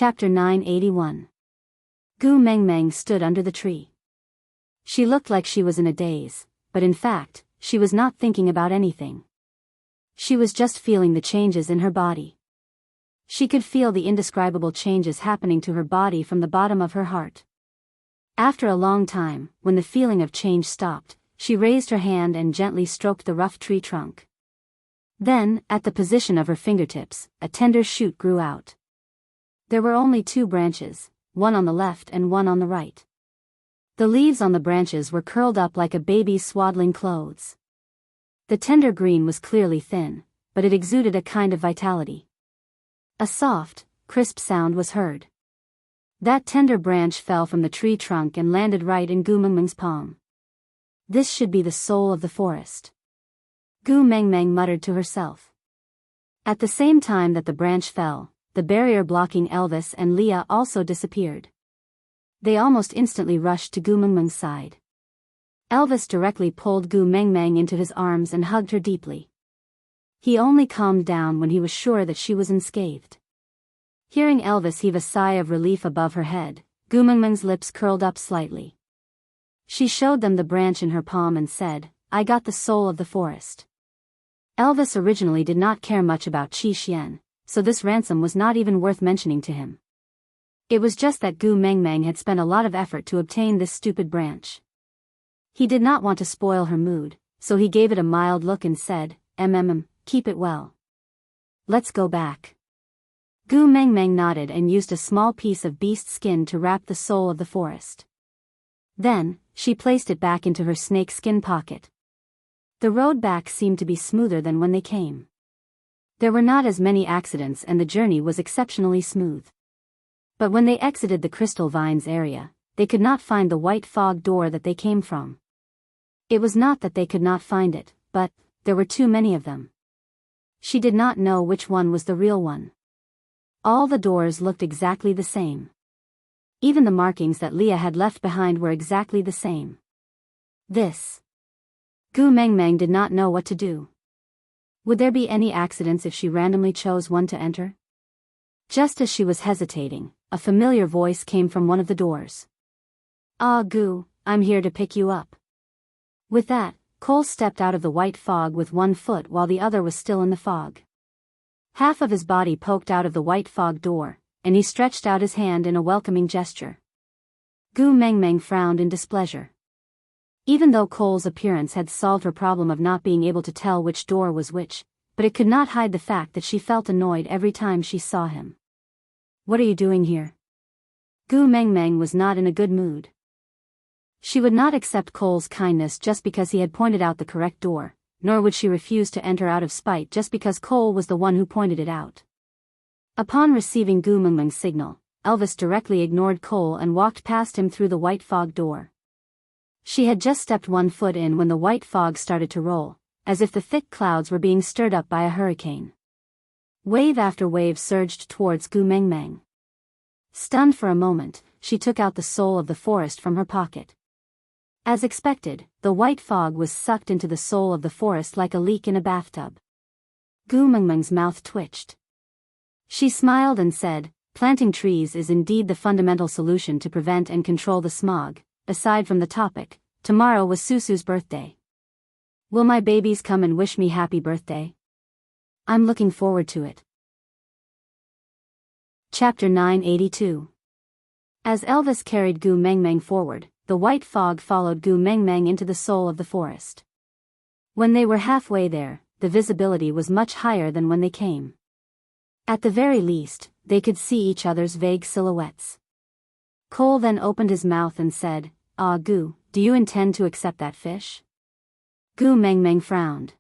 Chapter 981. Gu Mengmeng stood under the tree. She looked like she was in a daze, but in fact, she was not thinking about anything. She was just feeling the changes in her body. She could feel the indescribable changes happening to her body from the bottom of her heart. After a long time, when the feeling of change stopped, she raised her hand and gently stroked the rough tree trunk. Then, at the position of her fingertips, a tender shoot grew out. There were only 2 branches, one on the left and one on the right. The leaves on the branches were curled up like a baby's swaddling clothes. The tender green was clearly thin, but it exuded a kind of vitality. A soft, crisp sound was heard. That tender branch fell from the tree trunk and landed right in Gu Mengmeng's palm. This should be the soul of the forest. Gu Mengmeng muttered to herself. At the same time that the branch fell, the barrier blocking Elvis and Leah also disappeared. They almost instantly rushed to Gu Mengmeng's side. Elvis directly pulled Gu Mengmeng into his arms and hugged her deeply. He only calmed down when he was sure that she was unscathed. Hearing Elvis heave a sigh of relief above her head, Gu Mengmeng's lips curled up slightly. She showed them the branch in her palm and said, "I got the soul of the forest." Elvis originally did not care much about Qi Xian, so this ransom was not even worth mentioning to him. It was just that Gu Mengmeng had spent a lot of effort to obtain this stupid branch. He did not want to spoil her mood, so he gave it a mild look and said, Keep it well. Let's go back." Gu Mengmeng nodded and used a small piece of beast skin to wrap the soul of the forest. Then, she placed it back into her snake skin pocket. The road back seemed to be smoother than when they came. There were not as many accidents and the journey was exceptionally smooth. But when they exited the crystal vines area, they could not find the white fog door that they came from. It was not that they could not find it, but there were too many of them. She did not know which one was the real one. All the doors looked exactly the same. Even the markings that Leah had left behind were exactly the same. Gu Mengmeng did not know what to do. Would there be any accidents if she randomly chose one to enter? Just as she was hesitating, a familiar voice came from one of the doors. "Ah, Gu, I'm here to pick you up." With that, Cole stepped out of the white fog with one foot while the other was still in the fog. Half of his body poked out of the white fog door, and he stretched out his hand in a welcoming gesture. Gu Mengmeng frowned in displeasure. Even though Cole's appearance had solved her problem of not being able to tell which door was which, but it could not hide the fact that she felt annoyed every time she saw him. "What are you doing here?" Gu Mengmeng was not in a good mood. She would not accept Cole's kindness just because he had pointed out the correct door, nor would she refuse to enter out of spite just because Cole was the one who pointed it out. Upon receiving Gu Mengmeng's signal, Elvis directly ignored Cole and walked past him through the white fog door. She had just stepped one foot in when the white fog started to roll, as if the thick clouds were being stirred up by a hurricane. Wave after wave surged towards Gu Mengmeng. Stunned for a moment, she took out the soul of the forest from her pocket. As expected, the white fog was sucked into the soul of the forest like a leak in a bathtub. Gu Mengmeng's mouth twitched. She smiled and said, "Planting trees is indeed the fundamental solution to prevent and control the smog. Aside from the topic, tomorrow was Susu's birthday. Will my babies come and wish me happy birthday? I'm looking forward to it." Chapter 982. As Elvis carried Gu Mengmeng forward, the white fog followed Gu Mengmeng into the soul of the forest. When they were halfway there, the visibility was much higher than when they came. At the very least, they could see each other's vague silhouettes. Cole then opened his mouth and said, "Ah, Gu, do you intend to accept that fish?" Gu Mengmeng frowned.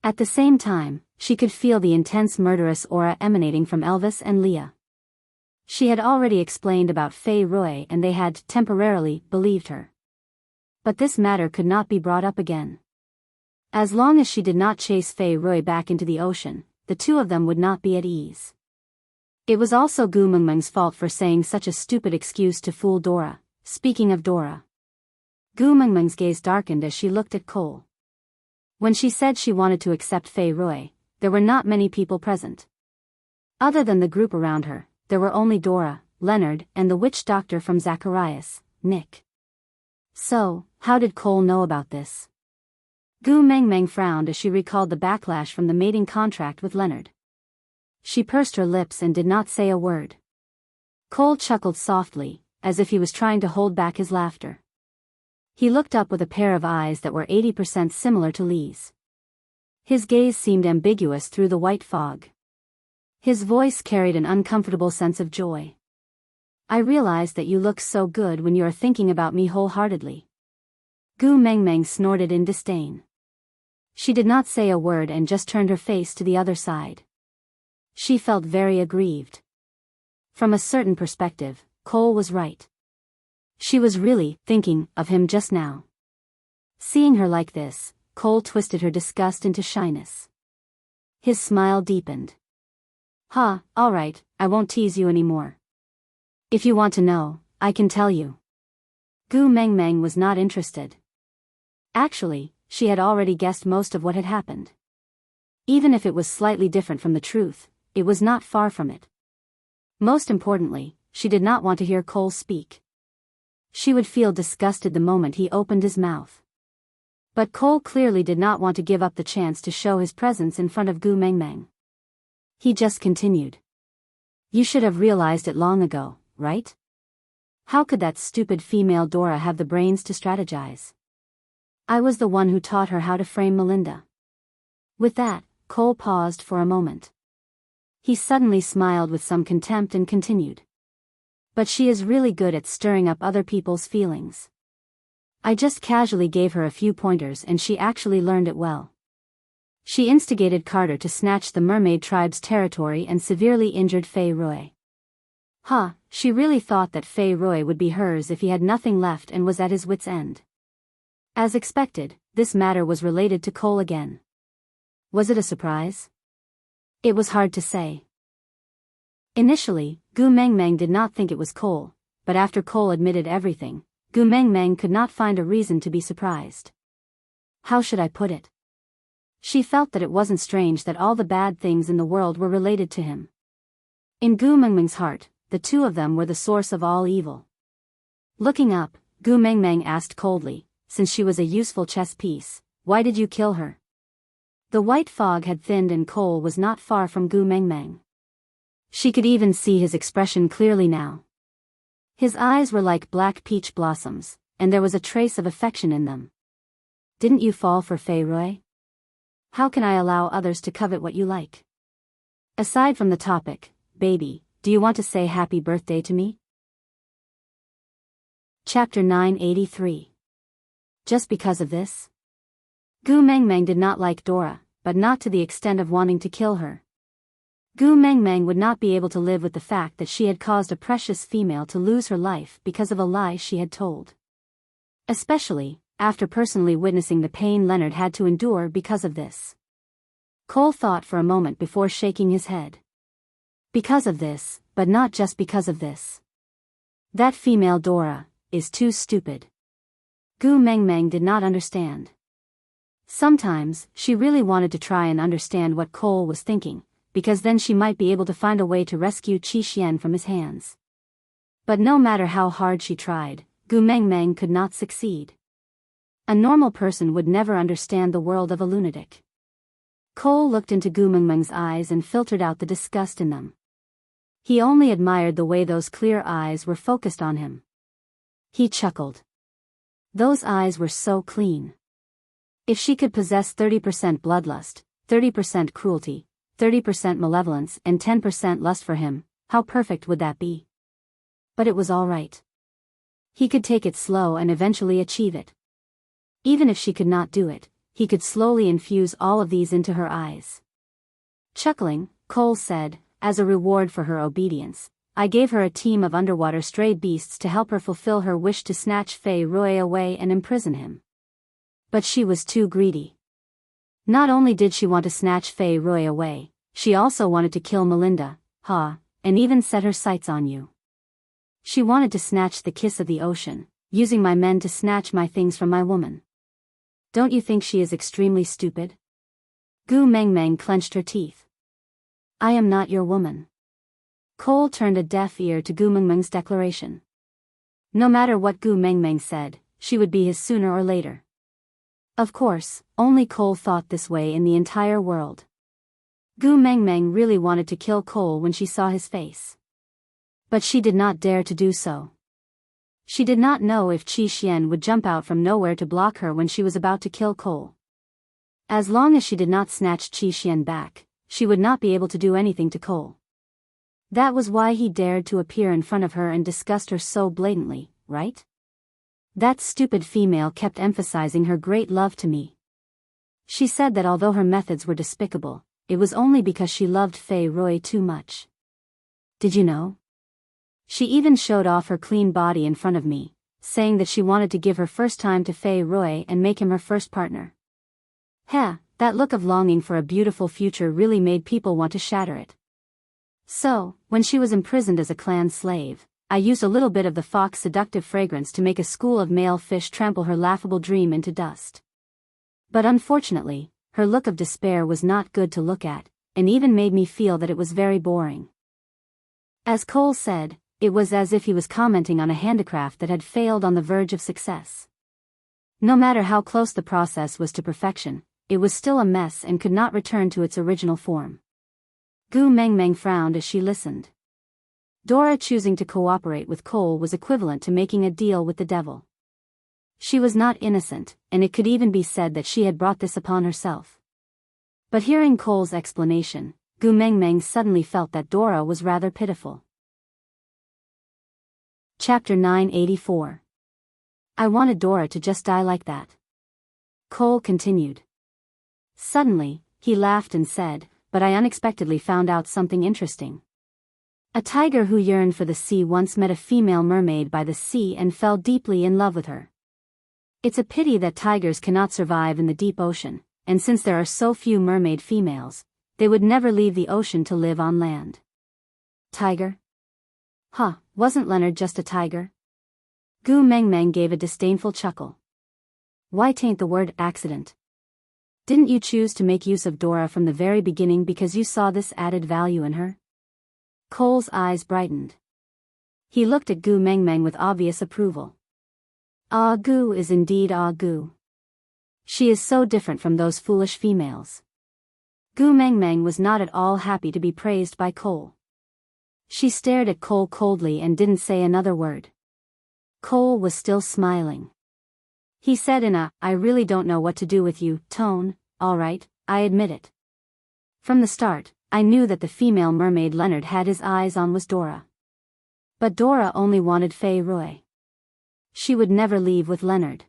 At the same time, she could feel the intense murderous aura emanating from Elvis and Leah. She had already explained about Fei Rui and they had, temporarily, believed her. But this matter could not be brought up again. As long as she did not chase Fei Rui back into the ocean, the two of them would not be at ease. It was also Gu Mengmeng's fault for saying such a stupid excuse to fool Dora. Speaking of Dora. Gu Mengmeng's gaze darkened as she looked at Cole. When she said she wanted to accept Fei Rui, there were not many people present. Other than the group around her, there were only Dora, Leonard, and the witch doctor from Zacharias, Nick. So, how did Cole know about this? Gu Mengmeng frowned as she recalled the backlash from the mating contract with Leonard. She pursed her lips and did not say a word. Cole chuckled softly, as if he was trying to hold back his laughter. He looked up with a pair of eyes that were 80% similar to Lee's. His gaze seemed ambiguous through the white fog. His voice carried an uncomfortable sense of joy. I realize that you look so good when you are thinking about me wholeheartedly. Gu Mengmeng snorted in disdain. She did not say a word and just turned her face to the other side. She felt very aggrieved. From a certain perspective, Cole was right. She was really thinking of him just now. Seeing her like this, Cole twisted her disgust into shyness. His smile deepened. All right, I won't tease you anymore. If you want to know, I can tell you. Gu Mengmeng was not interested. Actually, she had already guessed most of what had happened. Even if it was slightly different from the truth, it was not far from it. Most importantly, she did not want to hear Cole speak. She would feel disgusted the moment he opened his mouth. But Cole clearly did not want to give up the chance to show his presence in front of Gu Mengmeng. He just continued. You should have realized it long ago, right? How could that stupid female Dora have the brains to strategize? I was the one who taught her how to frame Melinda. With that, Cole paused for a moment. He suddenly smiled with some contempt and continued. But she is really good at stirring up other people's feelings. I just casually gave her a few pointers and she actually learned it well. She instigated Carter to snatch the mermaid tribe's territory and severely injured Fei Rui. She really thought that Fei Rui would be hers if he had nothing left and was at his wit's end. As expected, this matter was related to Cole again. Was it a surprise? It was hard to say. Initially, Gu Mengmeng did not think it was Cole, but after Cole admitted everything, Gu Mengmeng could not find a reason to be surprised. How should I put it? She felt that it wasn't strange that all the bad things in the world were related to him. In Gu Mengmeng's heart, the two of them were the source of all evil. Looking up, Gu Mengmeng asked coldly, since she was a useful chess piece, why did you kill her? The white fog had thinned and Cole was not far from Gu Mengmeng. She could even see his expression clearly now. His eyes were like black peach blossoms, and there was a trace of affection in them. Didn't you fall for Fei Rui? How can I allow others to covet what you like? Aside from the topic, baby, do you want to say happy birthday to me? Chapter 983. Just because of this? Gu Mengmeng did not like Dora, but not to the extent of wanting to kill her. Gu Mengmeng would not be able to live with the fact that she had caused a precious female to lose her life because of a lie she had told. Especially, after personally witnessing the pain Leonard had to endure because of this. Cole thought for a moment before shaking his head. Because of this, but not just because of this. That female Dora is too stupid. Gu Mengmeng did not understand. Sometimes, she really wanted to try and understand what Cole was thinking, because then she might be able to find a way to rescue Qi Xian from his hands. But no matter how hard she tried, Gu Mengmeng could not succeed. A normal person would never understand the world of a lunatic. Cole looked into Gu Mengmeng's eyes and filtered out the disgust in them. He only admired the way those clear eyes were focused on him. He chuckled. Those eyes were so clean. If she could possess 30% bloodlust, 30% cruelty, 30% malevolence and 10% lust for him, how perfect would that be? But it was all right. He could take it slow and eventually achieve it. Even if she could not do it, he could slowly infuse all of these into her eyes. Chuckling, Cole said, as a reward for her obedience, I gave her a team of underwater stray beasts to help her fulfill her wish to snatch Fei Rui away and imprison him. But she was too greedy. Not only did she want to snatch Fei Rui away, she also wanted to kill Melinda, and even set her sights on you. She wanted to snatch the kiss of the ocean, using my men to snatch my things from my woman. Don't you think she is extremely stupid? Gu Mengmeng clenched her teeth. I am not your woman. Cole turned a deaf ear to Gu Mengmeng's declaration. No matter what Gu Mengmeng said, she would be his sooner or later. Of course, only Cole thought this way in the entire world. Gu Mengmeng really wanted to kill Cole when she saw his face. But she did not dare to do so. She did not know if Qi Xian would jump out from nowhere to block her when she was about to kill Cole. As long as she did not snatch Qi Xian back, she would not be able to do anything to Cole. That was why he dared to appear in front of her and disgust her so blatantly, right? That stupid female kept emphasizing her great love to me. She said that although her methods were despicable, it was only because she loved Fei Rui too much. Did you know? She even showed off her clean body in front of me, saying that she wanted to give her first time to Fei Rui and make him her first partner. Heh, that look of longing for a beautiful future really made people want to shatter it. So, when she was imprisoned as a clan slave, I used a little bit of the fox seductive fragrance to make a school of male fish trample her laughable dream into dust. But unfortunately, her look of despair was not good to look at, and even made me feel that it was very boring. As Cole said, it was as if he was commenting on a handicraft that had failed on the verge of success. No matter how close the process was to perfection, it was still a mess and could not return to its original form. Gu Mengmeng frowned as she listened. Dora choosing to cooperate with Cole was equivalent to making a deal with the devil. She was not innocent, and it could even be said that she had brought this upon herself. But hearing Cole's explanation, Gu Mengmeng suddenly felt that Dora was rather pitiful. Chapter 984. I wanted Dora to just die like that. Cole continued. Suddenly, he laughed and said, but I unexpectedly found out something interesting. A tiger who yearned for the sea once met a female mermaid by the sea and fell deeply in love with her. It's a pity that tigers cannot survive in the deep ocean, and since there are so few mermaid females, they would never leave the ocean to live on land. Tiger? Huh, wasn't Leonard just a tiger? Gu Mengmeng gave a disdainful chuckle. Why taint the word accident? Didn't you choose to make use of Dora from the very beginning because you saw this added value in her? Cole's eyes brightened. He looked at Gu Mengmeng with obvious approval. Ah, Gu is indeed Ah Gu. She is so different from those foolish females. Gu Mengmeng was not at all happy to be praised by Cole. She stared at Cole coldly and didn't say another word. Cole was still smiling. He said in a, I really don't know what to do with you, tone, all right, I admit it. From the start, I knew that the female mermaid Leonard had his eyes on was Dora. But Dora only wanted Fei Rui. She would never leave with Leonard.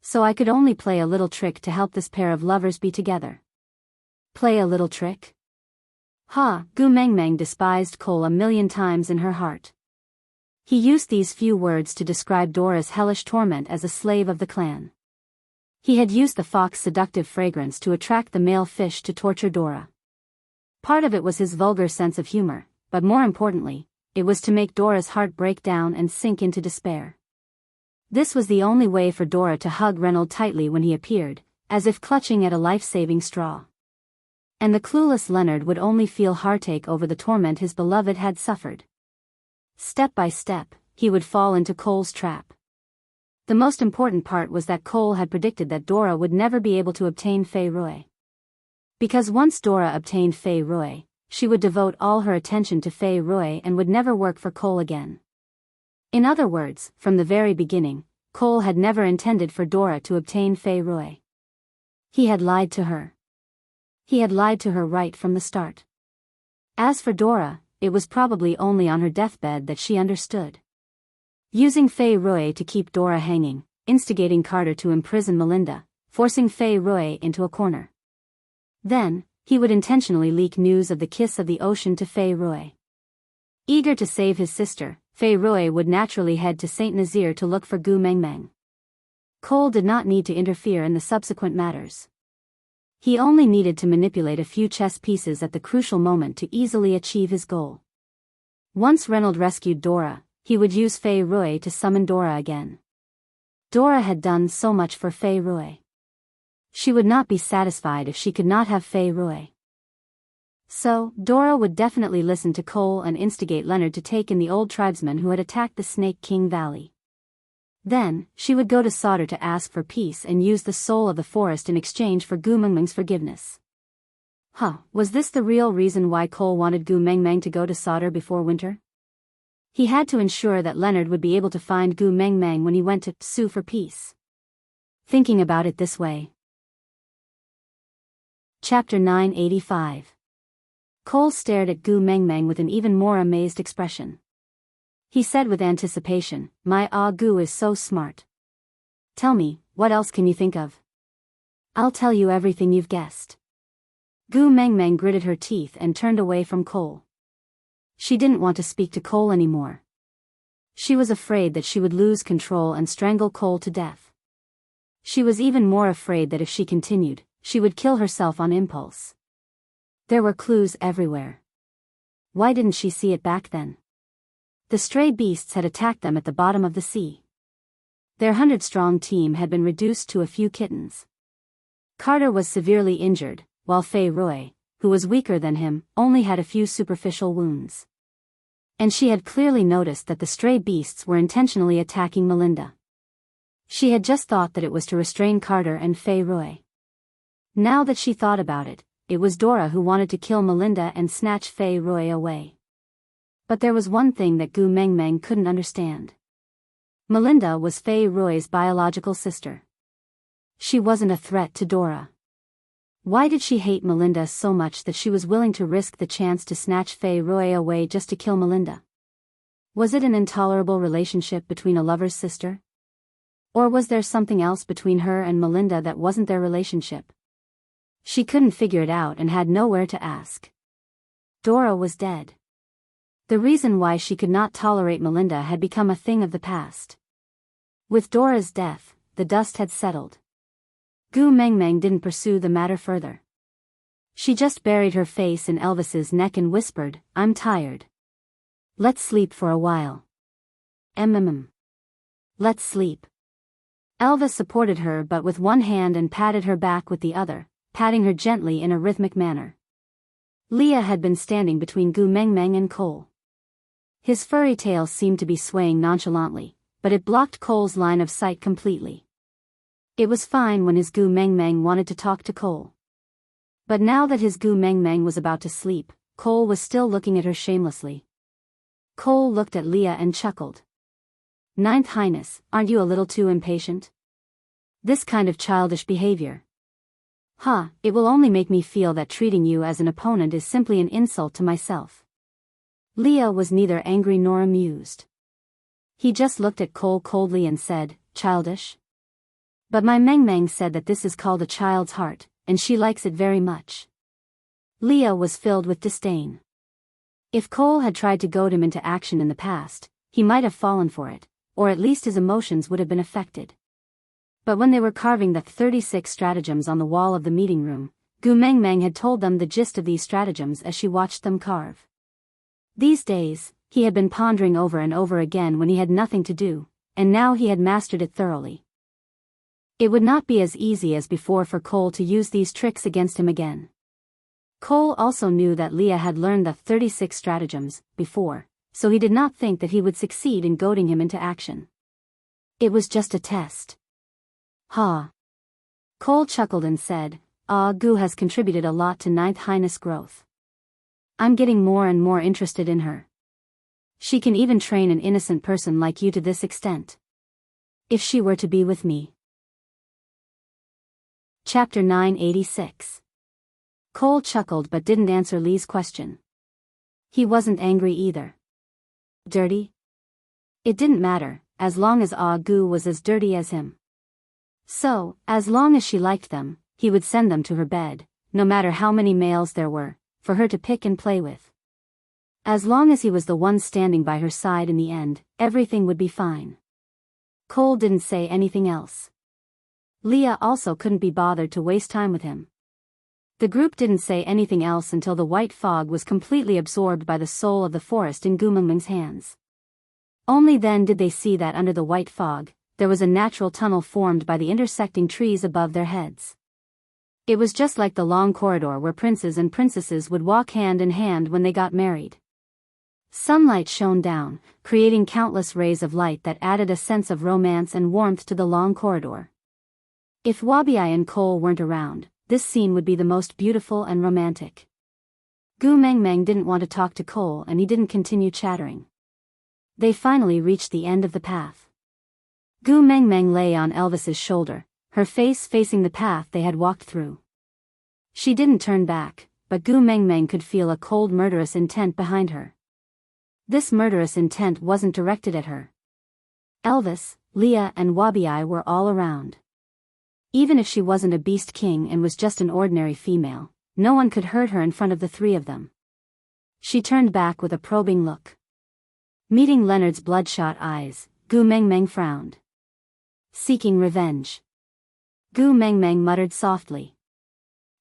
So I could only play a little trick to help this pair of lovers be together. Play a little trick? Ha, Gu Mengmeng despised Cole a million times in her heart. He used these few words to describe Dora's hellish torment as a slave of the clan. He had used the fox seductive fragrance to attract the male fish to torture Dora. Part of it was his vulgar sense of humor, but more importantly, it was to make Dora's heart break down and sink into despair. This was the only way for Dora to hug Reynolds tightly when he appeared, as if clutching at a life-saving straw. And the clueless Leonard would only feel heartache over the torment his beloved had suffered. Step by step, he would fall into Cole's trap. The most important part was that Cole had predicted that Dora would never be able to obtain Fei Rui. Because once Dora obtained Fei Rui, she would devote all her attention to Fei Rui and would never work for Cole again. In other words, from the very beginning, Cole had never intended for Dora to obtain Fei Rui. He had lied to her. He had lied to her right from the start. As for Dora, it was probably only on her deathbed that she understood. Using Fei Rui to keep Dora hanging, instigating Carter to imprison Melinda, forcing Fei Rui into a corner. Then, he would intentionally leak news of the kiss of the ocean to Fei Rui. Eager to save his sister, Fei Rui would naturally head to Saint Nazaire to look for Gu Mengmeng. Cole did not need to interfere in the subsequent matters. He only needed to manipulate a few chess pieces at the crucial moment to easily achieve his goal. Once Reynolds rescued Dora, he would use Fei Rui to summon Dora again. Dora had done so much for Fei Rui. She would not be satisfied if she could not have Fei Rui. So, Dora would definitely listen to Cole and instigate Leonard to take in the old tribesmen who had attacked the Snake King Valley. Then, she would go to Sauter to ask for peace and use the soul of the forest in exchange for Gu Mengmeng's forgiveness. Was this the real reason why Cole wanted Gu Mengmeng to go to Sauter before winter? He had to ensure that Leonard would be able to find Gu Mengmeng when he went to sue for peace. Thinking about it this way. Chapter 985. Cole stared at Gu Mengmeng with an even more amazed expression. He said with anticipation, "My Gu is so smart. Tell me, what else can you think of?" "I'll tell you everything you've guessed." Gu Mengmeng gritted her teeth and turned away from Cole. She didn't want to speak to Cole anymore. She was afraid that she would lose control and strangle Cole to death. She was even more afraid that if she continued, she would kill herself on impulse. There were clues everywhere. Why didn't she see it back then? The stray beasts had attacked them at the bottom of the sea. Their 100-strong team had been reduced to a few kittens. Carter was severely injured, while Fei Rui, who was weaker than him, only had a few superficial wounds. And she had clearly noticed that the stray beasts were intentionally attacking Melinda. She had just thought that it was to restrain Carter and Fei Rui. Now that she thought about it, it was Dora who wanted to kill Melinda and snatch Fei Rui away. But there was one thing that Gu Mengmeng couldn't understand. Melinda was Fei Rui's biological sister. She wasn't a threat to Dora. Why did she hate Melinda so much that she was willing to risk the chance to snatch Fei Rui away just to kill Melinda? Was it an intolerable relationship between a lover's sister? Or was there something else between her and Melinda that wasn't their relationship? She couldn't figure it out and had nowhere to ask. Dora was dead. The reason why she could not tolerate Melinda had become a thing of the past. With Dora's death, the dust had settled. Gu Mengmeng didn't pursue the matter further. She just buried her face in Elvis's neck and whispered, "I'm tired. Let's sleep for a while." Let's sleep. Elvis supported her but with one hand and patted her back with the other, patting her gently in a rhythmic manner. Leah had been standing between Gu Mengmeng and Cole. His furry tail seemed to be swaying nonchalantly, but it blocked Cole's line of sight completely. It was fine when his Gu Mengmeng wanted to talk to Cole. But now that his Gu Mengmeng was about to sleep, Cole was still looking at her shamelessly. Cole looked at Leah and chuckled. "Ninth Highness, aren't you a little too impatient? This kind of childish behavior. It will only make me feel that treating you as an opponent is simply an insult to myself." Leah was neither angry nor amused. He just looked at Cole coldly and said, "Childish? But my Mengmeng said that this is called a child's heart, and she likes it very much." Leah was filled with disdain. If Cole had tried to goad him into action in the past, he might have fallen for it, or at least his emotions would have been affected. But when they were carving the 36 stratagems on the wall of the meeting room, Gu Mengmeng had told them the gist of these stratagems as she watched them carve. These days, he had been pondering over and over again when he had nothing to do, and now he had mastered it thoroughly. It would not be as easy as before for Cole to use these tricks against him again. Cole also knew that Leah had learned the 36 stratagems before, so he did not think that he would succeed in goading him into action. It was just a test. Cole chuckled and said, Gu has contributed a lot to Ninth Highness growth. I'm getting more and more interested in her. She can even train an innocent person like you to this extent. If she were to be with me. Chapter 986. Cole chuckled but didn't answer Lee's question. He wasn't angry either. Dirty? It didn't matter, as long as Gu was as dirty as him. So, as long as she liked them, he would send them to her bed, no matter how many males there were, for her to pick and play with. As long as he was the one standing by her side in the end, everything would be fine. Cole didn't say anything else. Leah also couldn't be bothered to waste time with him. The group didn't say anything else until the white fog was completely absorbed by the soul of the forest in Gu Mengmeng's hands. Only then did they see that under the white fog, there was a natural tunnel formed by the intersecting trees above their heads. It was just like the long corridor where princes and princesses would walk hand in hand when they got married. Sunlight shone down, creating countless rays of light that added a sense of romance and warmth to the long corridor. If Wabi and Cole weren't around, this scene would be the most beautiful and romantic. Gu Mengmeng didn't want to talk to Cole and he didn't continue chattering. They finally reached the end of the path. Gu Mengmeng lay on Elvis's shoulder, her face facing the path they had walked through. She didn't turn back, but Gu Mengmeng could feel a cold murderous intent behind her. This murderous intent wasn't directed at her. Elvis, Leah and Wabi were all around. Even if she wasn't a beast king and was just an ordinary female, no one could hurt her in front of the three of them. She turned back with a probing look. Meeting Leonard's bloodshot eyes, Gu Mengmeng frowned. Seeking revenge. Gu Mengmeng muttered softly.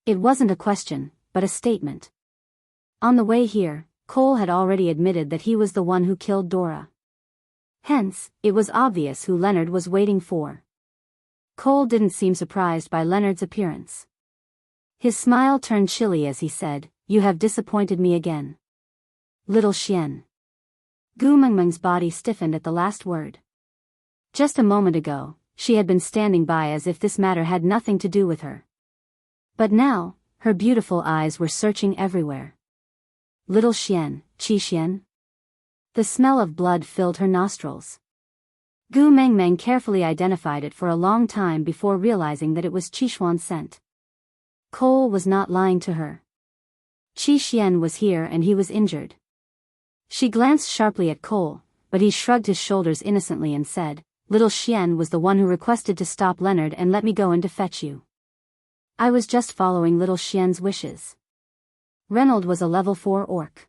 It wasn't a question, but a statement. On the way here, Cole had already admitted that he was the one who killed Dora. Hence, it was obvious who Leonard was waiting for. Cole didn't seem surprised by Leonard's appearance. His smile turned chilly as he said, "You have disappointed me again. Little Xian." Gu Mengmeng's body stiffened at the last word. Just a moment ago, she had been standing by as if this matter had nothing to do with her. But now, her beautiful eyes were searching everywhere. Little Xian, Qi Xian? The smell of blood filled her nostrils. Gu Mengmeng carefully identified it for a long time before realizing that it was Qixuan's scent. Cole was not lying to her. Qi Xian was here and he was injured. She glanced sharply at Cole, but he shrugged his shoulders innocently and said, "Little Xian was the one who requested to stop Leonard and let me go in to fetch you. I was just following Little Xian's wishes." Reynold was a level 4 orc.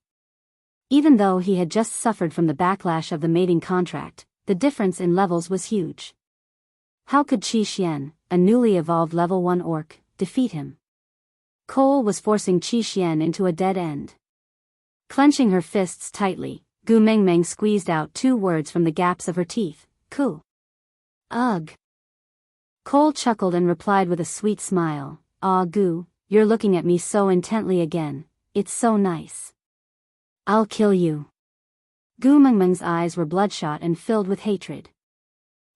Even though he had just suffered from the backlash of the mating contract, the difference in levels was huge. How could Qi Xian, a newly evolved level 1 orc, defeat him? Cole was forcing Qi Xian into a dead end. Clenching her fists tightly, Gu Mengmeng squeezed out 2 words from the gaps of her teeth, "Ku." "Ugh." Cole chuckled and replied with a sweet smile, "Ah Gu, you're looking at me so intently again, it's so nice. I'll kill you." Gu Mengmeng's eyes were bloodshot and filled with hatred.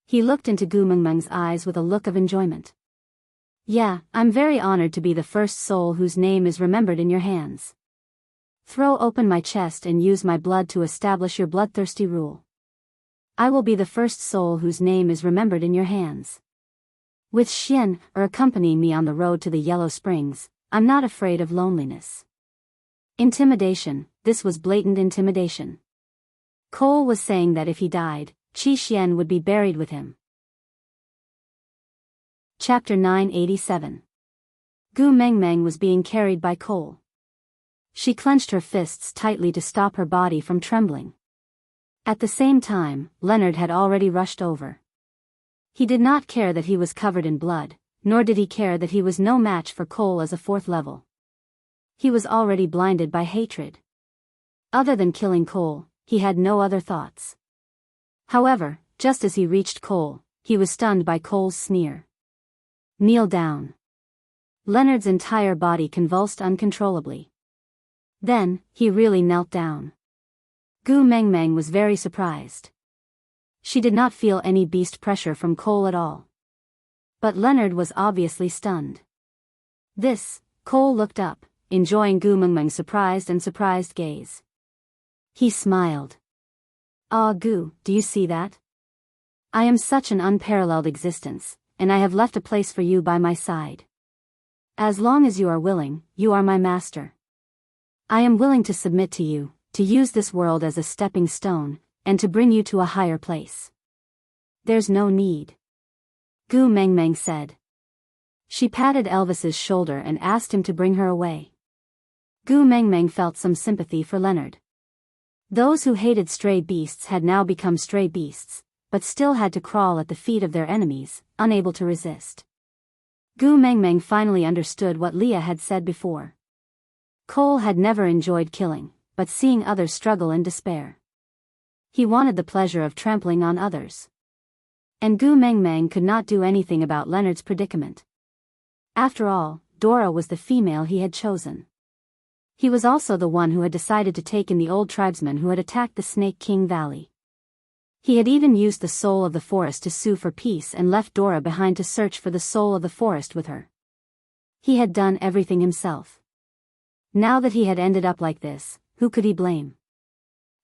He looked into Gu Mengmeng's eyes with a look of enjoyment. "Yeah, I'm very honored to be the first soul whose name is remembered in your hands. Throw open my chest and use my blood to establish your bloodthirsty rule. I will be the first soul whose name is remembered in your hands. With Xian, or accompanying me on the road to the Yellow Springs, I'm not afraid of loneliness." Intimidation, this was blatant intimidation. Cole was saying that if he died, Qi Xian would be buried with him. Chapter 987. Gu Mengmeng was being carried by Cole. She clenched her fists tightly to stop her body from trembling. At the same time, Leonard had already rushed over. He did not care that he was covered in blood, nor did he care that he was no match for Cole as a 4th level. He was already blinded by hatred. Other than killing Cole, he had no other thoughts. However, just as he reached Cole, he was stunned by Cole's sneer. "Kneel down." Leonard's entire body convulsed uncontrollably. Then, he really knelt down. Gu Mengmeng was very surprised. She did not feel any beast pressure from Cole at all. But Leonard was obviously stunned. Cole looked up, enjoying Gu Mengmeng's surprised gaze. He smiled. "Ah Gu, do you see that? I am such an unparalleled existence, and I have left a place for you by my side. As long as you are willing, you are my master. I am willing to submit to you, to use this world as a stepping stone, and to bring you to a higher place. There's no need." Gu Mengmeng said. She patted Elvis's shoulder and asked him to bring her away. Gu Mengmeng felt some sympathy for Leonard. Those who hated stray beasts had now become stray beasts, but still had to crawl at the feet of their enemies, unable to resist. Gu Mengmeng finally understood what Leah had said before. Cole had never enjoyed killing, but seeing others struggle in despair. He wanted the pleasure of trampling on others. And Gu Mengmeng could not do anything about Leonard's predicament. After all, Dora was the female he had chosen. He was also the one who had decided to take in the old tribesmen who had attacked the Snake King Valley. He had even used the soul of the forest to sue for peace and left Dora behind to search for the soul of the forest with her. He had done everything himself. Now that he had ended up like this, who could he blame?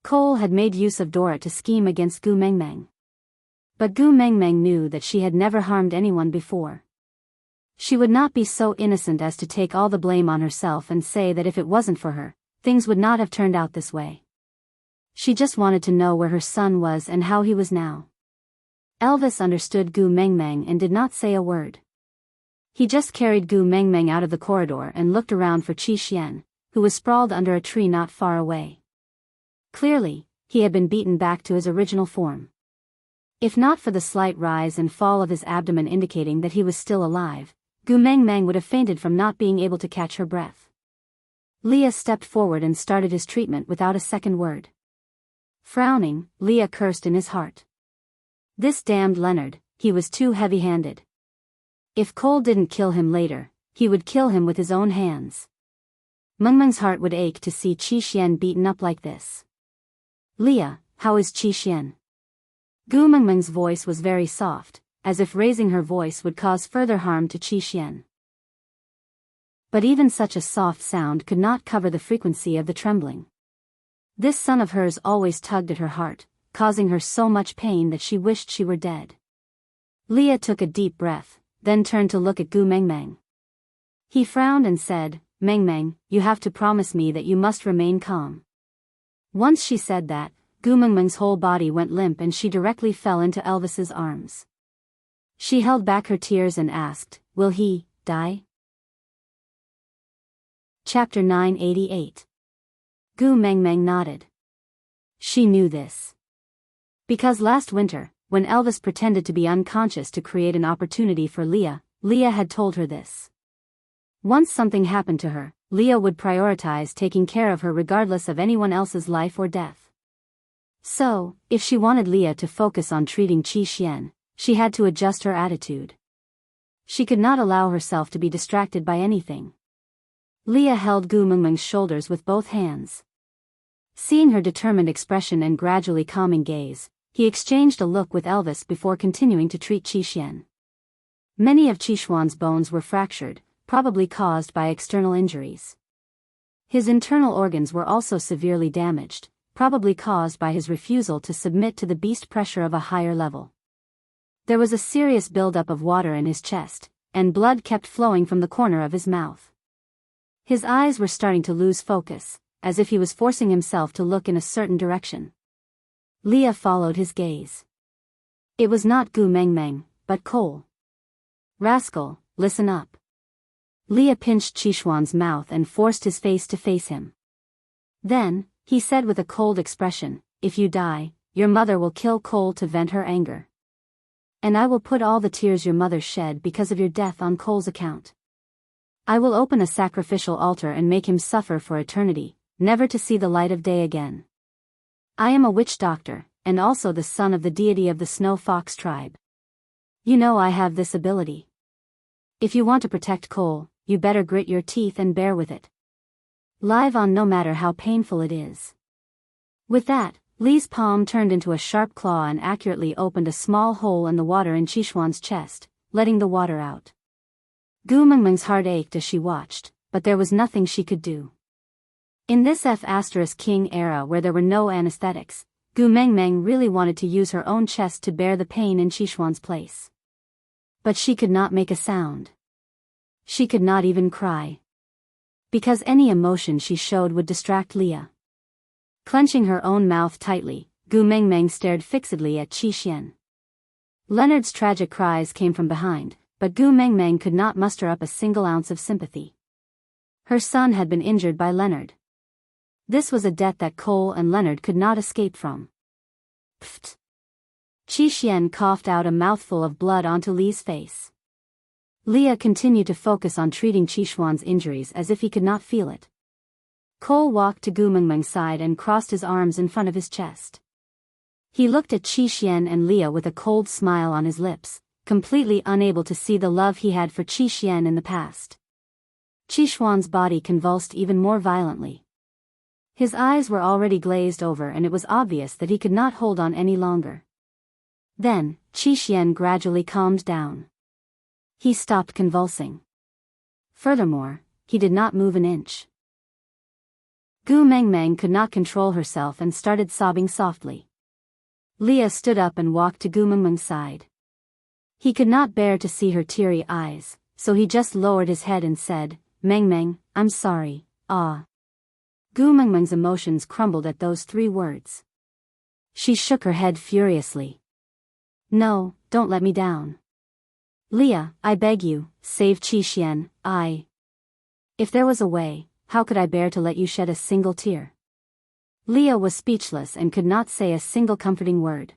Cole had made use of Dora to scheme against Gu Mengmeng. But Gu Mengmeng knew that she had never harmed anyone before. She would not be so innocent as to take all the blame on herself and say that if it wasn't for her, things would not have turned out this way. She just wanted to know where her son was and how he was now. Elvis understood Gu Mengmeng and did not say a word. He just carried Gu Mengmeng out of the corridor and looked around for Qi Xian, who was sprawled under a tree not far away. Clearly, he had been beaten back to his original form. If not for the slight rise and fall of his abdomen indicating that he was still alive, Gu Mengmeng would have fainted from not being able to catch her breath. Leah stepped forward and started his treatment without a second word. Frowning, Leah cursed in his heart. This damned Leonard, he was too heavy-handed. If Cole didn't kill him later, he would kill him with his own hands. Mengmeng's heart would ache to see Qi Xian beaten up like this. Leah, how is Qi Xian? Gu Mengmeng's voice was very soft, as if raising her voice would cause further harm to Qi Xian. But even such a soft sound could not cover the frequency of the trembling. This son of hers always tugged at her heart, causing her so much pain that she wished she were dead. Leah took a deep breath, then turned to look at Gu Mengmeng. He frowned and said, "Mengmeng, you have to promise me that you must remain calm." Once she said that, Gu Mengmeng's whole body went limp and she directly fell into Elvis's arms. She held back her tears and asked, "Will he die?" Chapter 988. Gu Mengmeng nodded. She knew this. Because last winter, when Elvis pretended to be unconscious to create an opportunity for Leah, Leah had told her this. Once something happened to her, Leah would prioritize taking care of her regardless of anyone else's life or death. So, if she wanted Leah to focus on treating Qi Xian, she had to adjust her attitude. She could not allow herself to be distracted by anything. Leah held Gu Mengmeng's shoulders with both hands. Seeing her determined expression and gradually calming gaze, he exchanged a look with Elvis before continuing to treat Qi Xian. Many of Qi Xuan's bones were fractured, probably caused by external injuries. His internal organs were also severely damaged, probably caused by his refusal to submit to the beast pressure of a higher level. There was a serious buildup of water in his chest, and blood kept flowing from the corner of his mouth. His eyes were starting to lose focus, as if he was forcing himself to look in a certain direction. Leah followed his gaze. It was not Gu Mengmeng, but Cole. "Rascal, listen up." Leah pinched Qi Xuan's mouth and forced his face to face him. Then, he said with a cold expression, "If you die, your mother will kill Cole to vent her anger. And I will put all the tears your mother shed because of your death on Cole's account. I will open a sacrificial altar and make him suffer for eternity, never to see the light of day again. I am a witch doctor, and also the son of the deity of the Snow Fox tribe. You know I have this ability. If you want to protect Cole, you better grit your teeth and bear with it. Live on no matter how painful it is." With that, Lee's palm turned into a sharp claw and accurately opened a small hole in the water in Qi Xuan's chest, letting the water out. Gu Mengmeng's heart ached as she watched, but there was nothing she could do. In this F***King era where there were no anesthetics, Gu Mengmeng really wanted to use her own chest to bear the pain in Qi Xuan's place. But she could not make a sound. She could not even cry. Because any emotion she showed would distract Leah. Clenching her own mouth tightly, Gu Mengmeng stared fixedly at Qi Xian. Leonard's tragic cries came from behind, but Gu Mengmeng could not muster up a single ounce of sympathy. Her son had been injured by Leonard. This was a debt that Cole and Leonard could not escape from. Pfft. Qi Xian coughed out a mouthful of blood onto Lee's face. Leah continued to focus on treating Qi Xuan's injuries as if he could not feel it. Cole walked to Gu Mengmeng's side and crossed his arms in front of his chest. He looked at Qi Xian and Leah with a cold smile on his lips, completely unable to see the love he had for Qi Xian in the past. Qixuan's body convulsed even more violently. His eyes were already glazed over and it was obvious that he could not hold on any longer. Then, Qixuan gradually calmed down. He stopped convulsing. Furthermore, he did not move an inch. Gu Mengmeng could not control herself and started sobbing softly. Leah stood up and walked to Gu Mengmeng's side. He could not bear to see her teary eyes, so he just lowered his head and said, "Mengmeng, I'm sorry, ah." Gu Mengmeng's emotions crumbled at those 3 words. She shook her head furiously. "No, don't let me down. Leah, I beg you, save Qixuan, If there was a way, how could I bear to let you shed a single tear?" Leah was speechless and could not say a single comforting word.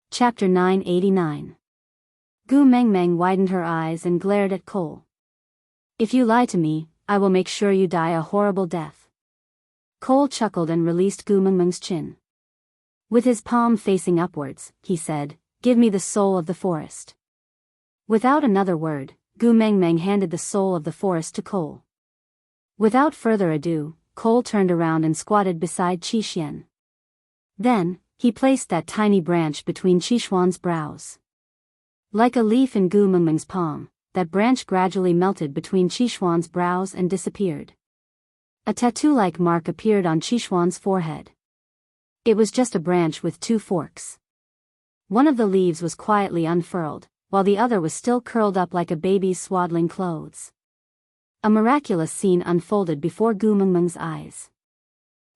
Chapter 989. Gu Mengmeng widened her eyes and glared at Cole. "If you lie to me, I will make sure you die a horrible death." Cole chuckled and released Gu Mengmeng's chin. With his palm facing upwards, he said, "Give me the soul of the forest." Without another word, Gu Mengmeng handed the soul of the forest to Cole. Without further ado, Cole turned around and squatted beside Qixuan. Then, he placed that tiny branch between Qixuan's brows. Like a leaf in Gu Mengmeng's palm, that branch gradually melted between Qixuan's brows and disappeared. A tattoo-like mark appeared on Qixuan's forehead. It was just a branch with 2 forks. One of the leaves was quietly unfurled, while the other was still curled up like a baby's swaddling clothes. A miraculous scene unfolded before Gu Mengmeng's eyes.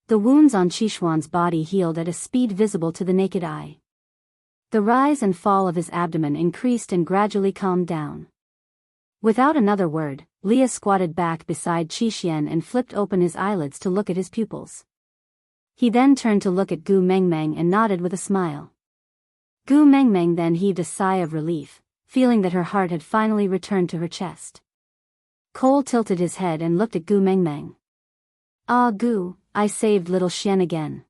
The wounds on Qixuan's body healed at a speed visible to the naked eye. The rise and fall of his abdomen increased and gradually calmed down. Without another word, Leah squatted back beside Qixuan and flipped open his eyelids to look at his pupils. He then turned to look at Gu Mengmeng and nodded with a smile. Gu Mengmeng then heaved a sigh of relief, feeling that her heart had finally returned to her chest. Cole tilted his head and looked at Gu Mengmeng. "Ah Gu, I saved little Xian again.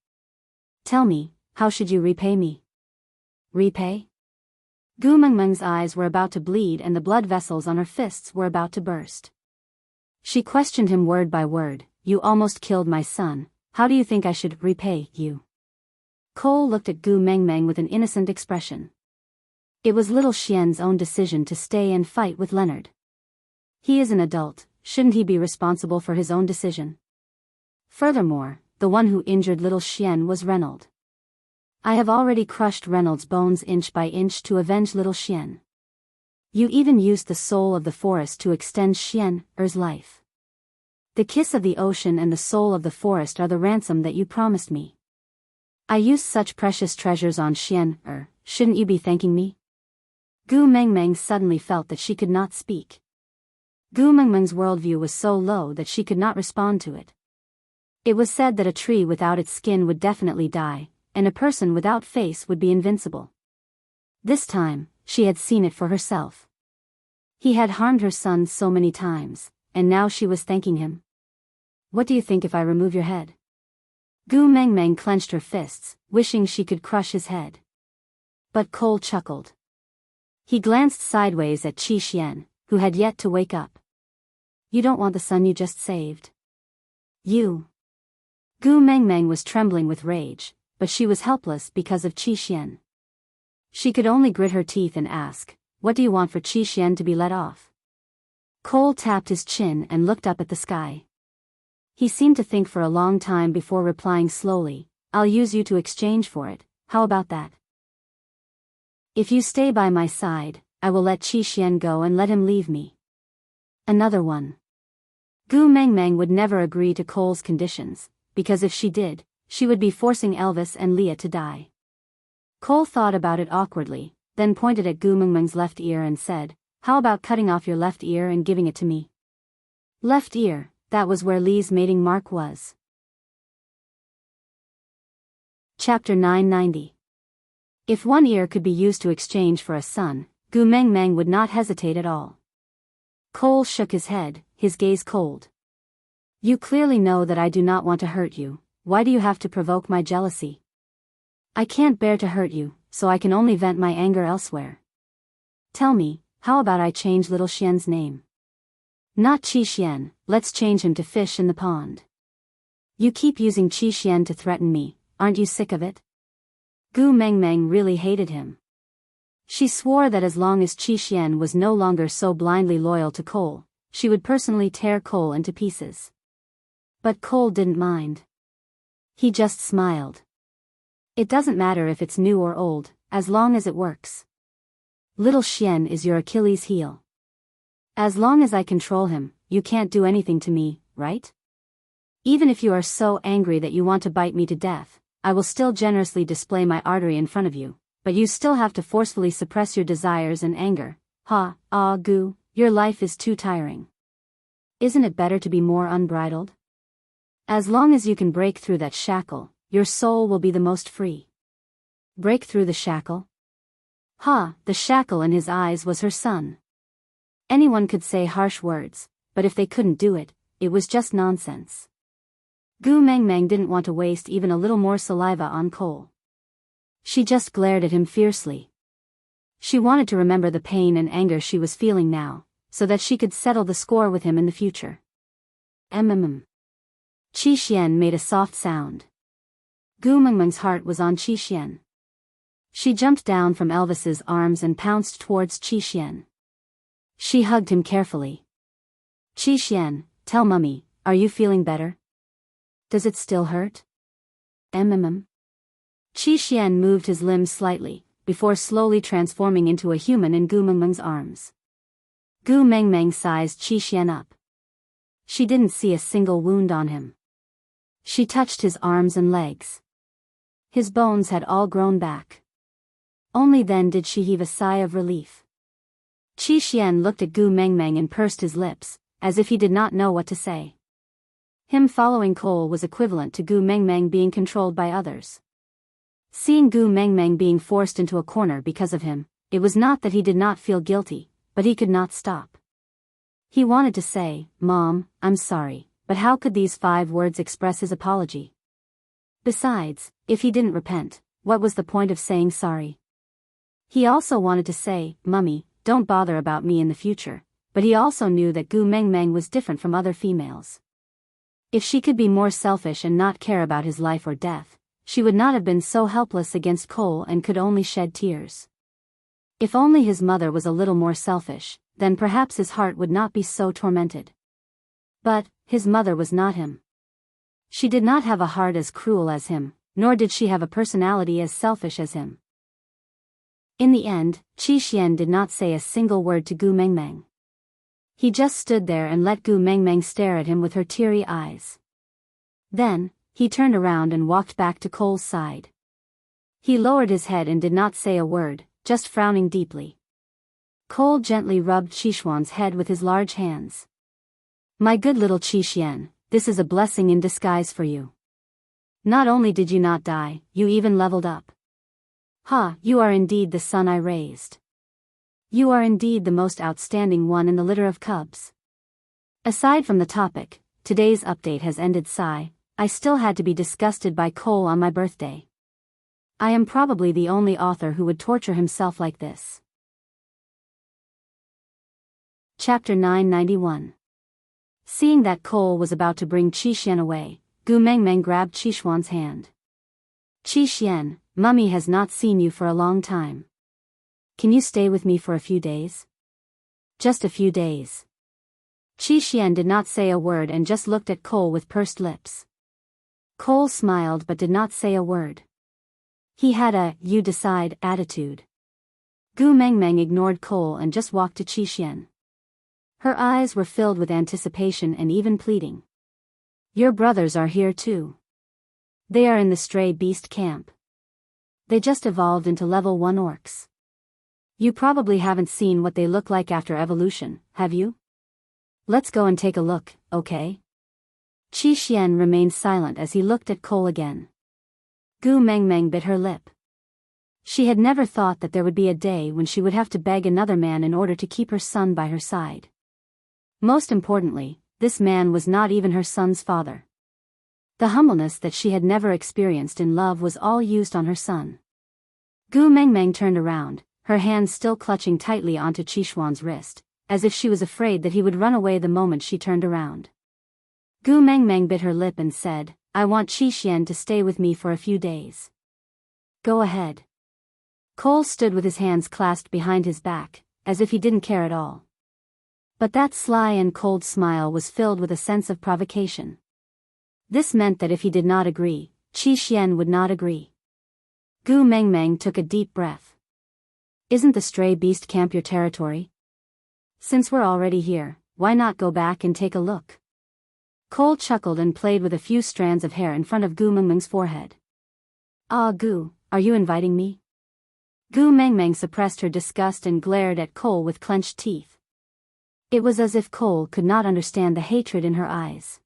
Tell me, how should you repay me?" "Repay?" Gu Mengmeng's eyes were about to bleed and the blood vessels on her fists were about to burst. She questioned him word by word. "You almost killed my son, how do you think I should repay you?" Cole looked at Gu Mengmeng with an innocent expression. It was little Xian's own decision to stay and fight with Leonard. He is an adult, shouldn't he be responsible for his own decision? Furthermore, the one who injured little Xian was Reynold. I have already crushed Reynolds' bones inch by inch to avenge little Xian. You even used the soul of the forest to extend Xian's life. The kiss of the ocean and the soul of the forest are the ransom that you promised me. I used such precious treasures on Xian, shouldn't you be thanking me?" Gu Mengmeng suddenly felt that she could not speak. Gu Mengmeng's worldview was so low that she could not respond to it. It was said that a tree without its skin would definitely die, and a person without face would be invincible. This time, she had seen it for herself. He had harmed her son so many times, and now she was thanking him. "What do you think if I remove your head?" Gu Mengmeng clenched her fists, wishing she could crush his head. But Cole chuckled. He glanced sideways at Qixuan, who had yet to wake up. "You don't want the son you just saved. You." Gu Mengmeng was trembling with rage, but she was helpless because of Qixuan. She could only grit her teeth and ask, "What do you want for Qixuan to be let off?" Cole tapped his chin and looked up at the sky. He seemed to think for a long time before replying slowly, "I'll use you to exchange for it, how about that? If you stay by my side, I will let Qixuan go and let him leave me." Another one. Gu Mengmeng would never agree to Cole's conditions, because if she did, she would be forcing Elvis and Leah to die. Cole thought about it awkwardly, then pointed at Gu Mengmeng's left ear and said, "How about cutting off your left ear and giving it to me?" Left ear, that was where Lee's mating mark was. Chapter 990. If one ear could be used to exchange for a son, Gu Mengmeng would not hesitate at all. Cole shook his head, his gaze cold. "You clearly know that I do not want to hurt you, why do you have to provoke my jealousy? I can't bear to hurt you, so I can only vent my anger elsewhere. Tell me, how about I change little Xian's name?" Not Qi, let's change him to fish in the pond. You keep using Qi to threaten me, aren't you sick of it? Gu Mengmeng really hated him. She swore that as long as Qi was no longer so blindly loyal to Cole, she would personally tear Cole into pieces. But Cole didn't mind. He just smiled. It doesn't matter if it's new or old, as long as it works. Little Xian is your Achilles heel. As long as I control him, you can't do anything to me, right? Even if you are so angry that you want to bite me to death, I will still generously display my artery in front of you, but you still have to forcefully suppress your desires and anger. Gu, your life is too tiring. Isn't it better to be more unbridled? As long as you can break through that shackle, your soul will be the most free. Break through the shackle? The shackle in his eyes was her son. Anyone could say harsh words, but if they couldn't do it, it was just nonsense. Gu Mengmeng didn't want to waste even a little more saliva on Cole. She just glared at him fiercely. She wanted to remember the pain and anger she was feeling now, so that she could settle the score with him in the future. Qi made a soft sound. Gu Mengmeng's heart was on Qi. She jumped down from Elvis's arms and pounced towards Qi. She hugged him carefully. Qi, tell Mummy, are you feeling better? Does it still hurt? Qi moved his limbs slightly, before slowly transforming into a human in Gu Mengmeng's arms. Gu Mengmeng sized Qi up. She didn't see a single wound on him. She touched his arms and legs. His bones had all grown back. Only then did she heave a sigh of relief. Qi looked at Gu Mengmeng and pursed his lips, as if he did not know what to say. Him following Cole was equivalent to Gu Mengmeng being controlled by others. Seeing Gu Mengmeng being forced into a corner because of him, it was not that he did not feel guilty, but he could not stop. He wanted to say, "Mom, I'm sorry," but how could these 5 words express his apology? Besides, if he didn't repent, what was the point of saying sorry? He also wanted to say, "Mummy, don't bother about me in the future," but he also knew that Gu Mengmeng was different from other females. If she could be more selfish and not care about his life or death, she would not have been so helpless against Cole and could only shed tears. If only his mother was a little more selfish, then perhaps his heart would not be so tormented. But his mother was not him. She did not have a heart as cruel as him, nor did she have a personality as selfish as him. In the end, Qi did not say a single word to Gu Mengmeng. He just stood there and let Gu Mengmeng stare at him with her teary eyes. Then, he turned around and walked back to Cole's side. He lowered his head and did not say a word, just frowning deeply. Cole gently rubbed Qishuan's head with his large hands. "My good little Qi, this is a blessing in disguise for you. Not only did you not die, you even leveled up. You are indeed the son I raised. You are indeed the most outstanding one in the litter of cubs." Aside from the topic, today's update has ended. I still had to be disgusted by Cole on my birthday. I am probably the only author who would torture himself like this. Chapter 991. Seeing that Cole was about to bring Qi away, Gu Mengmeng grabbed Qishuan's hand. "Qi, Mummy has not seen you for a long time. Can you stay with me for a few days? Just a few days." Qi did not say a word and just looked at Cole with pursed lips. Cole smiled but did not say a word. He had a "you decide" attitude. Gu Mengmeng ignored Cole and just walked to Qi. Her eyes were filled with anticipation and even pleading. "Your brothers are here too. They are in the stray beast camp. They just evolved into level 1 orcs. You probably haven't seen what they look like after evolution, have you? Let's go and take a look, okay?" Qi remained silent as he looked at Cole again. Gu Mengmeng bit her lip. She had never thought that there would be a day when she would have to beg another man in order to keep her son by her side. Most importantly, this man was not even her son's father. The humbleness that she had never experienced in love was all used on her son. Gu Mengmeng turned around, her hands still clutching tightly onto Qishuan's wrist, as if she was afraid that he would run away the moment she turned around. Gu Mengmeng bit her lip and said, I want Qi Xian to stay with me for a few days. Go ahead. Cole stood with his hands clasped behind his back, as if he didn't care at all. But that sly and cold smile was filled with a sense of provocation. This meant that if he did not agree, Qi Xian would not agree. Gu Mengmeng took a deep breath. Isn't the stray beast camp your territory? Since we're already here, why not go back and take a look? Cole chuckled and played with a few strands of hair in front of Gu Mengmeng's forehead. Ah Gu, are you inviting me? Gu Mengmeng suppressed her disgust and glared at Cole with clenched teeth. It was as if Cole could not understand the hatred in her eyes.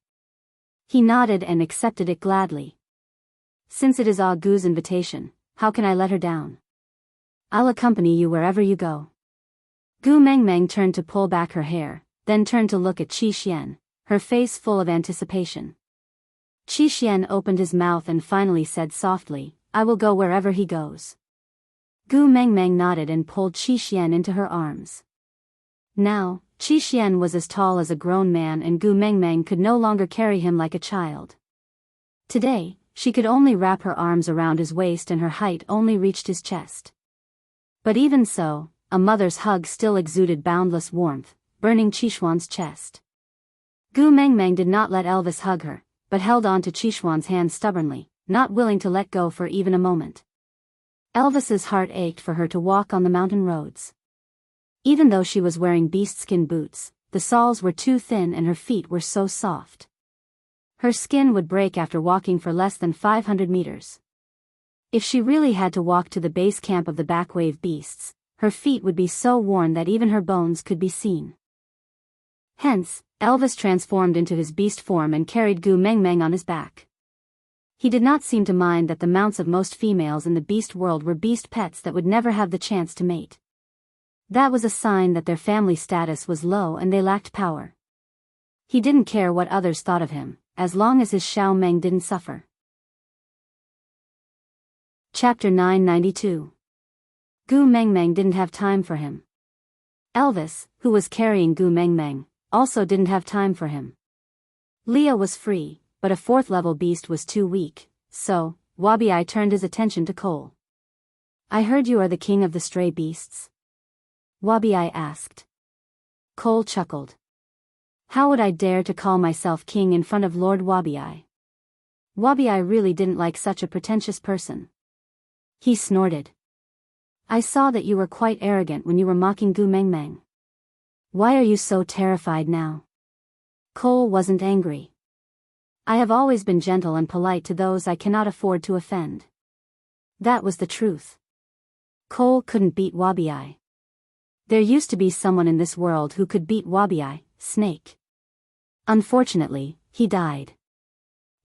He nodded and accepted it gladly. Since it is Ah Gu's invitation, how can I let her down? I'll accompany you wherever you go. Gu Mengmeng turned to pull back her hair, then turned to look at Qi Xian, her face full of anticipation. Qi Xian opened his mouth and finally said softly, I will go wherever he goes. Gu Mengmeng nodded and pulled Qi Xian into her arms. Now, Qi Xian was as tall as a grown man and Gu Mengmeng could no longer carry him like a child. Today, she could only wrap her arms around his waist and her height only reached his chest. But even so, a mother's hug still exuded boundless warmth, burning Qishuan's chest. Gu Mengmeng did not let Elvis hug her, but held on to Qishuan's hand stubbornly, not willing to let go for even a moment. Elvis's heart ached for her to walk on the mountain roads. Even though she was wearing beast-skin boots, the soles were too thin and her feet were so soft. Her skin would break after walking for less than 500 meters. If she really had to walk to the base camp of the backwave beasts, her feet would be so worn that even her bones could be seen. Hence, Elvis transformed into his beast form and carried Gu Mengmeng on his back. He did not seem to mind that the mounts of most females in the beast world were beast pets that would never have the chance to mate. That was a sign that their family status was low and they lacked power. He didn't care what others thought of him, as long as his Xiao Meng didn't suffer. Chapter 992. Gu Mengmeng didn't have time for him. Elvis, who was carrying Gu Mengmeng, also didn't have time for him. Leah was free, but a fourth-level beast was too weak, so, Wabi turned his attention to Cole. I heard you are the king of the stray beasts? Wabi asked. Cole chuckled. How would I dare to call myself king in front of Lord Wabi? Wabi really didn't like such a pretentious person. He snorted. I saw that you were quite arrogant when you were mocking Gu Mengmeng. Why are you so terrified now? Cole wasn't angry. I have always been gentle and polite to those I cannot afford to offend. That was the truth. Cole couldn't beat Wabi. There used to be someone in this world who could beat Wabi, Snake. Unfortunately, he died.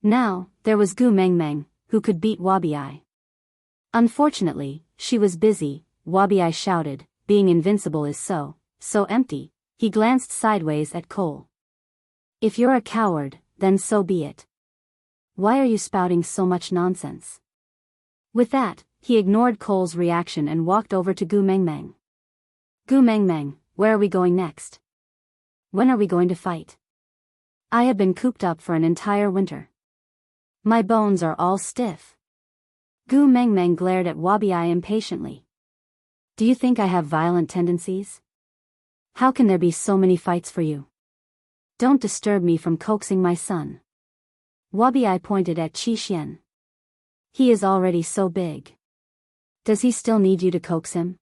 Now, there was Gu Mengmeng, who could beat Wabi. Unfortunately, she was busy, Wabi shouted, being invincible is so empty. He glanced sideways at Cole. If you're a coward, then so be it. Why are you spouting so much nonsense? With that, he ignored Cole's reaction and walked over to Gu Mengmeng. Gu Mengmeng, where are we going next? When are we going to fight? I have been cooped up for an entire winter. My bones are all stiff. Gu Mengmeng glared at Wabi impatiently. Do you think I have violent tendencies? How can there be so many fights for you? Don't disturb me from coaxing my son. Wabi pointed at Qi Xian. He is already so big. Does he still need you to coax him?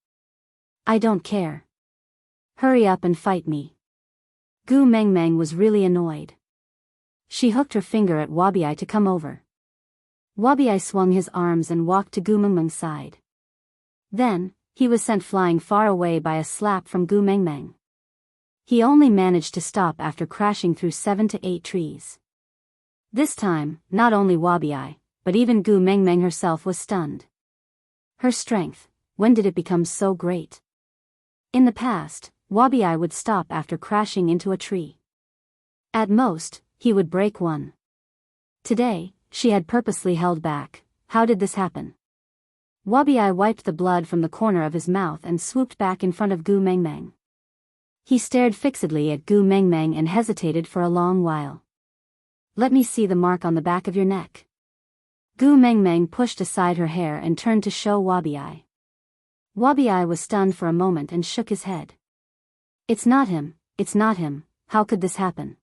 I don't care. Hurry up and fight me. Gu Mengmeng was really annoyed. She hooked her finger at Wabi to come over. Wabi swung his arms and walked to Gu Mengmeng's side. Then, he was sent flying far away by a slap from Gu Mengmeng. He only managed to stop after crashing through 7 to 8 trees. This time, not only Wabi, but even Gu Mengmeng herself was stunned. Her strength, when did it become so great? In the past, Wabi would stop after crashing into a tree. At most, he would break one. Today, she had purposely held back. How did this happen? Wabi wiped the blood from the corner of his mouth and swooped back in front of Gu Mengmeng. He stared fixedly at Gu Mengmeng and hesitated for a long while. "Let me see the mark on the back of your neck." Gu Mengmeng pushed aside her hair and turned to show Wabi. Wabi was stunned for a moment and shook his head. It's not him, how could this happen?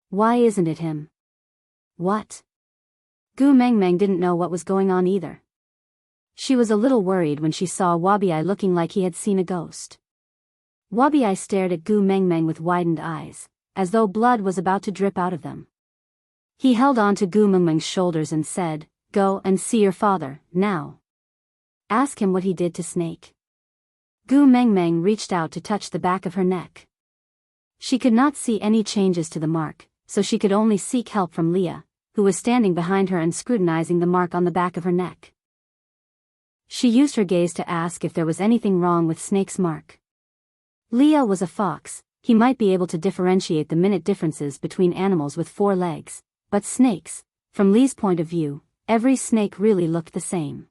Why isn't it him? What? Gu Mengmeng didn't know what was going on either. She was a little worried when she saw Wabi looking like he had seen a ghost. Wabi stared at Gu Mengmeng with widened eyes, as though blood was about to drip out of them. He held on to Gu Mengmeng's shoulders and said, "Go and see your father, now. Ask him what he did to Snake." Gu Mengmeng reached out to touch the back of her neck. She could not see any changes to the mark, so she could only seek help from Leah, who was standing behind her and scrutinizing the mark on the back of her neck. She used her gaze to ask if there was anything wrong with Snake's mark. Leah was a fox, he might be able to differentiate the minute differences between animals with 4 legs. But snakes, from Lee's point of view, every snake really looked the same.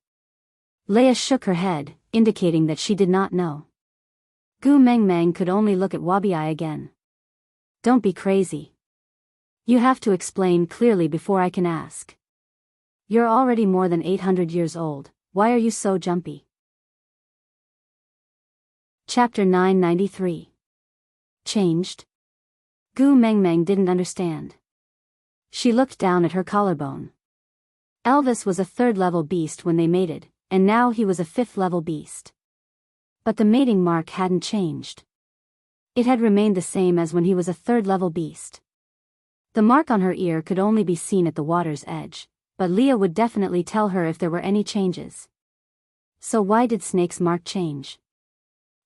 Leia shook her head, indicating that she did not know. Gu Mengmeng could only look at Wabi again. "Don't be crazy. You have to explain clearly before I can ask. You're already more than 800 years old, why are you so jumpy?" Chapter 993. Changed? Gu Mengmeng didn't understand. She looked down at her collarbone. Elvis was a 3rd-level beast when they mated, and now he was a 5th-level beast. But the mating mark hadn't changed. It had remained the same as when he was a 3rd-level beast. The mark on her ear could only be seen at the water's edge, but Leah would definitely tell her if there were any changes. So why did Snake's mark change?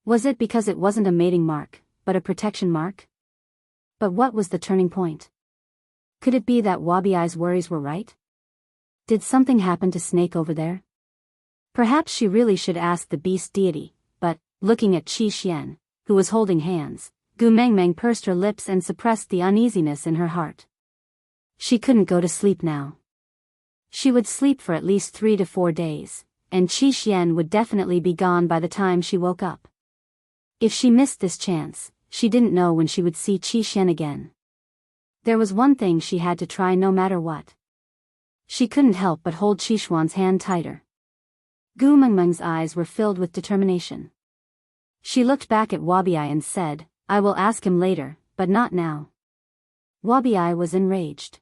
Was it because it wasn't a mating mark, but a protection mark? But what was the turning point? Could it be that Wabi's worries were right? Did something happen to Snake over there? Perhaps she really should ask the beast deity, but, looking at Qi Xian, who was holding hands, Gu Mengmeng pursed her lips and suppressed the uneasiness in her heart. She couldn't go to sleep now. She would sleep for at least 3 to 4 days, and Qi Xian would definitely be gone by the time she woke up. If she missed this chance, she didn't know when she would see Qi Xian again. There was one thing she had to try no matter what. She couldn't help but hold Qi Xuan's hand tighter. Gu Mengmeng's eyes were filled with determination. She looked back at Wabi and said, "I will ask him later, but not now." Wabi was enraged.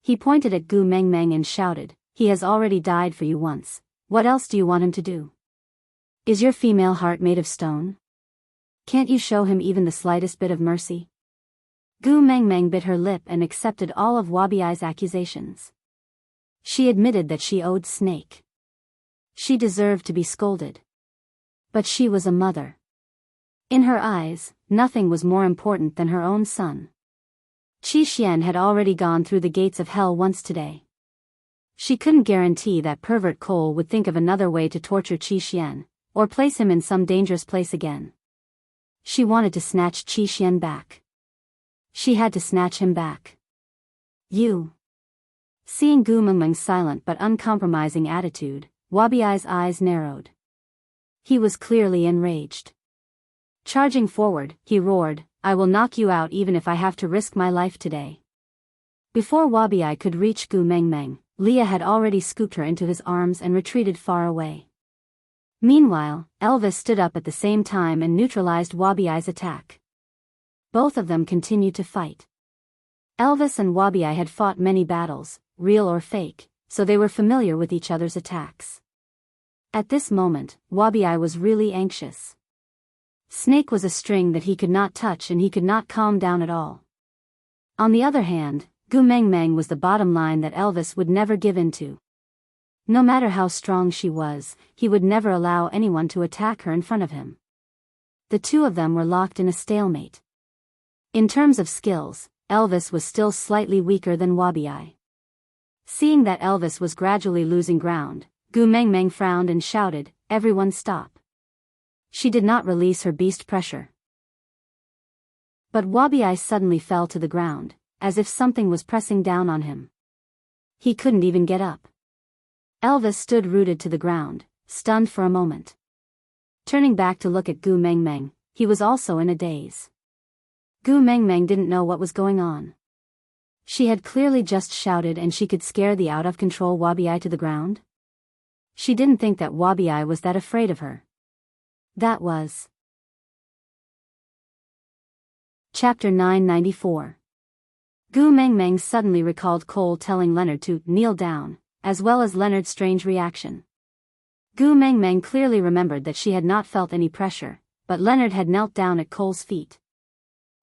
He pointed at Gu Mengmeng and shouted, "He has already died for you once, what else do you want him to do? Is your female heart made of stone? Can't you show him even the slightest bit of mercy?" Gu Mengmeng bit her lip and accepted all of Wabi's accusations. She admitted that she owed Snake. She deserved to be scolded. But she was a mother. In her eyes, nothing was more important than her own son. Qi Xian had already gone through the gates of hell once today. She couldn't guarantee that pervert Cole would think of another way to torture Qi Xian, or place him in some dangerous place again. She wanted to snatch Qi Xian back. She had to snatch him back. "You." Seeing Gu Mengmeng's silent but uncompromising attitude, Wabi's eyes narrowed. He was clearly enraged. Charging forward, he roared, "I will knock you out even if I have to risk my life today." Before Wabi could reach Gu Mengmeng, Leah had already scooped her into his arms and retreated far away. Meanwhile, Elvis stood up at the same time and neutralized Wabi's attack. Both of them continued to fight. Elvis and Wabi had fought many battles, real or fake, so they were familiar with each other's attacks. At this moment, Wabi was really anxious. Snake was a string that he could not touch and he could not calm down at all. On the other hand, Gu Mengmeng was the bottom line that Elvis would never give in to. No matter how strong she was, he would never allow anyone to attack her in front of him. The two of them were locked in a stalemate. In terms of skills, Elvis was still slightly weaker than Wabi. Seeing that Elvis was gradually losing ground, Gu Mengmeng frowned and shouted, "Everyone stop." She did not release her beast pressure. But Wabi suddenly fell to the ground, as if something was pressing down on him. He couldn't even get up. Elvis stood rooted to the ground, stunned for a moment. Turning back to look at Gu Mengmeng, he was also in a daze. Gu Mengmeng didn't know what was going on. She had clearly just shouted and she could scare the out-of-control Wabi to the ground. She didn't think that Wabi was that afraid of her. That was Chapter 994. Gu Mengmeng suddenly recalled Cole telling Leonard to kneel down, as well as Leonard's strange reaction. Gu Mengmeng clearly remembered that she had not felt any pressure, but Leonard had knelt down at Cole's feet.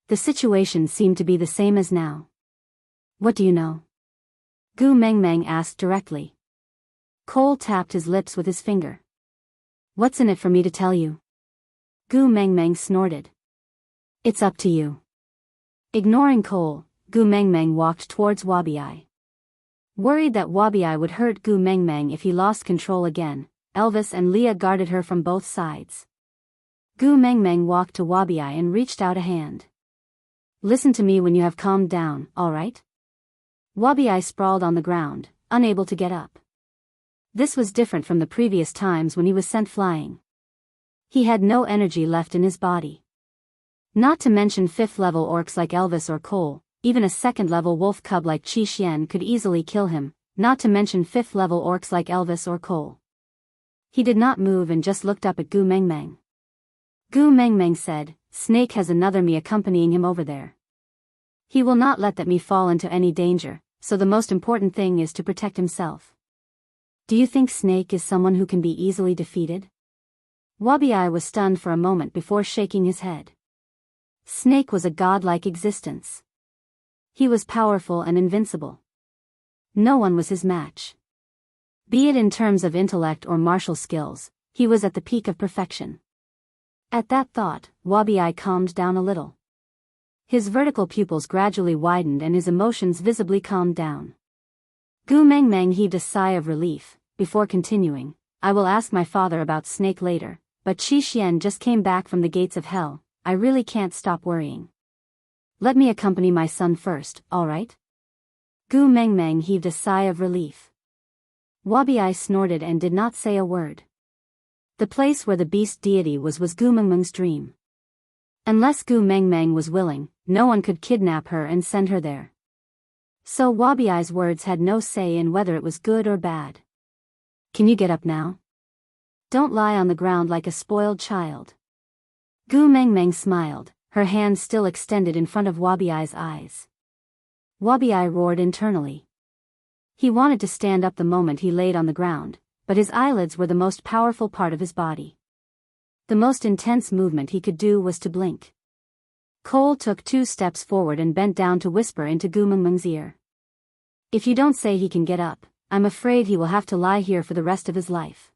The situation seemed to be the same as now. What do you know? Gu Mengmeng asked directly. Cole tapped his lips with his finger. What's in it for me to tell you? Gu Mengmeng snorted. It's up to you. Ignoring Cole, Gu Mengmeng walked towards Wabi. Worried that Wabi would hurt Gu Mengmeng if he lost control again, Elvis and Leah guarded her from both sides. Gu Mengmeng walked to Wabi and reached out a hand. Listen to me when you have calmed down, alright? Wabi sprawled on the ground, unable to get up. This was different from the previous times when he was sent flying. He had no energy left in his body. Not to mention 5th level orcs like Elvis or Cole, even a 2nd level wolf cub like Qi Xian could easily kill him, not to mention 5th level orcs like Elvis or Cole. He did not move and just looked up at Gu Mengmeng. Gu Mengmeng said, Snake has another me accompanying him over there. He will not let that me fall into any danger, so the most important thing is to protect himself. Do you think Snake is someone who can be easily defeated? Wabi was stunned for a moment before shaking his head. Snake was a godlike existence. He was powerful and invincible. No one was his match. Be it in terms of intellect or martial skills, he was at the peak of perfection. At that thought, Wabi calmed down a little. His vertical pupils gradually widened and his emotions visibly calmed down. Gu Mengmeng heaved a sigh of relief, before continuing, I will ask my father about Snake later, but Qi Xian just came back from the gates of hell, I really can't stop worrying. Let me accompany my son first, alright? Gu Mengmeng heaved a sigh of relief. Wabi snorted and did not say a word. The place where the beast deity was Gu Mengmeng's dream. Unless Gu Mengmeng was willing, no one could kidnap her and send her there. So Wabi's words had no say in whether it was good or bad. Can you get up now? Don't lie on the ground like a spoiled child. Gu Mengmeng smiled, her hand still extended in front of Wabi's eyes. Wabi roared internally. He wanted to stand up the moment he laid on the ground, but his eyelids were the most powerful part of his body. The most intense movement he could do was to blink. Cole took 2 steps forward and bent down to whisper into Gu Mengmeng's ear. If you don't say he can get up, I'm afraid he will have to lie here for the rest of his life.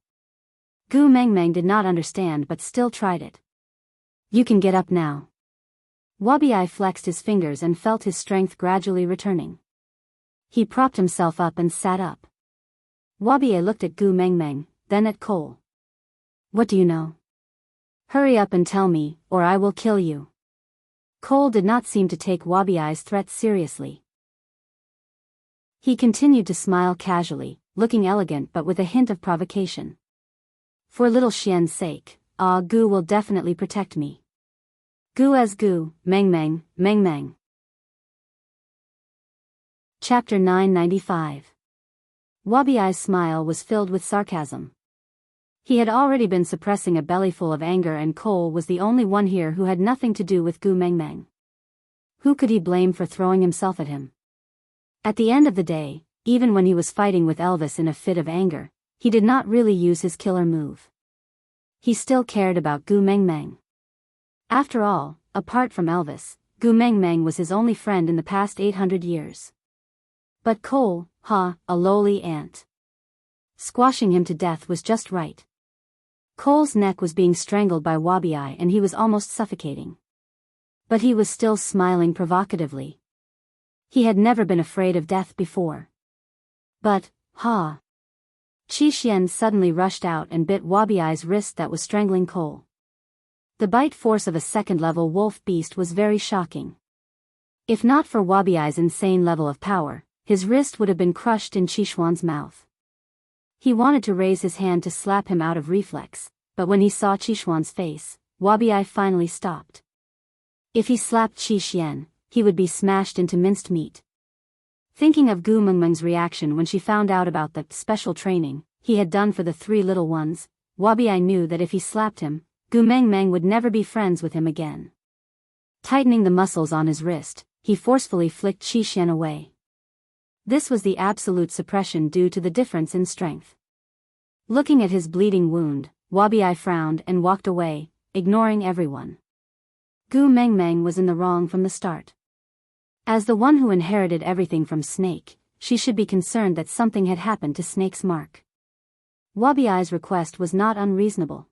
Gu Mengmeng did not understand but still tried it. You can get up now. Wabi flexed his fingers and felt his strength gradually returning. He propped himself up and sat up. Wabi looked at Gu Mengmeng, then at Cole. What do you know? Hurry up and tell me, or I will kill you. Cole did not seem to take Wabi's threat seriously. He continued to smile casually, looking elegant but with a hint of provocation. For little Xian's sake, Gu will definitely protect me. Gu as Gu, Mengmeng, Mengmeng. Chapter 995. Wabi's smile was filled with sarcasm. He had already been suppressing a bellyful of anger and Cole was the only one here who had nothing to do with Gu Mengmeng. Who could he blame for throwing himself at him? At the end of the day, even when he was fighting with Elvis in a fit of anger, he did not really use his killer move. He still cared about Gu Mengmeng. After all, apart from Elvis, Gu Mengmeng was his only friend in the past 800 years. But Cole, a lowly ant. Squashing him to death was just right. Cole's neck was being strangled by Wabi and he was almost suffocating. But he was still smiling provocatively. He had never been afraid of death before. But, Qi Xian suddenly rushed out and bit Wabi's wrist that was strangling Cole. The bite force of a 2nd-level wolf beast was very shocking. If not for Wabi's insane level of power, his wrist would have been crushed in Qi Xian's mouth. He wanted to raise his hand to slap him out of reflex, but when he saw Qi Xian's face, Wabi finally stopped. If he slapped Qi Xian, he would be smashed into minced meat. Thinking of Gu Mengmeng's reaction when she found out about the special training he had done for the three little ones, Wabi knew that if he slapped him, Gu Mengmeng would never be friends with him again. Tightening the muscles on his wrist, he forcefully flicked Qi Xian away. This was the absolute suppression due to the difference in strength. Looking at his bleeding wound, Wabi frowned and walked away, ignoring everyone. Gu Mengmeng was in the wrong from the start. As the one who inherited everything from Snake, she should be concerned that something had happened to Snake's mark. Wabi's request was not unreasonable.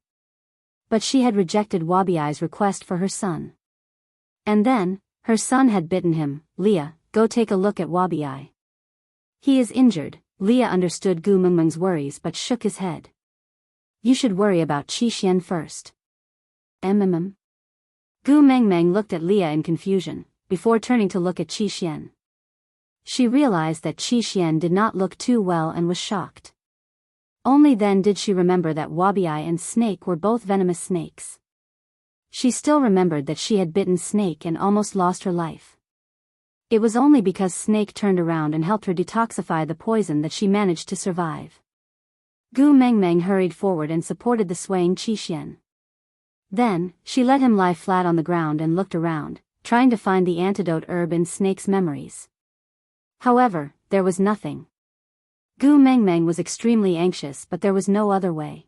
But she had rejected Wabi's request for her son. And then, her son had bitten him. Leah, go take a look at Wabi. He is injured. Leah understood Gu Mengmeng's worries but shook his head. You should worry about Qi Xian first. Gu Mengmeng looked at Leah in confusion, before turning to look at Qi Xian. She realized that Qi Xian did not look too well and was shocked. Only then did she remember that Wabi and Snake were both venomous snakes. She still remembered that she had bitten Snake and almost lost her life. It was only because Snake turned around and helped her detoxify the poison that she managed to survive. Gu Mengmeng hurried forward and supported the swaying Qi Xian. Then, she let him lie flat on the ground and looked around, trying to find the antidote herb in Snake's memories. However, there was nothing. Gu Mengmeng was extremely anxious, but there was no other way.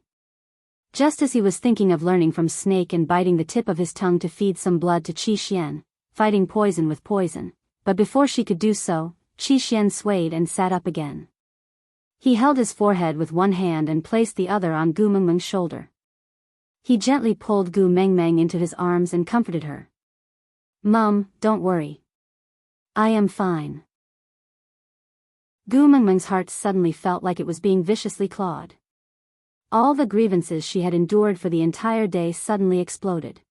Just as he was thinking of learning from Snake and biting the tip of his tongue to feed some blood to Qi Xian, fighting poison with poison, but before she could do so, Qi Xian swayed and sat up again. He held his forehead with one hand and placed the other on Gu Mengmeng's shoulder. He gently pulled Gu Mengmeng into his arms and comforted her. Mum, don't worry. I am fine. Gu Mengmeng's heart suddenly felt like it was being viciously clawed. All the grievances she had endured for the entire day suddenly exploded.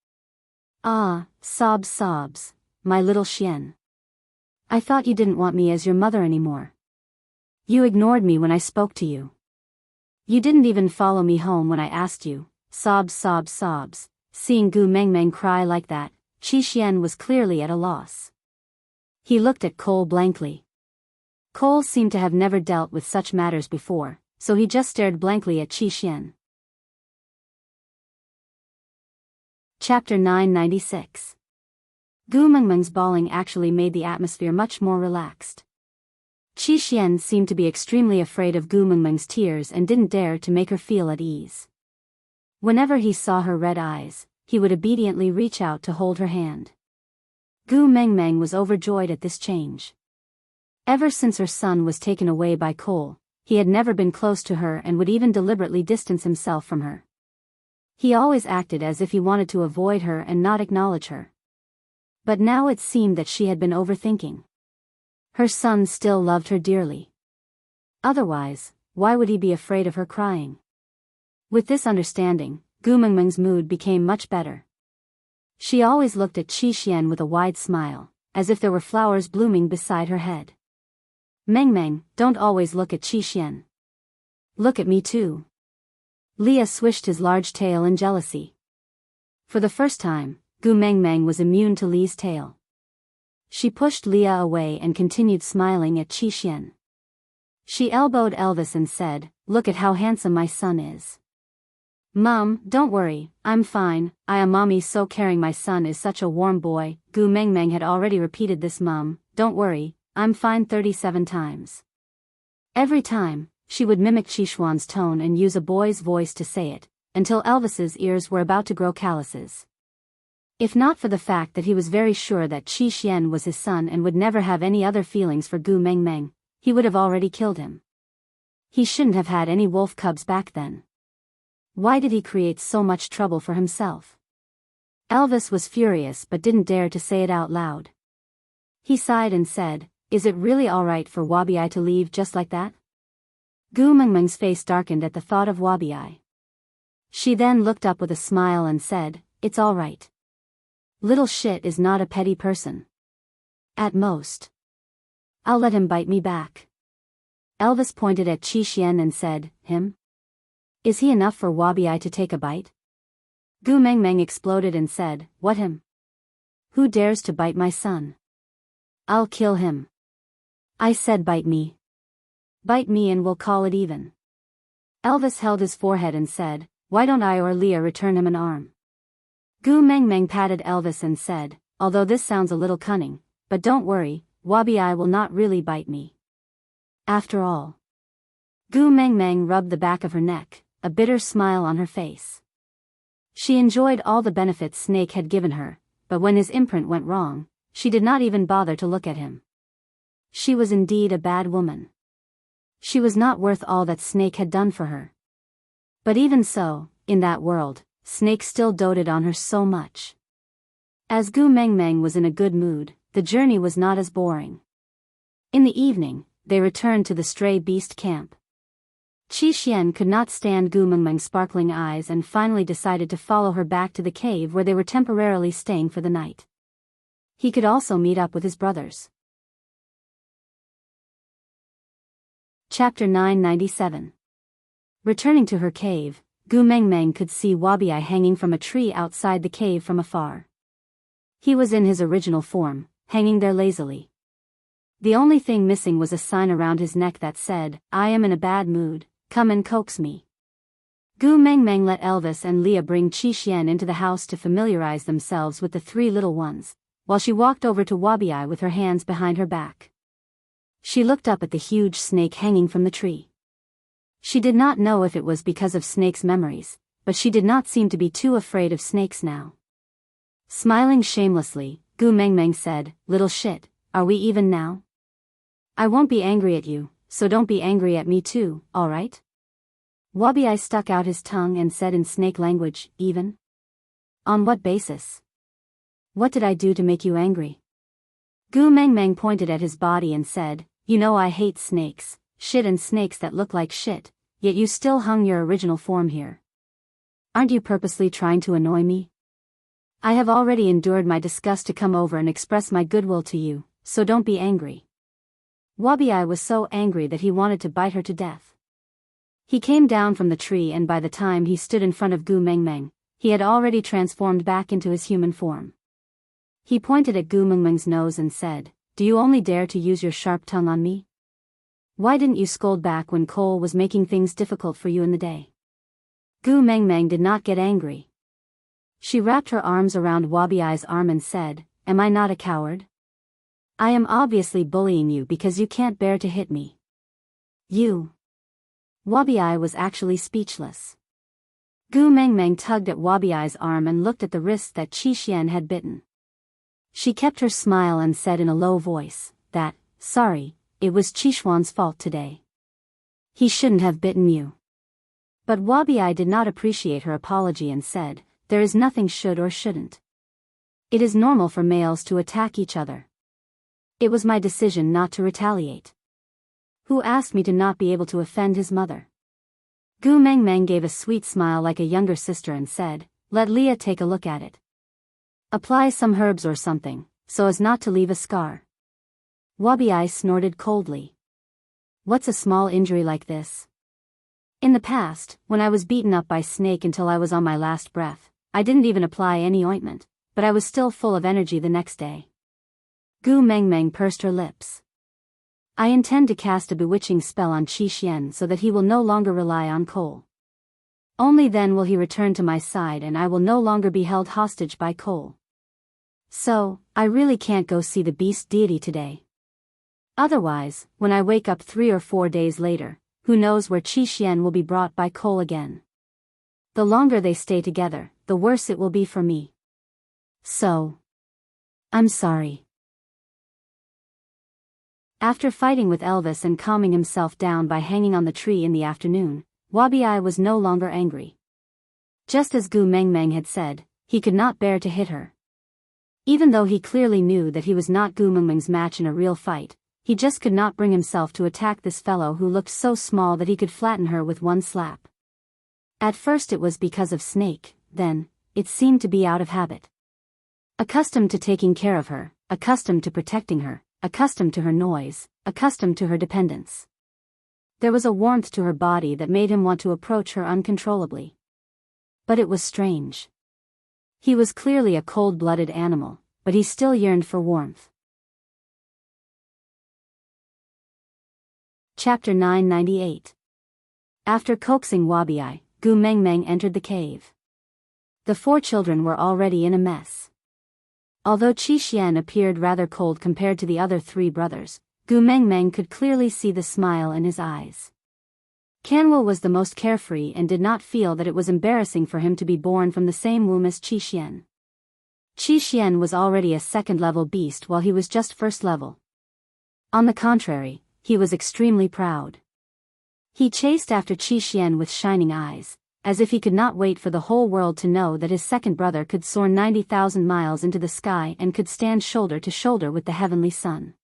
Ah, sobs, my little Xian. I thought you didn't want me as your mother anymore. You ignored me when I spoke to you. You didn't even follow me home when I asked you. Sobs. Seeing Gu Mengmeng cry like that, Qi Xian was clearly at a loss. He looked at Cole blankly. Cole seemed to have never dealt with such matters before, so he just stared blankly at Qi Xian. Chapter 996. Gu Mengmeng's bawling actually made the atmosphere much more relaxed. Qi Xian seemed to be extremely afraid of Gu Mengmeng's tears and didn't dare to make her feel at ease. Whenever he saw her red eyes, he would obediently reach out to hold her hand. Gu Mengmeng was overjoyed at this change. Ever since her son was taken away by Cole, he had never been close to her and would even deliberately distance himself from her. He always acted as if he wanted to avoid her and not acknowledge her. But now it seemed that she had been overthinking. Her son still loved her dearly. Otherwise, why would he be afraid of her crying? With this understanding, Gu Mengmeng's mood became much better. She always looked at Qi Xian with a wide smile, as if there were flowers blooming beside her head. Mengmeng, don't always look at Qi Xian. Look at me too. Leah swished his large tail in jealousy. For the first time, Gu Mengmeng was immune to Li's tail. She pushed Leah away and continued smiling at Qi Xian. She elbowed Elvis and said, "Look at how handsome my son is." Mom, don't worry, I'm fine, I am mommy so caring, my son is such a warm boy. Gu Mengmeng had already repeated this Mom, don't worry, I'm fine 37 times. Every time, she would mimic Qishuan's tone and use a boy's voice to say it, until Elvis's ears were about to grow calluses. If not for the fact that he was very sure that Qi Xian was his son and would never have any other feelings for Gu Mengmeng, he would have already killed him. He shouldn't have had any wolf cubs back then. Why did he create so much trouble for himself? Elvis was furious but didn't dare to say it out loud. He sighed and said, "Is it really alright for Wabi to leave just like that?" Gu Mengmeng's face darkened at the thought of Wabi. She then looked up with a smile and said, "It's alright. Little shit is not a petty person. At most, I'll let him bite me back." Elvis pointed at Qi Xian and said, "Him? Is he enough for Wabi to take a bite?" Gu Mengmeng exploded and said, "What him? Who dares to bite my son? I'll kill him. I said bite me. Bite me and we'll call it even." Elvis held his forehead and said, "Why don't I or Leah return him an arm?" Gu Mengmeng patted Elvis and said, "Although this sounds a little cunning, but don't worry, Wabi Ai will not really bite me. After all." Gu Mengmeng rubbed the back of her neck, a bitter smile on her face. She enjoyed all the benefits Snake had given her, but when his imprint went wrong, she did not even bother to look at him. She was indeed a bad woman. She was not worth all that Snake had done for her. But even so, in that world, Snake still doted on her so much. As Gu Mengmeng was in a good mood, the journey was not as boring. In the evening, they returned to the stray beast camp. Qi Xian could not stand Gu Mengmeng's sparkling eyes and finally decided to follow her back to the cave where they were temporarily staying for the night. He could also meet up with his brothers. Chapter 997. Returning to her cave, Gu Mengmeng could see Wabi Ai hanging from a tree outside the cave from afar. He was in his original form, hanging there lazily. The only thing missing was a sign around his neck that said, "I am in a bad mood, come and coax me." Gu Mengmeng let Elvis and Leah bring Qi Xian into the house to familiarize themselves with the three little ones, while she walked over to Wabi Ai with her hands behind her back. She looked up at the huge snake hanging from the tree. She did not know if it was because of Snake's memories, but she did not seem to be too afraid of snakes now. Smiling shamelessly, Gu Mengmeng said, "Little shit, are we even now? I won't be angry at you, so don't be angry at me too, alright?" Wabi Ai stuck out his tongue and said in snake language, "Even? On what basis? What did I do to make you angry?" Gu Mengmeng pointed at his body and said, "You know I hate snakes, shit and snakes that look like shit, yet you still hung your original form here. Aren't you purposely trying to annoy me? I have already endured my disgust to come over and express my goodwill to you, so don't be angry." Wabi Ai was so angry that he wanted to bite her to death. He came down from the tree and by the time he stood in front of Gu Mengmeng, he had already transformed back into his human form. He pointed at Gu Mengmeng's nose and said, "Do you only dare to use your sharp tongue on me? Why didn't you scold back when Cole was making things difficult for you in the day?" Gu Mengmeng did not get angry. She wrapped her arms around Wabi Ai's arm and said, "Am I not a coward? I am obviously bullying you because you can't bear to hit me. You." Wabi Ai was actually speechless. Gu Mengmeng tugged at Wabi Ai's arm and looked at the wrist that Qi Xian had bitten. She kept her smile and said in a low voice, that, "Sorry, it was Qishuan's fault today. He shouldn't have bitten you." But Wabi Ai did not appreciate her apology and said, "There is nothing should or shouldn't. It is normal for males to attack each other. It was my decision not to retaliate. Who asked me to not be able to offend his mother?" Gu Mengmeng gave a sweet smile like a younger sister and said, "Let Leah take a look at it. Apply some herbs or something, so as not to leave a scar." Wabi Ai snorted coldly. "What's a small injury like this? In the past, when I was beaten up by Snake until I was on my last breath, I didn't even apply any ointment, but I was still full of energy the next day." Gu Mengmeng pursed her lips. "I intend to cast a bewitching spell on Qi Xian so that he will no longer rely on Cole. Only then will he return to my side and I will no longer be held hostage by Cole. So, I really can't go see the beast deity today. Otherwise, when I wake up 3 or 4 days later, who knows where Qi Xian will be brought by Cole again. The longer they stay together, the worse it will be for me. So, I'm sorry." After fighting with Elvis and calming himself down by hanging on the tree in the afternoon, Wabi Ai was no longer angry. Just as Gu Mengmeng had said, he could not bear to hit her. Even though he clearly knew that he was not Gu Mengmeng's match in a real fight, he just could not bring himself to attack this fellow who looked so small that he could flatten her with one slap. At first it was because of Snake, then, it seemed to be out of habit. Accustomed to taking care of her, accustomed to protecting her, accustomed to her noise, accustomed to her dependence. There was a warmth to her body that made him want to approach her uncontrollably. But it was strange. He was clearly a cold-blooded animal, but he still yearned for warmth. Chapter 998. After coaxing Wabi, Gu Mengmeng entered the cave. The 4 children were already in a mess. Although Qi Xian appeared rather cold compared to the other 3 brothers, Gu Mengmeng could clearly see the smile in his eyes. Kanwu was the most carefree and did not feel that it was embarrassing for him to be born from the same womb as Qi Xian. Qi Xian was already a second-level beast while he was just first level. On the contrary, he was extremely proud. He chased after Qi Xian with shining eyes, as if he could not wait for the whole world to know that his second brother could soar 90,000 miles into the sky and could stand shoulder to shoulder with the heavenly sun.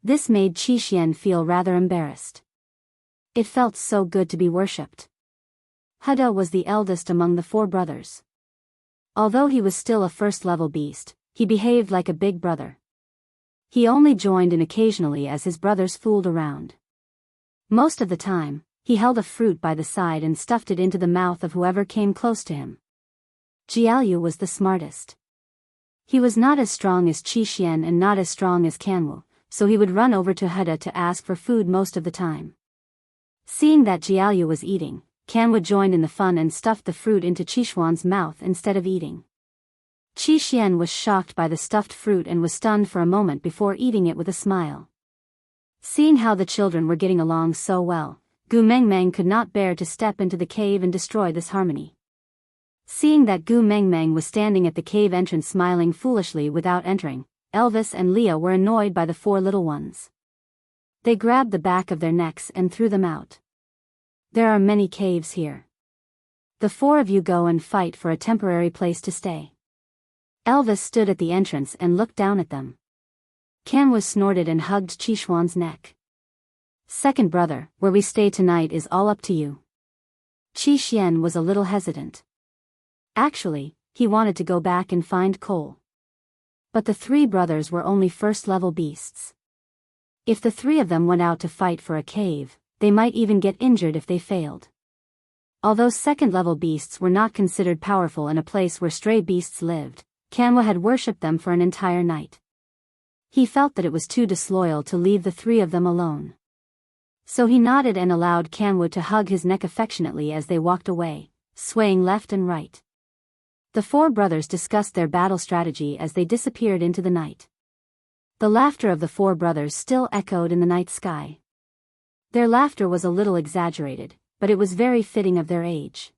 This made Qi Xian feel rather embarrassed. It felt so good to be worshipped. Huda was the eldest among the 4 brothers. Although he was still a first-level beast, he behaved like a big brother. He only joined in occasionally as his brothers fooled around. Most of the time, he held a fruit by the side and stuffed it into the mouth of whoever came close to him. Jiaoyu was the smartest. He was not as strong as Qi Xian and not as strong as Kanwu, so he would run over to Huda to ask for food most of the time. Seeing that Jiaoyu was eating, Kanwu joined in the fun and stuffed the fruit into Qishuan's mouth instead of eating. Qi Xian was shocked by the stuffed fruit and was stunned for a moment before eating it with a smile. Seeing how the children were getting along so well, Gu Mengmeng could not bear to step into the cave and destroy this harmony. Seeing that Gu Mengmeng was standing at the cave entrance smiling foolishly without entering, Elvis and Leah were annoyed by the 4 little ones. They grabbed the back of their necks and threw them out. There are many caves here. The 4 of you go and fight for a temporary place to stay. Elvis stood at the entrance and looked down at them. Kanwu snorted and hugged Qishuan's neck. Second brother, where we stay tonight is all up to you. Qi Xian was a little hesitant. Actually, he wanted to go back and find coal. But the 3 brothers were only first-level beasts. If the 3 of them went out to fight for a cave, they might even get injured if they failed. Although second-level beasts were not considered powerful in a place where stray beasts lived, Kanwu had worshipped them for an entire night. He felt that it was too disloyal to leave the 3 of them alone. So he nodded and allowed Kanwu to hug his neck affectionately as they walked away, swaying left and right. The 4 brothers discussed their battle strategy as they disappeared into the night. The laughter of the 4 brothers still echoed in the night sky. Their laughter was a little exaggerated, but it was very fitting of their age.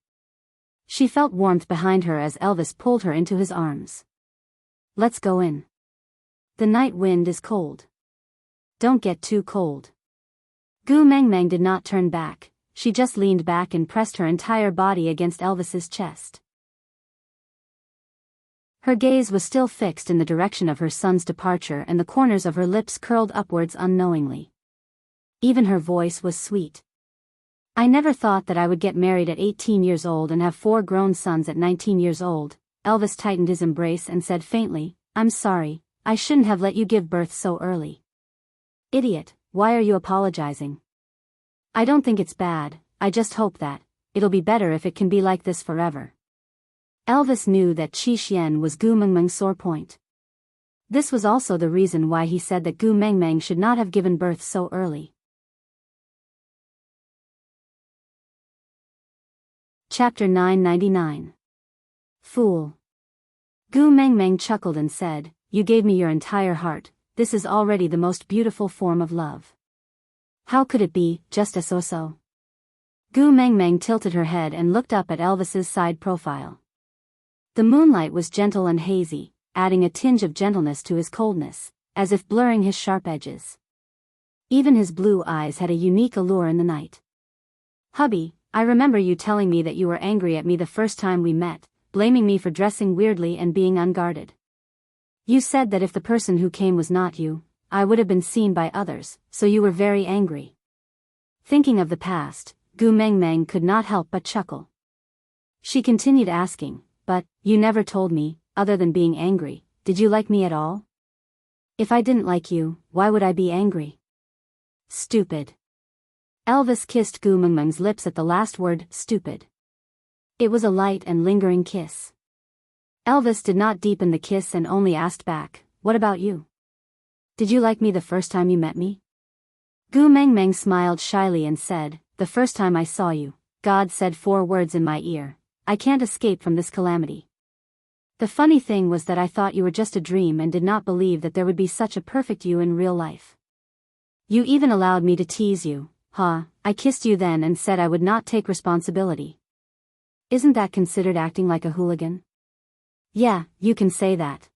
She felt warmth behind her as Elvis pulled her into his arms. Let's go in. The night wind is cold. Don't get too cold. Gu Mengmeng did not turn back, she just leaned back and pressed her entire body against Elvis's chest. Her gaze was still fixed in the direction of her son's departure and the corners of her lips curled upwards unknowingly. Even her voice was sweet. I never thought that I would get married at 18 years old and have 4 grown sons at 19 years old. Elvis tightened his embrace and said faintly, I'm sorry, I shouldn't have let you give birth so early. Idiot, why are you apologizing? I don't think it's bad, I just hope that it'll be better if it can be like this forever. Elvis knew that Qi Xian was Gu Mengmeng's sore point. This was also the reason why he said that Gu Mengmeng should not have given birth so early. Chapter 999. Fool. Gu Mengmeng chuckled and said, You gave me your entire heart, this is already the most beautiful form of love. How could it be, just a so-so? Gu Mengmeng tilted her head and looked up at Elvis's side profile. The moonlight was gentle and hazy, adding a tinge of gentleness to his coldness, as if blurring his sharp edges. Even his blue eyes had a unique allure in the night. Hubby, I remember you telling me that you were angry at me the first time we met, blaming me for dressing weirdly and being unguarded. You said that if the person who came was not you, I would have been seen by others, so you were very angry. Thinking of the past, Gu Mengmeng could not help but chuckle. She continued asking, But, you never told me, other than being angry, did you like me at all? If I didn't like you, why would I be angry? Stupid. Elvis kissed Gu Mengmeng's lips at the last word, stupid. It was a light and lingering kiss. Elvis did not deepen the kiss and only asked back, "What about you? Did you like me the first time you met me?" Gu Mengmeng smiled shyly and said, "The first time I saw you, God said 4 words in my ear: I can't escape from this calamity. The funny thing was that I thought you were just a dream and did not believe that there would be such a perfect you in real life. You even allowed me to tease you, huh? I kissed you then and said I would not take responsibility. Isn't that considered acting like a hooligan?" "Yeah, you can say that."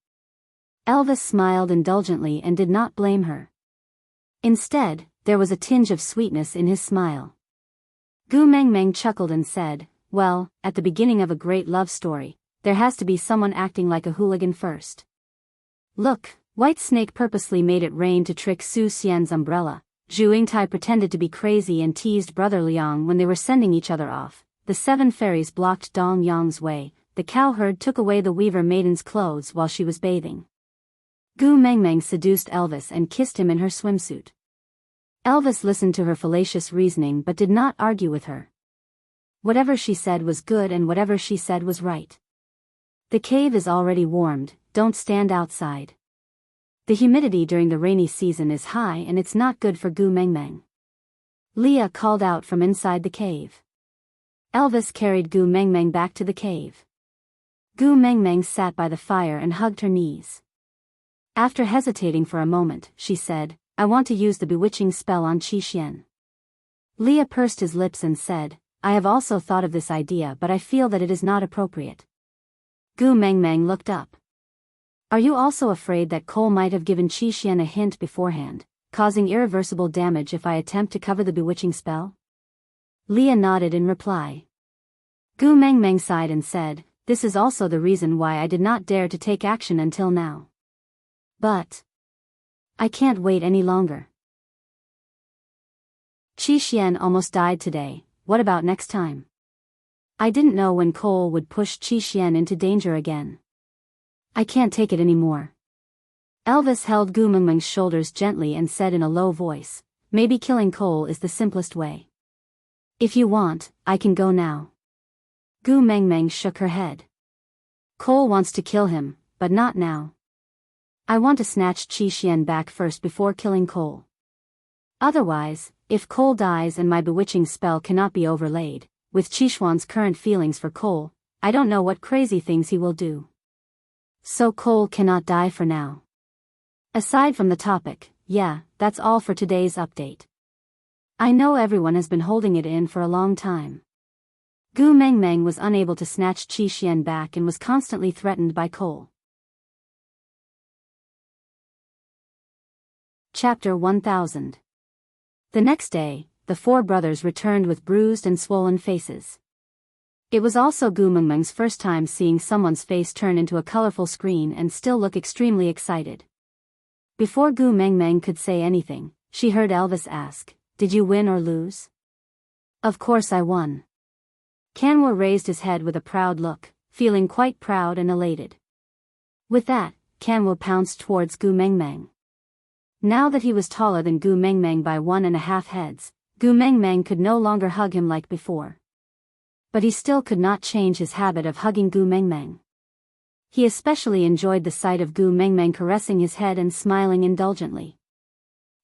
Elvis smiled indulgently and did not blame her. Instead, there was a tinge of sweetness in his smile. Gu Mengmeng chuckled and said, "Well, at the beginning of a great love story, there has to be someone acting like a hooligan first. Look, White Snake purposely made it rain to trick Su Xian's umbrella. Zhu Yingtai pretended to be crazy and teased Brother Liang when they were sending each other off. The 7 fairies blocked Dong Yang's way. The cowherd took away the weaver maiden's clothes while she was bathing." Gu Mengmeng seduced Elvis and kissed him in her swimsuit. Elvis listened to her fallacious reasoning but did not argue with her. Whatever she said was good and whatever she said was right. The cave is already warmed, don't stand outside. The humidity during the rainy season is high and it's not good for Gu Mengmeng. Leah called out from inside the cave. Elvis carried Gu Mengmeng back to the cave. Gu Mengmeng sat by the fire and hugged her knees. After hesitating for a moment, she said, "I want to use the bewitching spell on Qi Xian." Leah pursed his lips and said, "I have also thought of this idea but I feel that it is not appropriate." Gu Mengmeng looked up. "Are you also afraid that Cole might have given Qi Xian a hint beforehand, causing irreversible damage if I attempt to cover the bewitching spell?" Leah nodded in reply. Gu Mengmeng sighed and said, "This is also the reason why I did not dare to take action until now. But I can't wait any longer. Qi Xian almost died today, what about next time? I didn't know when Cole would push Qi Xian into danger again. I can't take it anymore." Elvis held Gu Mengmeng's shoulders gently and said in a low voice, "Maybe killing Cole is the simplest way. If you want, I can go now." Gu Mengmeng shook her head. "Cole wants to kill him, but not now. I want to snatch Qi Xian back first before killing Cole. Otherwise, if Cole dies and my bewitching spell cannot be overlaid, with Qi Xuan's current feelings for Cole, I don't know what crazy things he will do. So Cole cannot die for now. Aside from the topic, yeah, that's all for today's update. I know everyone has been holding it in for a long time. Gu Mengmeng was unable to snatch Qi Xian back and was constantly threatened by Cole. Chapter 1000. The next day, the 4 brothers returned with bruised and swollen faces. It was also Gu Mengmeng's first time seeing someone's face turn into a colorful screen and still look extremely excited. Before Gu Mengmeng could say anything, she heard Elvis ask, "Did you win or lose?" "Of course I won." Kanwa raised his head with a proud look, feeling quite proud and elated. With that, Kanwa pounced towards Gu Mengmeng. Now that he was taller than Gu Mengmeng by 1.5 heads, Gu Mengmeng could no longer hug him like before. But he still could not change his habit of hugging Gu Mengmeng. He especially enjoyed the sight of Gu Mengmeng caressing his head and smiling indulgently.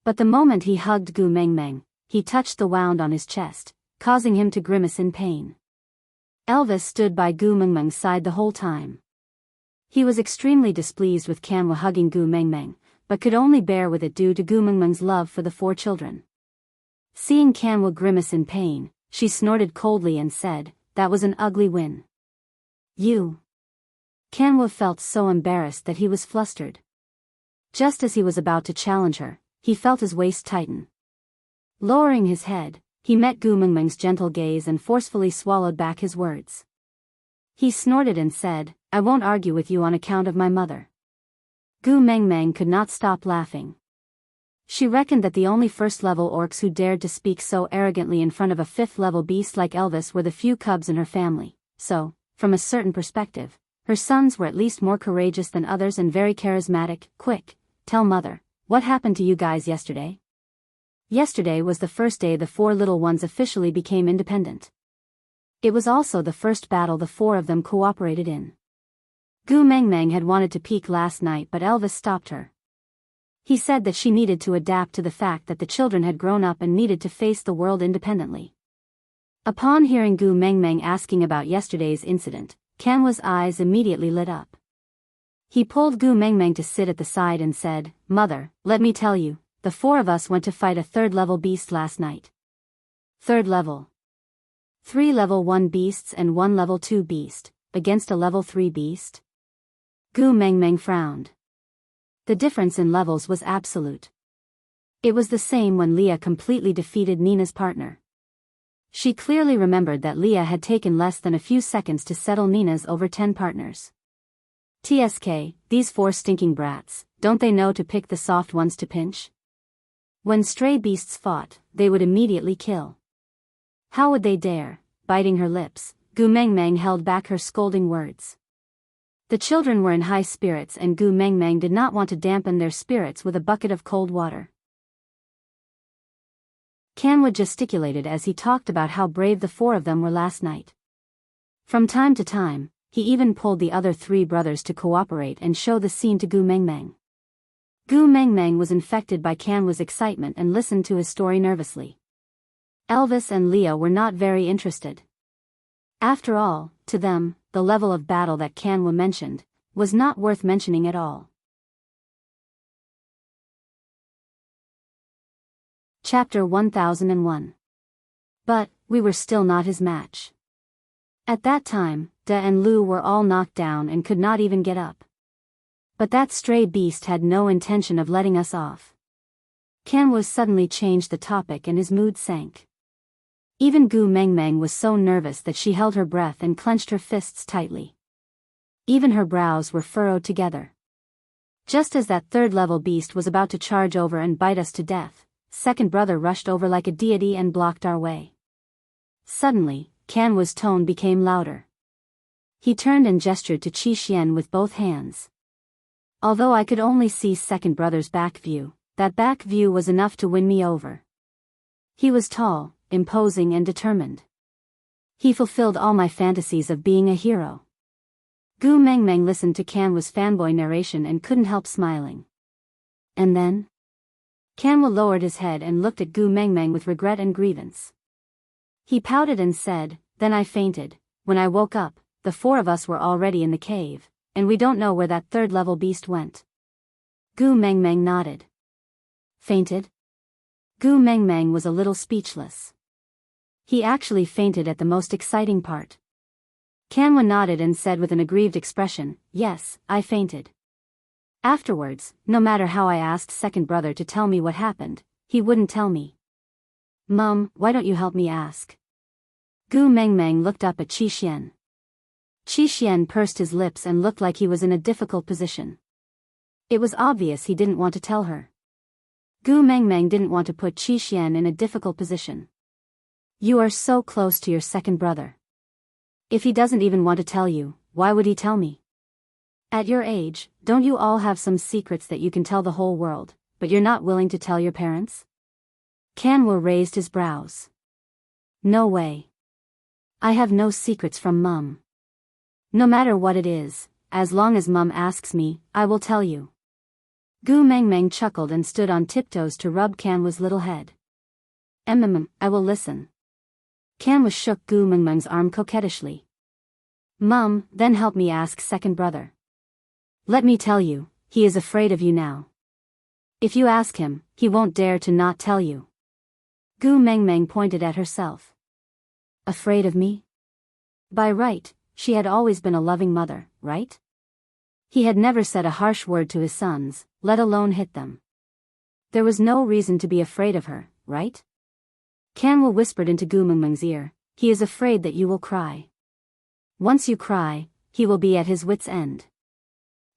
But the moment he hugged Gu Mengmeng, he touched the wound on his chest, causing him to grimace in pain. Elvis stood by Gu Mengmeng's side the whole time. He was extremely displeased with Kanwa hugging Gu Mengmeng, but could only bear with it due to Gu Mengmeng's love for the 4 children. Seeing Kanwa grimace in pain, she snorted coldly and said, "That was an ugly win. You." Kanwa felt so embarrassed that he was flustered. Just as he was about to challenge her, he felt his waist tighten. Lowering his head, he met Gu Mengmeng's gentle gaze and forcefully swallowed back his words. He snorted and said, "I won't argue with you on account of my mother." Gu Mengmeng could not stop laughing. She reckoned that the only first-level orcs who dared to speak so arrogantly in front of a 5th-level beast like Elvis were the few cubs in her family, so, from a certain perspective, her sons were at least more courageous than others and very charismatic. "Quick, tell mother, what happened to you guys yesterday?" Yesterday was the first day the 4 little ones officially became independent. It was also the first battle the 4 of them cooperated in. Gu Mengmeng had wanted to peek last night, but Elvis stopped her. He said that she needed to adapt to the fact that the children had grown up and needed to face the world independently. Upon hearing Gu Mengmeng asking about yesterday's incident, Kanwa's eyes immediately lit up. He pulled Gu Mengmeng to sit at the side and said, "Mother, let me tell you, the four of us went to fight a third-level beast last night." Third level. 3 level 1 beasts and 1 level 2 beast, against a level 3 beast? Gu Mengmeng frowned. The difference in levels was absolute. It was the same when Leah completely defeated Nina's partner. She clearly remembered that Leah had taken less than a few seconds to settle Nina's over 10 partners. TSK, these 4 stinking brats, don't they know to pick the soft ones to pinch? When stray beasts fought, they would immediately kill. How would they dare? Biting her lips, Gu Mengmeng held back her scolding words. The children were in high spirits and Gu Mengmeng did not want to dampen their spirits with a bucket of cold water. Kanwa gesticulated as he talked about how brave the 4 of them were last night. From time to time, he even pulled the other 3 brothers to cooperate and show the scene to Gu Mengmeng. Gu Mengmeng was infected by Kanwa's excitement and listened to his story nervously. Elvis and Leah were not very interested. After all, to them, the level of battle that Kanwa mentioned was not worth mentioning at all. Chapter 1001. But, we were still not his match. At that time, Da and Lu were all knocked down and could not even get up. But that stray beast had no intention of letting us off. Kanwa suddenly changed the topic and his mood sank. Even Gu Mengmeng was so nervous that she held her breath and clenched her fists tightly. Even her brows were furrowed together. Just as that third-level beast was about to charge over and bite us to death, second brother rushed over like a deity and blocked our way. Suddenly, Kanwa's tone became louder. He turned and gestured to Qi Xian with both hands. Although I could only see second brother's back view, that back view was enough to win me over. He was tall, imposing and determined. He fulfilled all my fantasies of being a hero. Gu Mengmeng listened to Kanwa's fanboy narration and couldn't help smiling. And then? Kanwa lowered his head and looked at Gu Mengmeng with regret and grievance. He pouted and said, "Then I fainted. When I woke up, the 4 of us were already in the cave, and we don't know where that third-level beast went." Gu Mengmeng nodded. Fainted? Gu Mengmeng was a little speechless. He actually fainted at the most exciting part. Kanwa nodded and said with an aggrieved expression, "Yes, I fainted." Afterwards, no matter how I asked second brother to tell me what happened, he wouldn't tell me. "Mum, why don't you help me ask?" Gu Mengmeng looked up at Qi Xian. Qi Xian pursed his lips and looked like he was in a difficult position. It was obvious he didn't want to tell her. Gu Mengmeng didn't want to put Qi Xian in a difficult position. You are so close to your second brother. If he doesn't even want to tell you, why would he tell me? At your age, don't you all have some secrets that you can tell the whole world, but you're not willing to tell your parents? Kanwa raised his brows. No way. I have no secrets from Mum. No matter what it is, as long as Mum asks me, I will tell you. Gu Mengmeng chuckled and stood on tiptoes to rub Kanwa's little head. I will listen. Kanwa shook Gu Mengmeng's arm coquettishly. Mum, then help me ask second brother. Let me tell you, he is afraid of you now. If you ask him, he won't dare to not tell you. Gu Mengmeng pointed at herself. Afraid of me? By right, she had always been a loving mother, right? He had never said a harsh word to his sons, let alone hit them. There was no reason to be afraid of her, right? Kanwa whispered into Gu Mengmeng's ear, he is afraid that you will cry. Once you cry, he will be at his wit's end.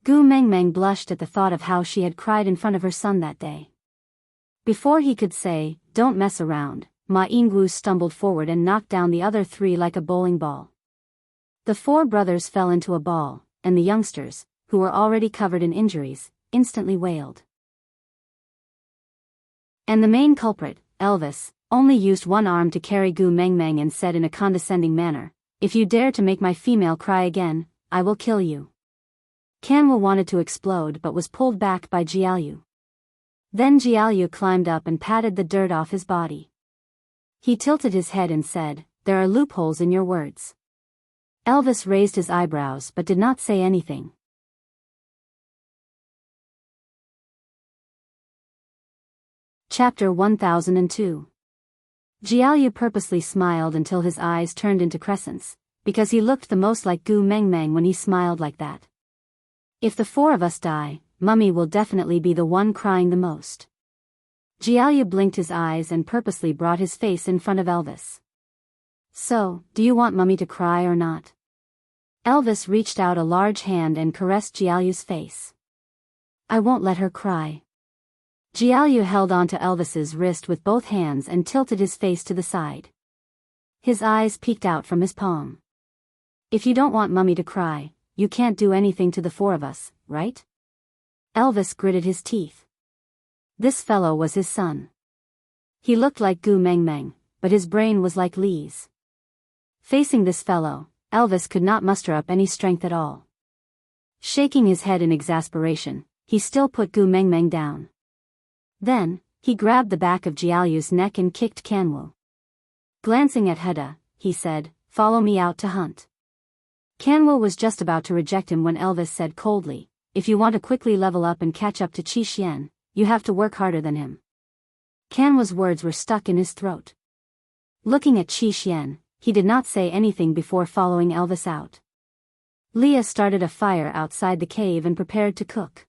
Gu Mengmeng blushed at the thought of how she had cried in front of her son that day. Before he could say, don't mess around, Ma Yingwu stumbled forward and knocked down the other 3 like a bowling ball. The 4 brothers fell into a ball, and the youngsters, who were already covered in injuries, instantly wailed. And the main culprit, Elvis, only used one arm to carry Gu Mengmeng and said in a condescending manner, if you dare to make my female cry again, I will kill you. Kanwa wanted to explode but was pulled back by Jiaoyu. Then Jiaoyu climbed up and patted the dirt off his body. He tilted his head and said, "There are loopholes in your words." Elvis raised his eyebrows but did not say anything. Chapter 1002. Jiaoyu purposely smiled until his eyes turned into crescents, because he looked the most like Gu Mengmeng when he smiled like that. "If the four of us die, Mummy will definitely be the one crying the most." Jiaoyu blinked his eyes and purposely brought his face in front of Elvis. "So, do you want Mummy to cry or not?" Elvis reached out a large hand and caressed Jiaoyu's face. "I won't let her cry." Jiaoyu held onto Elvis's wrist with both hands and tilted his face to the side. His eyes peeked out from his palm. "If you don't want Mummy to cry, you can't do anything to the four of us, right?" Elvis gritted his teeth. This fellow was his son. He looked like Gu Mengmeng, but his brain was like Li's. Facing this fellow, Elvis could not muster up any strength at all. Shaking his head in exasperation, he still put Gu Mengmeng down. Then, he grabbed the back of Jiaoyu's neck and kicked Kanwu. Glancing at Heda, he said, "Follow me out to hunt." Kanwu was just about to reject him when Elvis said coldly, "If you want to quickly level up and catch up to Qi Xian, you have to work harder than him." Kanwu's words were stuck in his throat. Looking at Qi Xian, he did not say anything before following Elvis out. Leah started a fire outside the cave and prepared to cook.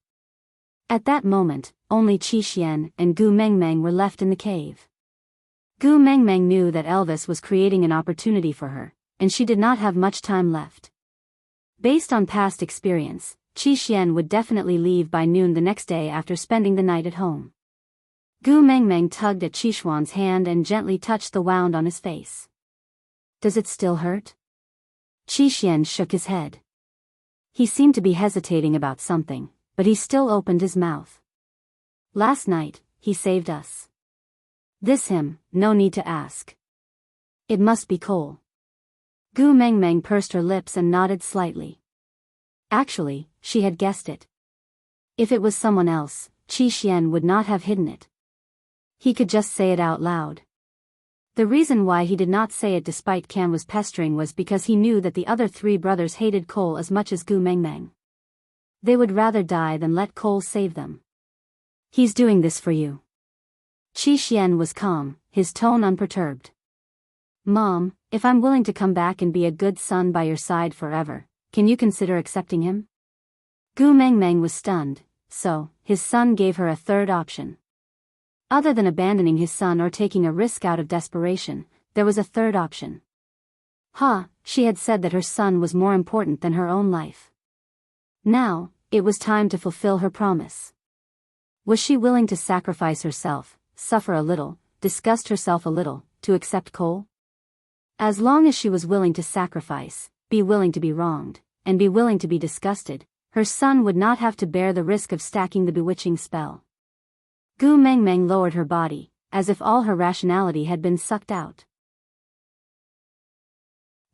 At that moment, only Qi Xian and Gu Mengmeng were left in the cave. Gu Mengmeng knew that Elvis was creating an opportunity for her, and she did not have much time left. Based on past experience, Qi Xian would definitely leave by noon the next day after spending the night at home. Gu Mengmeng tugged at Qi Xuan's hand and gently touched the wound on his face. "Does it still hurt?" Qi Xian shook his head. He seemed to be hesitating about something, but he still opened his mouth. "Last night, he saved us." "This him, no need to ask." "It must be Cole." Gu Mengmeng pursed her lips and nodded slightly. Actually, she had guessed it. If it was someone else, Qi Xian would not have hidden it. He could just say it out loud. The reason why he did not say it despite Kanwu's pestering was because he knew that the other three brothers hated Cole as much as Gu Mengmeng. They would rather die than let Cole save them. "He's doing this for you." Qi Xian was calm, his tone unperturbed. "Mom, if I'm willing to come back and be a good son by your side forever, can you consider accepting him?" Gu Mengmeng was stunned, so his son gave her a third option. Other than abandoning his son or taking a risk out of desperation, there was a third option. She had said that her son was more important than her own life. Now, it was time to fulfill her promise. Was she willing to sacrifice herself, suffer a little, disgust herself a little, to accept Cole? As long as she was willing to sacrifice, be willing to be wronged, and be willing to be disgusted, her son would not have to bear the risk of stacking the bewitching spell. Gu Mengmeng lowered her body, as if all her rationality had been sucked out.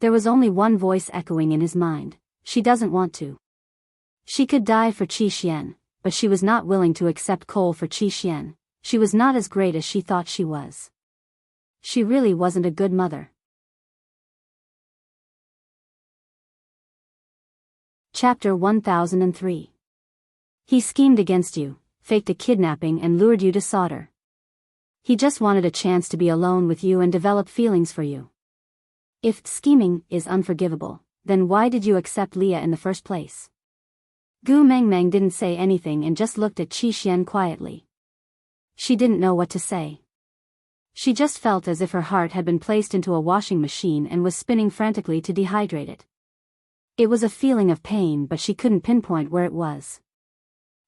There was only one voice echoing in his mind: she doesn't want to. She could die for Qi Xian, but she was not willing to accept Cole for Qi Xian. She was not as great as she thought she was. She really wasn't a good mother. Chapter 1003. He schemed against you, faked a kidnapping and lured you to Sauter. He just wanted a chance to be alone with you and develop feelings for you. If scheming is unforgivable, then why did you accept Leah in the first place? Gu Mengmeng didn't say anything and just looked at Qi Xian quietly. She didn't know what to say. She just felt as if her heart had been placed into a washing machine and was spinning frantically to dehydrate it. It was a feeling of pain, but she couldn't pinpoint where it was.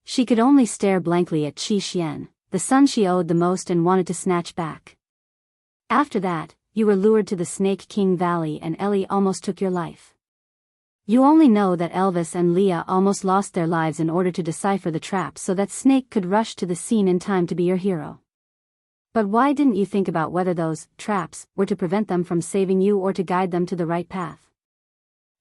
She could only stare blankly at Qi Xian, the son she owed the most and wanted to snatch back. After that, you were lured to the Snake King Valley and Ellie almost took your life. You only know that Elvis and Leah almost lost their lives in order to decipher the trap so that Snake could rush to the scene in time to be your hero. But why didn't you think about whether those traps were to prevent them from saving you or to guide them to the right path?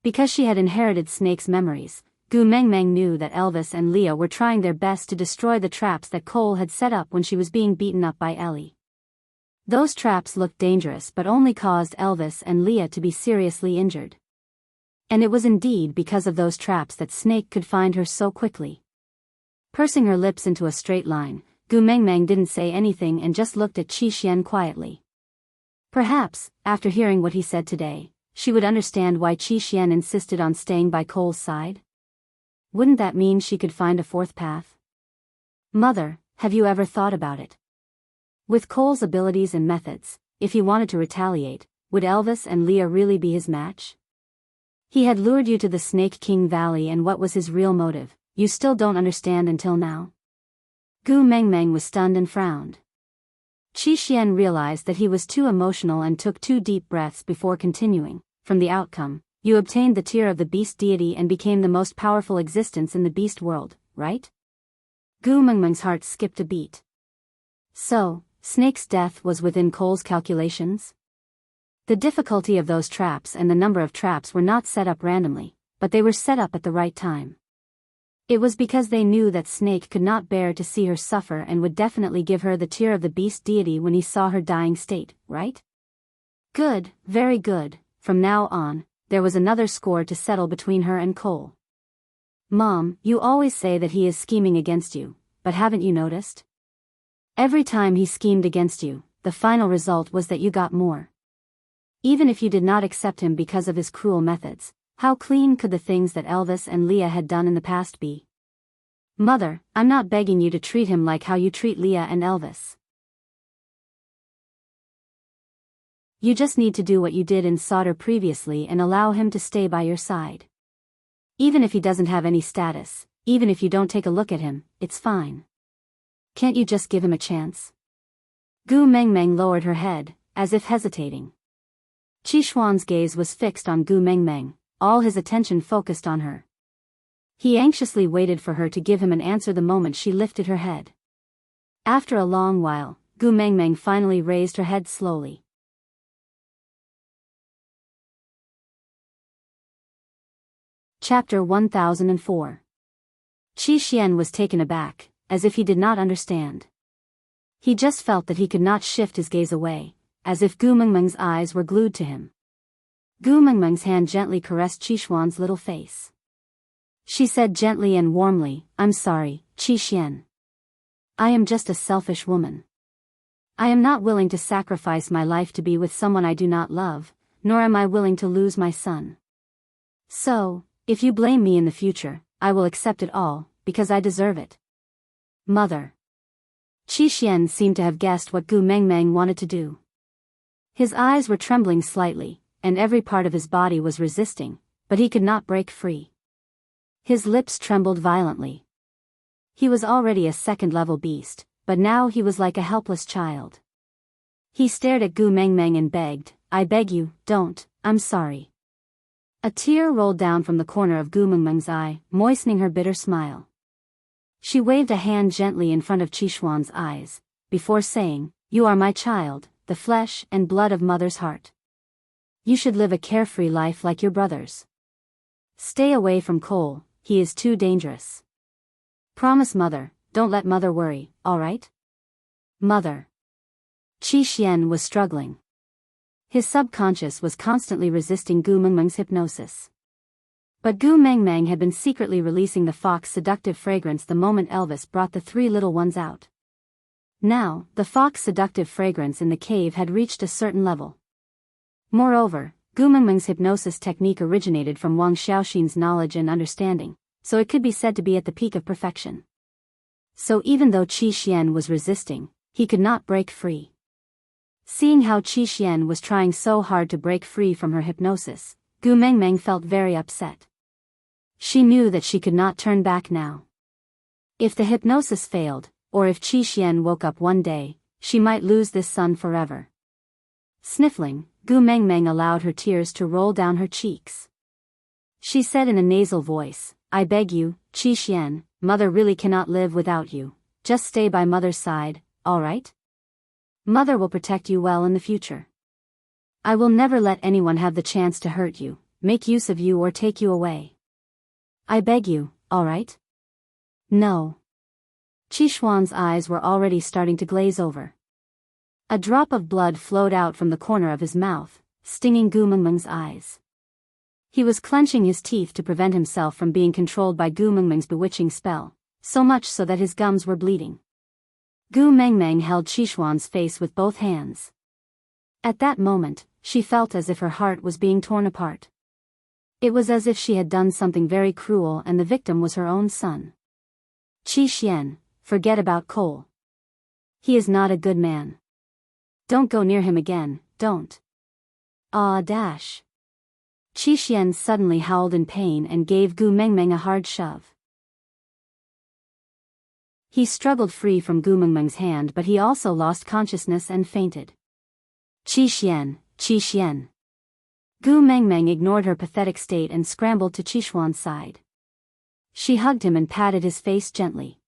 Because she had inherited Snake's memories, Gu Mengmeng knew that Elvis and Leah were trying their best to destroy the traps that Cole had set up when she was being beaten up by Ellie. Those traps looked dangerous but only caused Elvis and Leah to be seriously injured. And it was indeed because of those traps that Snake could find her so quickly. Pursing her lips into a straight line, Gu Mengmeng didn't say anything and just looked at Qi Xian quietly. Perhaps, after hearing what he said today, she would understand why Qi Xian insisted on staying by Cole's side. Wouldn't that mean she could find a fourth path? Mother, have you ever thought about it? With Cole's abilities and methods, if he wanted to retaliate, would Elvis and Leah really be his match? He had lured you to the Snake King Valley, and what was his real motive? You still don't understand until now? Gu Mengmeng was stunned and frowned. Qi Xian realized that he was too emotional and took 2 deep breaths before continuing. From the outcome, you obtained the tier of the beast deity and became the most powerful existence in the beast world, right? Gu Mengmeng's heart skipped a beat. So, Snake's death was within Cole's calculations? The difficulty of those traps and the number of traps were not set up randomly, but they were set up at the right time. It was because they knew that Snake could not bear to see her suffer and would definitely give her the tier of the beast deity when he saw her dying state, right? Good, very good. From now on, there was another score to settle between her and Cole. Mom, you always say that he is scheming against you, but haven't you noticed? Every time he schemed against you, the final result was that you got more. Even if you did not accept him because of his cruel methods, how clean could the things that Elvis and Leah had done in the past be? Mother, I'm not begging you to treat him like how you treat Leah and Elvis. You just need to do what you did in Solder previously and allow him to stay by your side. Even if he doesn't have any status, even if you don't take a look at him, it's fine. Can't you just give him a chance? Gu Mengmeng lowered her head, as if hesitating. Qi Xuan's gaze was fixed on Gu Mengmeng, all his attention focused on her. He anxiously waited for her to give him an answer the moment she lifted her head. After a long while, Gu Mengmeng finally raised her head slowly. Chapter 1004. Qi Xian was taken aback, as if he did not understand. He just felt that he could not shift his gaze away, as if Gu Mengmeng's eyes were glued to him. Gu Mengmeng's hand gently caressed Qi Xuan's little face. She said gently and warmly, "I'm sorry, Qi Xian. I am just a selfish woman. I am not willing to sacrifice my life to be with someone I do not love, nor am I willing to lose my son. So, if you blame me in the future, I will accept it all, because I deserve it." Mother. Qi Xian seemed to have guessed what Gu Mengmeng wanted to do. His eyes were trembling slightly, and every part of his body was resisting, but he could not break free. His lips trembled violently. He was already a second-level beast, but now he was like a helpless child. He stared at Gu Mengmeng and begged, "I beg you, don't, I'm sorry." A tear rolled down from the corner of Gu Mengmeng's eye, moistening her bitter smile. She waved a hand gently in front of Qi Xuan's eyes, before saying, "You are my child, the flesh and blood of mother's heart. You should live a carefree life like your brothers. Stay away from Cole, he is too dangerous. Promise mother, don't let mother worry, alright?" Mother. Qi Xian was struggling. His subconscious was constantly resisting Gu Mengmeng's hypnosis. But Gu Mengmeng had been secretly releasing the fox seductive fragrance the moment Elvis brought the 3 little ones out. Now, the fox seductive fragrance in the cave had reached a certain level. Moreover, Gu Mengmeng's hypnosis technique originated from Wang Xiaoxin's knowledge and understanding, so it could be said to be at the peak of perfection. So even though Qi Xian was resisting, he could not break free. Seeing how Qi Xian was trying so hard to break free from her hypnosis, Gu Mengmeng felt very upset. She knew that she could not turn back now. If the hypnosis failed, or if Qi Xian woke up one day, she might lose this son forever. Sniffling, Gu Mengmeng allowed her tears to roll down her cheeks. She said in a nasal voice, "I beg you, Qi Xian, mother really cannot live without you. Just stay by mother's side, alright? Mother will protect you well in the future. I will never let anyone have the chance to hurt you, make use of you or take you away." I beg you, alright? No. Qixuan's eyes were already starting to glaze over. A drop of blood flowed out from the corner of his mouth, stinging Gu Mengmeng's eyes. He was clenching his teeth to prevent himself from being controlled by Gu Mengmeng's bewitching spell, so much so that his gums were bleeding. Gu Mengmeng held Qixuan's face with both hands. At that moment, she felt as if her heart was being torn apart. It was as if she had done something very cruel and the victim was her own son. Qi, forget about Cole. He is not a good man. Don't go near him again, don't. Ah dash. Qi suddenly howled in pain and gave Gu Mengmeng a hard shove. He struggled free from Gu Mengmeng's hand, but he also lost consciousness and fainted. Qi. Gu Mengmeng ignored her pathetic state and scrambled to Qixuan's side. She hugged him and patted his face gently.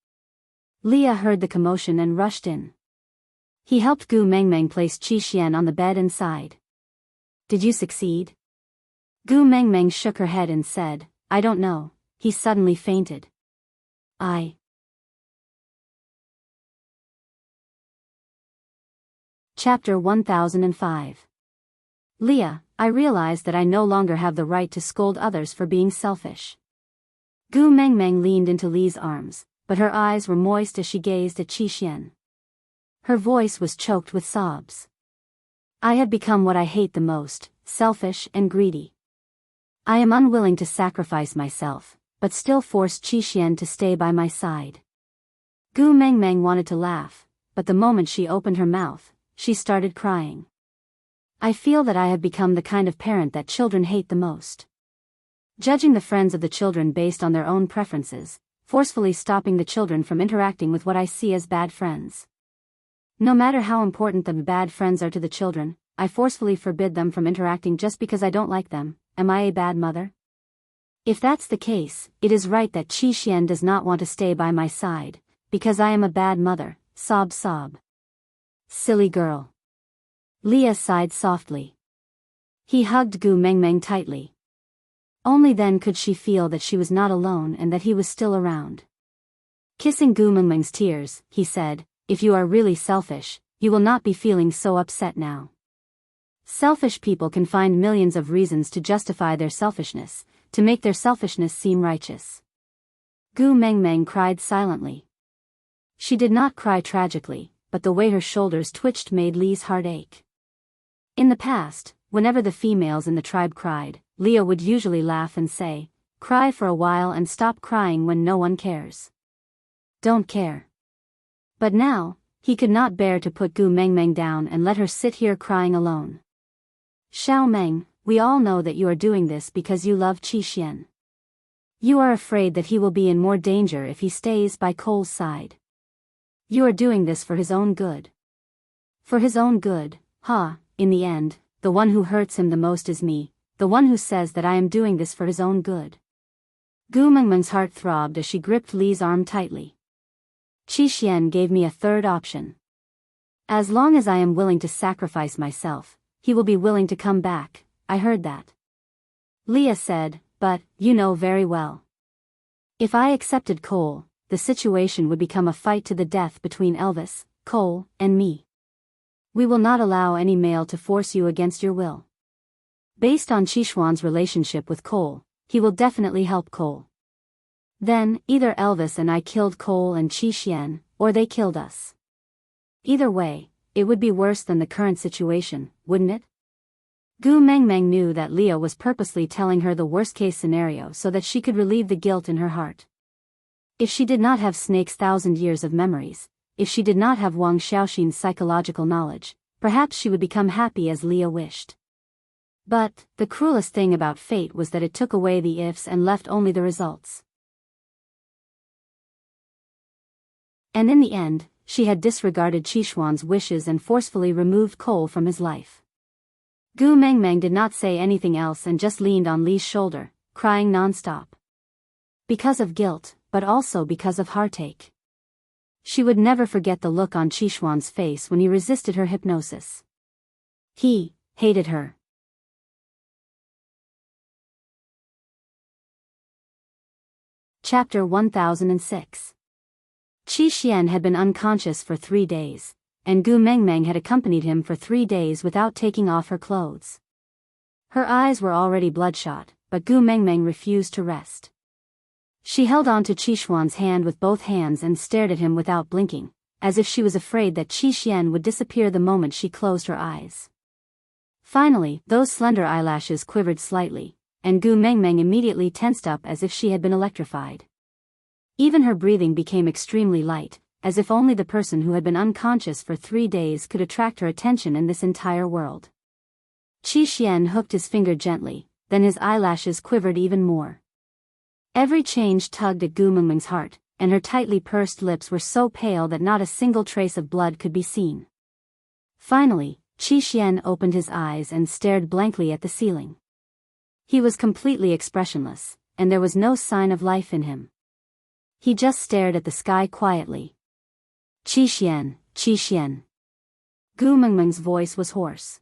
Leah heard the commotion and rushed in. He helped Gu Mengmeng place Qi on the bed and sighed. Did you succeed? Gu Mengmeng shook her head and said, I don't know. He suddenly fainted. Chapter 1005. Leah, I realize that I no longer have the right to scold others for being selfish. Gu Mengmeng leaned into Lee's arms, but her eyes were moist as she gazed at Qi. Her voice was choked with sobs. I have become what I hate the most, selfish and greedy. I am unwilling to sacrifice myself, but still forced Qi to stay by my side. Gu Mengmeng wanted to laugh, but the moment she opened her mouth, she started crying. I feel that I have become the kind of parent that children hate the most. Judging the friends of the children based on their own preferences, forcefully stopping the children from interacting with what I see as bad friends. No matter how important the bad friends are to the children, I forcefully forbid them from interacting just because I don't like them. Am I a bad mother? If that's the case, it is right that Qi does not want to stay by my side, because I am a bad mother, sob. Silly girl. Leah sighed softly. He hugged Gu Mengmeng tightly. Only then could she feel that she was not alone and that he was still around. Kissing Gu Mengmeng's tears, he said, if you are really selfish, you will not be feeling so upset now. Selfish people can find millions of reasons to justify their selfishness, to make their selfishness seem righteous. Gu Mengmeng cried silently. She did not cry tragically, but the way her shoulders twitched made Lee's heart ache. In the past, whenever the females in the tribe cried, Leah would usually laugh and say, cry for a while and stop crying when no one cares. Don't care. But now, he could not bear to put Gu Mengmeng down and let her sit here crying alone. Xiao Meng, we all know that you are doing this because you love Qi. You are afraid that he will be in more danger if he stays by Cole's side. You are doing this for his own good. For his own good, in the end, the one who hurts him the most is me, the one who says that I am doing this for his own good. Gu Mengmeng's heart throbbed as she gripped Lee's arm tightly. Qi gave me a third option. As long as I am willing to sacrifice myself, he will be willing to come back, I heard that. Leah said, but, you know very well. If I accepted Cole, the situation would become a fight to the death between Elvis, Cole, and me. We will not allow any male to force you against your will. Based on Qixuan's relationship with Cole, he will definitely help Cole. Then, either Elvis and I killed Cole and Qi, or they killed us. Either way, it would be worse than the current situation, wouldn't it? Gu Mengmeng knew that Leah was purposely telling her the worst-case scenario so that she could relieve the guilt in her heart. If she did not have Snake's 1,000 years of memories, if she did not have Wang Xiaoxin's psychological knowledge, perhaps she would become happy as Leah wished. But, the cruelest thing about fate was that it took away the ifs and left only the results. And in the end, she had disregarded Qixuan's wishes and forcefully removed Cole from his life. Gu Mengmeng did not say anything else and just leaned on Li's shoulder, crying non-stop. Because of guilt, but also because of heartache. She would never forget the look on Qixuan's face when he resisted her hypnosis. He hated her. Chapter 1006. Qi Xian had been unconscious for 3 days, and Gu Mengmeng had accompanied him for 3 days without taking off her clothes. Her eyes were already bloodshot, but Gu Mengmeng refused to rest. She held on to Qi Xuan's hand with both hands and stared at him without blinking, as if she was afraid that Qi Xian would disappear the moment she closed her eyes. Finally, those slender eyelashes quivered slightly, and Gu Mengmeng immediately tensed up as if she had been electrified. Even her breathing became extremely light, as if only the person who had been unconscious for 3 days could attract her attention in this entire world. Qi Xian hooked his finger gently, then his eyelashes quivered even more. Every change tugged at Gu Mengmeng's heart, and her tightly pursed lips were so pale that not a single trace of blood could be seen. Finally, Qi Xian opened his eyes and stared blankly at the ceiling. He was completely expressionless, and there was no sign of life in him. He just stared at the sky quietly. Qi Xian, Qi Xian. Gu Mengmeng's voice was hoarse.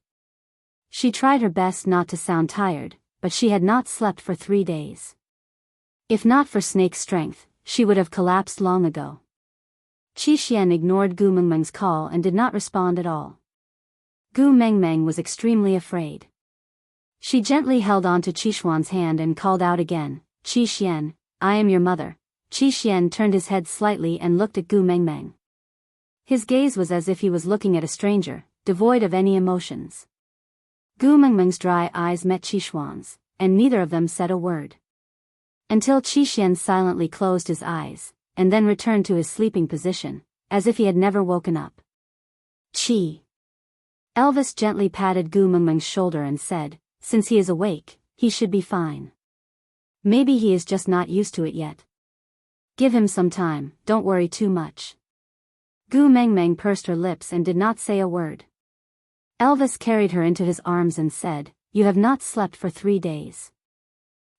She tried her best not to sound tired, but she had not slept for 3 days. If not for Snake's strength, she would have collapsed long ago. Qi Xian ignored Gu Mengmeng's call and did not respond at all. Gu Mengmeng was extremely afraid. She gently held on to Qi Xuan's hand and called out again, Qi Xian, I am your mother. Qi Xian turned his head slightly and looked at Gu Mengmeng. His gaze was as if he was looking at a stranger, devoid of any emotions. Gu Mengmeng's dry eyes met Qi Xuan's, and neither of them said a word. Until Qi Xian silently closed his eyes, and then returned to his sleeping position, as if he had never woken up. Qi. Elvis gently patted Gu Mengmeng's shoulder and said, since he is awake, he should be fine. Maybe he is just not used to it yet. Give him some time, don't worry too much. Gu Mengmeng pursed her lips and did not say a word. Elvis carried her into his arms and said, you have not slept for 3 days.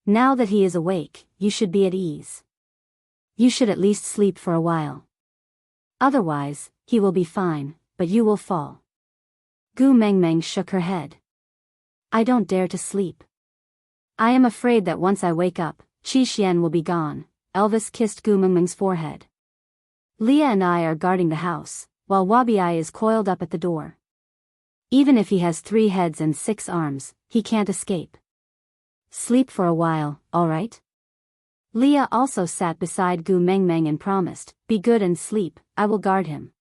Now that he is awake, you should be at ease. You should at least sleep for a while. Otherwise, he will be fine, but you will fall. Gu Mengmeng shook her head. I don't dare to sleep. I am afraid that once I wake up, Qi Xian will be gone. Elvis kissed Gu Mengmeng's forehead. Leah and I are guarding the house, while Wabi is coiled up at the door. Even if he has 3 heads and 6 arms, he can't escape. Sleep for a while, all right? Leah also sat beside Gu Mengmeng and promised, be good and sleep, I will guard him.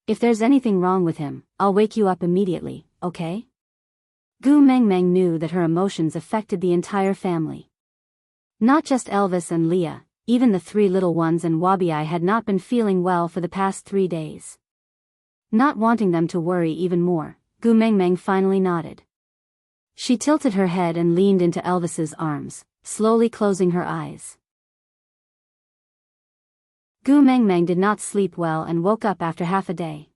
If there's anything wrong with him, I'll wake you up immediately, okay? Gu Mengmeng knew that her emotions affected the entire family. Not just Elvis and Leah, even the 3 little ones and Wabi had not been feeling well for the past 3 days. Not wanting them to worry even more, Gu Mengmeng finally nodded. She tilted her head and leaned into Elvis's arms, slowly closing her eyes. Gu Mengmeng did not sleep well and woke up after half a day.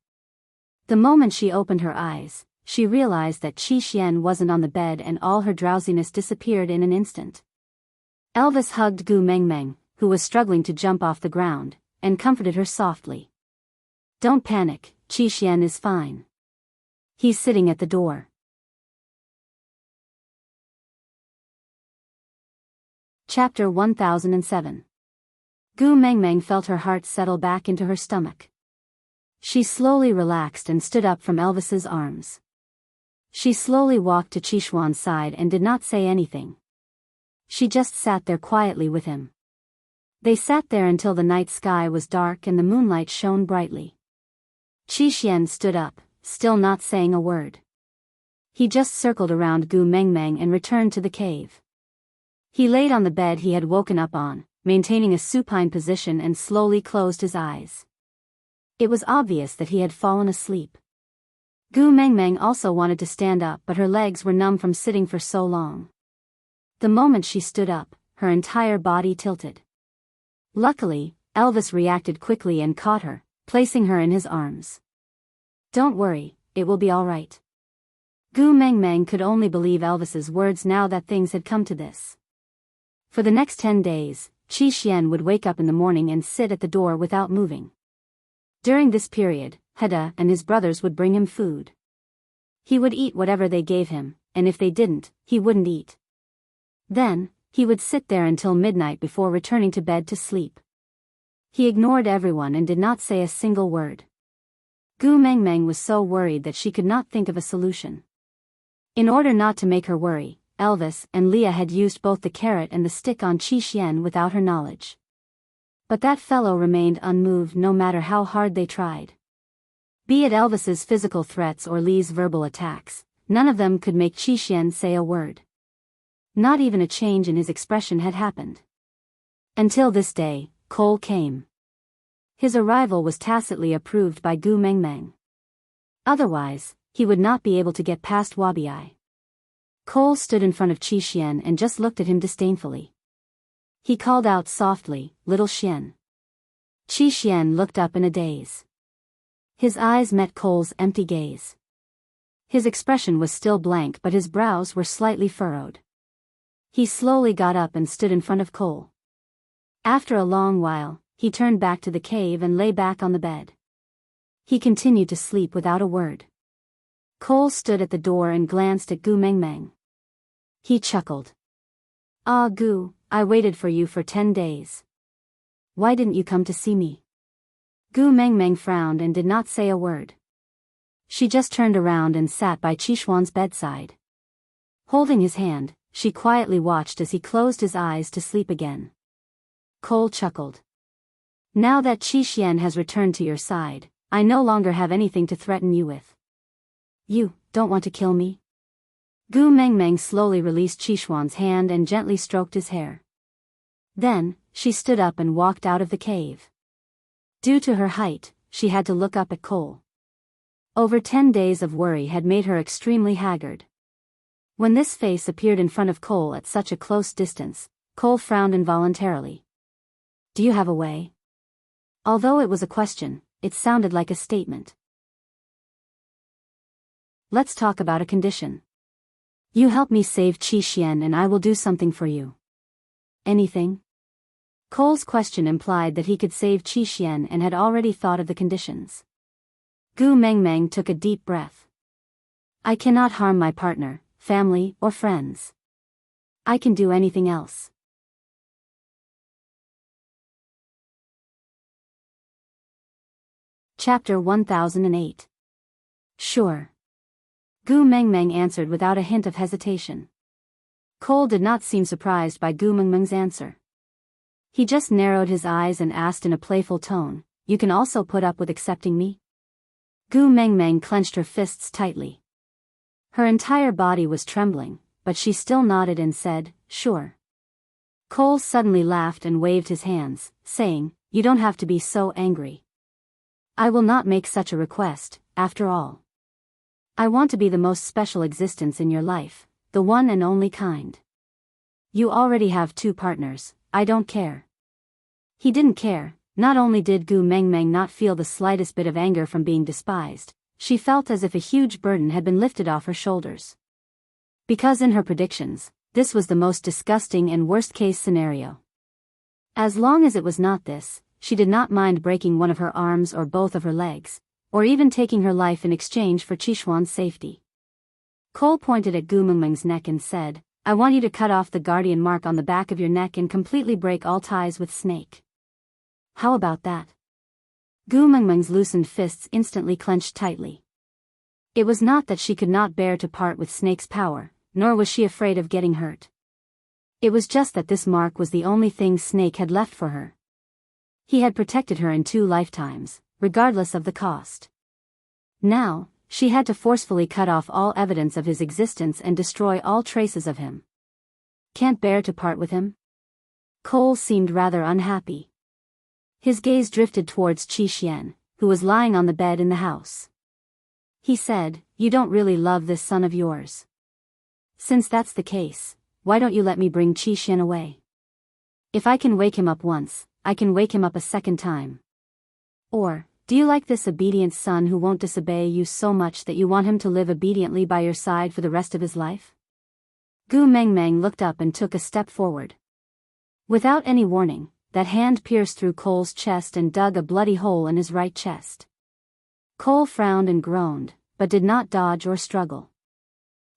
The moment she opened her eyes, she realized that Qi Xian wasn't on the bed and all her drowsiness disappeared in an instant. Elvis hugged Gu Mengmeng, who was struggling to jump off the ground, and comforted her softly. Don't panic, Qi Xian is fine. He's sitting at the door. Chapter 1007. Gu Mengmeng felt her heart settle back into her stomach. She slowly relaxed and stood up from Elvis's arms. She slowly walked to Qi Xuan's side and did not say anything. She just sat there quietly with him. They sat there until the night sky was dark and the moonlight shone brightly. Qi Xian stood up, still not saying a word. He just circled around Gu Mengmeng and returned to the cave. He laid on the bed he had woken up on, maintaining a supine position and slowly closed his eyes. It was obvious that he had fallen asleep. Gu Mengmeng also wanted to stand up but her legs were numb from sitting for so long. The moment she stood up, her entire body tilted. Luckily, Elvis reacted quickly and caught her, placing her in his arms. Don't worry, it will be all right. Gu Mengmeng could only believe Elvis's words now that things had come to this. For the next 10 days, Qi Xian would wake up in the morning and sit at the door without moving. During this period, Heda and his brothers would bring him food. He would eat whatever they gave him, and if they didn't, he wouldn't eat. Then, He would sit there until midnight before returning to bed to sleep. He ignored everyone and did not say a single word. Gu Mengmeng was so worried that she could not think of a solution. In order not to make her worry, Elvis and Leah had used both the carrot and the stick on Qi Xian without her knowledge. But that fellow remained unmoved no matter how hard they tried. Be it Elvis's physical threats or Lee's verbal attacks, none of them could make Qi Xian say a word. Not even a change in his expression had happened. Until this day, Cole came. His arrival was tacitly approved by Gu Mengmeng. Otherwise, he would not be able to get past Wabi. Cole stood in front of Qi Xian and just looked at him disdainfully. He called out softly, "Little Xian." Qi Xian looked up in a daze. His eyes met Cole's empty gaze. His expression was still blank, but his brows were slightly furrowed. He slowly got up and stood in front of Cole. After a long while, he turned back to the cave and lay back on the bed. He continued to sleep without a word. Cole stood at the door and glanced at Gu Mengmeng. He chuckled. "Ah, Gu, I waited for you for 10 days. Why didn't you come to see me?" Gu Mengmeng frowned and did not say a word. She just turned around and sat by Qishuan's bedside. Holding his hand, she quietly watched as he closed his eyes to sleep again. Cole chuckled. "Now that Qi Xian has returned to your side, I no longer have anything to threaten you with. You don't want to kill me?" Gu Mengmeng slowly released Qishuan's hand and gently stroked his hair. Then, she stood up and walked out of the cave. Due to her height, she had to look up at Cole. Over 10 days of worry had made her extremely haggard. When this face appeared in front of Cole at such a close distance, Cole frowned involuntarily. "Do you have a way?" Although it was a question, it sounded like a statement. "Let's talk about a condition. You help me save Qi Xian and I will do something for you." "Anything?" Cole's question implied that he could save Qi Xian and had already thought of the conditions. Gu Mengmeng took a deep breath. "I cannot harm my partner, family, or friends. I can do anything else." Chapter 1008. "Sure." Gu Mengmeng answered without a hint of hesitation. Cole did not seem surprised by Gu Mengmeng's answer. He just narrowed his eyes and asked in a playful tone, "You can also put up with accepting me?" Gu Mengmeng clenched her fists tightly. Her entire body was trembling, but she still nodded and said, "Sure." Cole suddenly laughed and waved his hands, saying, "You don't have to be so angry. I will not make such a request, after all. I want to be the most special existence in your life, the one and only kind. You already have 2 partners, I don't care." He didn't care. Not only did Gu Mengmeng not feel the slightest bit of anger from being despised, she felt as if a huge burden had been lifted off her shoulders. Because in her predictions, this was the most disgusting and worst-case scenario. As long as it was not this, she did not mind breaking one of her arms or both of her legs, or even taking her life in exchange for Qishuan's safety. Cole pointed at Gu Mengmeng's neck and said, "I want you to cut off the guardian mark on the back of your neck and completely break all ties with Snake. How about that?" Gu Mengmeng's loosened fists instantly clenched tightly. It was not that she could not bear to part with Snake's power, nor was she afraid of getting hurt. It was just that this mark was the only thing Snake had left for her. He had protected her in 2 lifetimes, regardless of the cost. Now, she had to forcefully cut off all evidence of his existence and destroy all traces of him. Can't bear to part with him? Cole seemed rather unhappy. His gaze drifted towards Qi Xian, who was lying on the bed in the house. He said, "You don't really love this son of yours. Since that's the case, why don't you let me bring Qi Xian away? If I can wake him up once, I can wake him up a second time. Or, do you like this obedient son who won't disobey you so much that you want him to live obediently by your side for the rest of his life?" Gu Mengmeng looked up and took a step forward. Without any warning, that hand pierced through Cole's chest and dug a bloody hole in his right chest. Cole frowned and groaned, but did not dodge or struggle.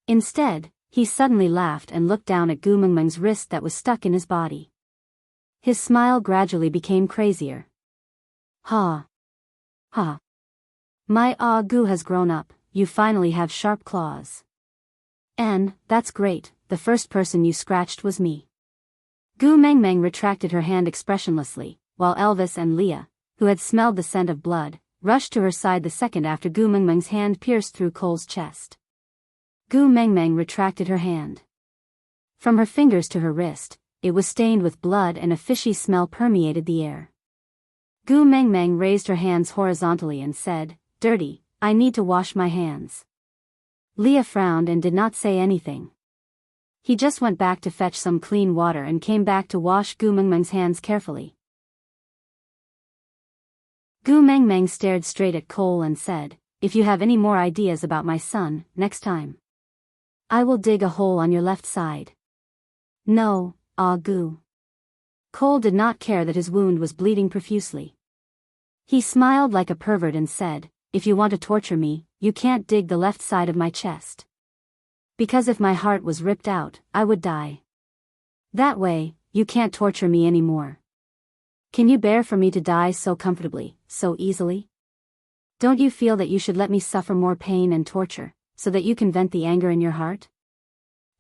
Instead, He suddenly laughed and looked down at Gu Mengmeng's wrist that was stuck in his body. His smile gradually became crazier. Ha! Ha! My Gu has grown up, you finally have sharp claws. And, that's great, the first person you scratched was me. Gu Mengmeng retracted her hand expressionlessly, while Elvis and Leah, who had smelled the scent of blood, rushed to her side the second after Gu Mengmeng's hand pierced through Cole's chest. Gu Mengmeng retracted her hand. From her fingers to her wrist, it was stained with blood and a fishy smell permeated the air. Gu Mengmeng raised her hands horizontally and said, "Dirty, I need to wash my hands." Leah frowned and did not say anything. He just went back to fetch some clean water and came back to wash Gu Mengmeng's hands carefully. Gu Mengmeng stared straight at Cole and said, "If you have any more ideas about my son, next time, I will dig a hole on your left side." "No, Gu." Cole did not care that his wound was bleeding profusely. He smiled like a pervert and said, "If you want to torture me, you can't dig the left side of my chest. Because if my heart was ripped out, I would die. That way, you can't torture me anymore. Can you bear for me to die so comfortably, so easily? Don't you feel that you should let me suffer more pain and torture, so that you can vent the anger in your heart?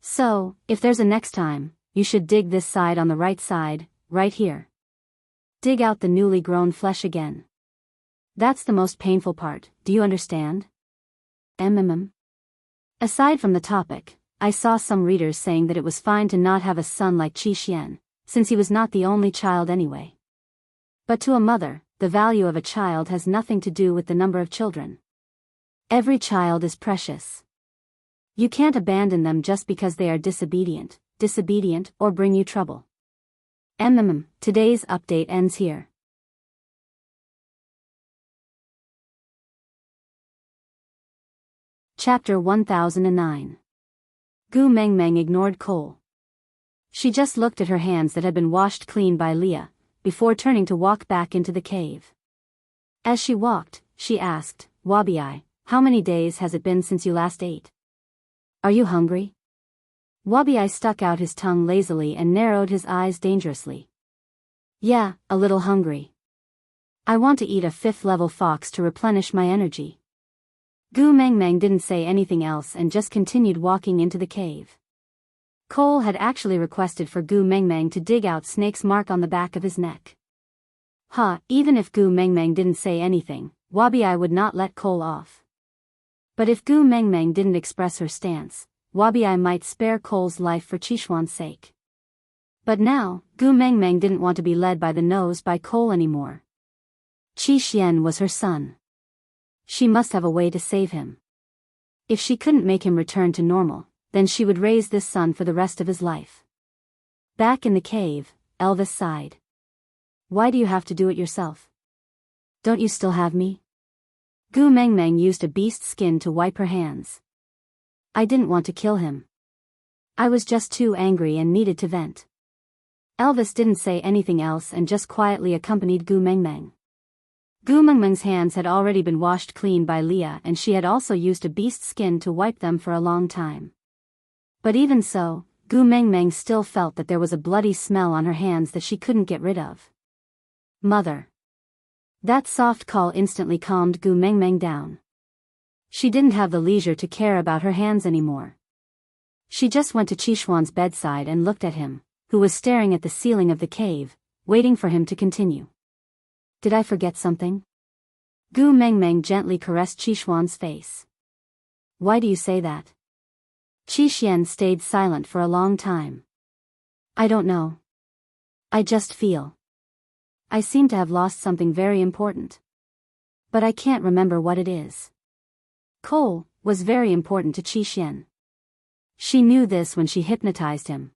So, if there's a next time, you should dig this side on the right side, right here. Dig out the newly grown flesh again. That's the most painful part, do you understand?" Aside from the topic, I saw some readers saying that it was fine to not have a son like Qi Xian, since he was not the only child anyway. But to a mother, the value of a child has nothing to do with the number of children. Every child is precious. You can't abandon them just because they are disobedient, or bring you trouble. Today's update ends here. Chapter 1009. Gu Mengmeng ignored Cole. She just looked at her hands that had been washed clean by Leah, before turning to walk back into the cave. As she walked, she asked, "Wabi, how many days has it been since you last ate? Are you hungry?" Wabi stuck out his tongue lazily and narrowed his eyes dangerously. "Yeah, a little hungry. I want to eat a 5th-level fox to replenish my energy." Gu Mengmeng didn't say anything else and just continued walking into the cave. Cole had actually requested for Gu Mengmeng to dig out Snake's mark on the back of his neck. Even if Gu Mengmeng didn't say anything, Wabi would not let Cole off. But if Gu Mengmeng didn't express her stance, Wabi might spare Cole's life for Qishuan's sake. But now, Gu Mengmeng didn't want to be led by the nose by Cole anymore. Qi Xian was her son. She must have a way to save him. If she couldn't make him return to normal, then she would raise this son for the rest of his life. Back in the cave, Elvis sighed. "Why do you have to do it yourself? Don't you still have me?" Gu Mengmeng used a beast skin to wipe her hands. "I didn't want to kill him. I was just too angry and needed to vent." Elvis didn't say anything else and just quietly accompanied Gu Mengmeng. Gu Mengmeng's hands had already been washed clean by Leah and she had also used a beast skin to wipe them for a long time. But even so, Gu Mengmeng still felt that there was a bloody smell on her hands that she couldn't get rid of. "Mother." That soft call instantly calmed Gu Mengmeng down. She didn't have the leisure to care about her hands anymore. She just went to Qishuan's bedside and looked at him, who was staring at the ceiling of the cave, waiting for him to continue. "Did I forget something?" Gu Mengmeng gently caressed Qishuan's face. "Why do you say that?" Qi Xian stayed silent for a long time. "I don't know. I just feel. I seem to have lost something very important. But I can't remember what it is." Cole was very important to Qi Xian. She knew this when she hypnotized him.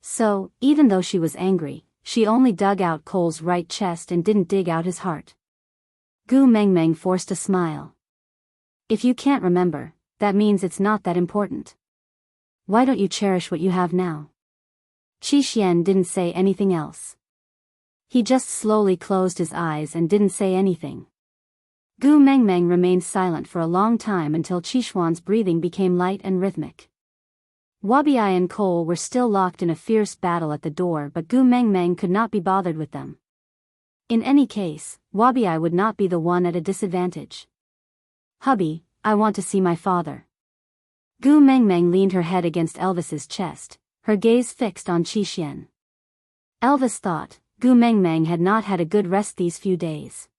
So, even though she was angry, she only dug out Cole's right chest and didn't dig out his heart. Gu Mengmeng forced a smile. "If you can't remember, that means it's not that important. Why don't you cherish what you have now?" Qi Xian didn't say anything else. He just slowly closed his eyes and didn't say anything. Gu Mengmeng remained silent for a long time until Qishuan's breathing became light and rhythmic. Wabi and Cole were still locked in a fierce battle at the door, but Gu Mengmeng could not be bothered with them. In any case, Wabi would not be the one at a disadvantage. "Hubby, I want to see my father." Gu Mengmeng leaned her head against Elvis's chest, her gaze fixed on Qixuan. Elvis thought, Gu Mengmeng had not had a good rest these few days.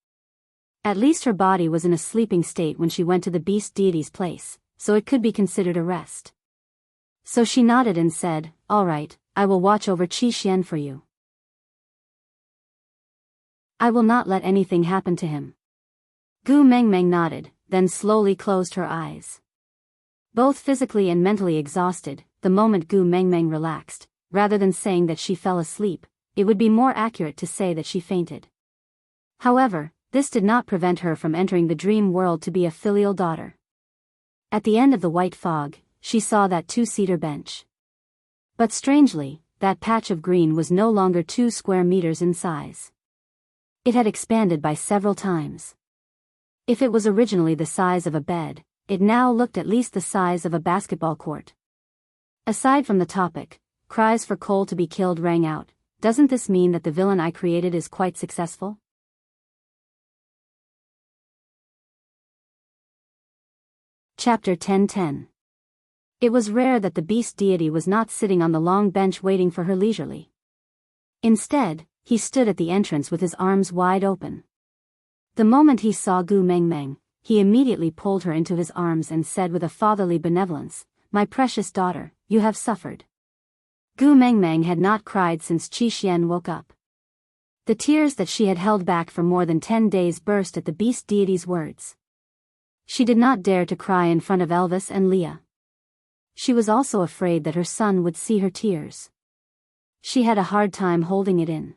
At least her body was in a sleeping state when she went to the beast deity's place, so it could be considered a rest. So she nodded and said, "All right, I will watch over Qixuan for you. I will not let anything happen to him." Gu Mengmeng nodded, then slowly closed her eyes. Both physically and mentally exhausted, the moment Gu Mengmeng relaxed, rather than saying that she fell asleep, it would be more accurate to say that she fainted. However, this did not prevent her from entering the dream world to be a filial daughter. At the end of the white fog, she saw that two-seater bench. But strangely, that patch of green was no longer 2 square meters in size. It had expanded by several times. If it was originally the size of a bed, it now looked at least the size of a basketball court. Aside from the topic, cries for Cole to be killed rang out. Doesn't this mean that the villain I created is quite successful? Chapter 10:10. It was rare that the beast deity was not sitting on the long bench waiting for her leisurely. Instead, he stood at the entrance with his arms wide open. The moment he saw Gu Mengmeng, he immediately pulled her into his arms and said with a fatherly benevolence, "My precious daughter, you have suffered." Gu Mengmeng had not cried since Qixuan woke up. The tears that she had held back for more than 10 days burst at the beast deity's words. She did not dare to cry in front of Elvis and Leah. She was also afraid that her son would see her tears. She had a hard time holding it in.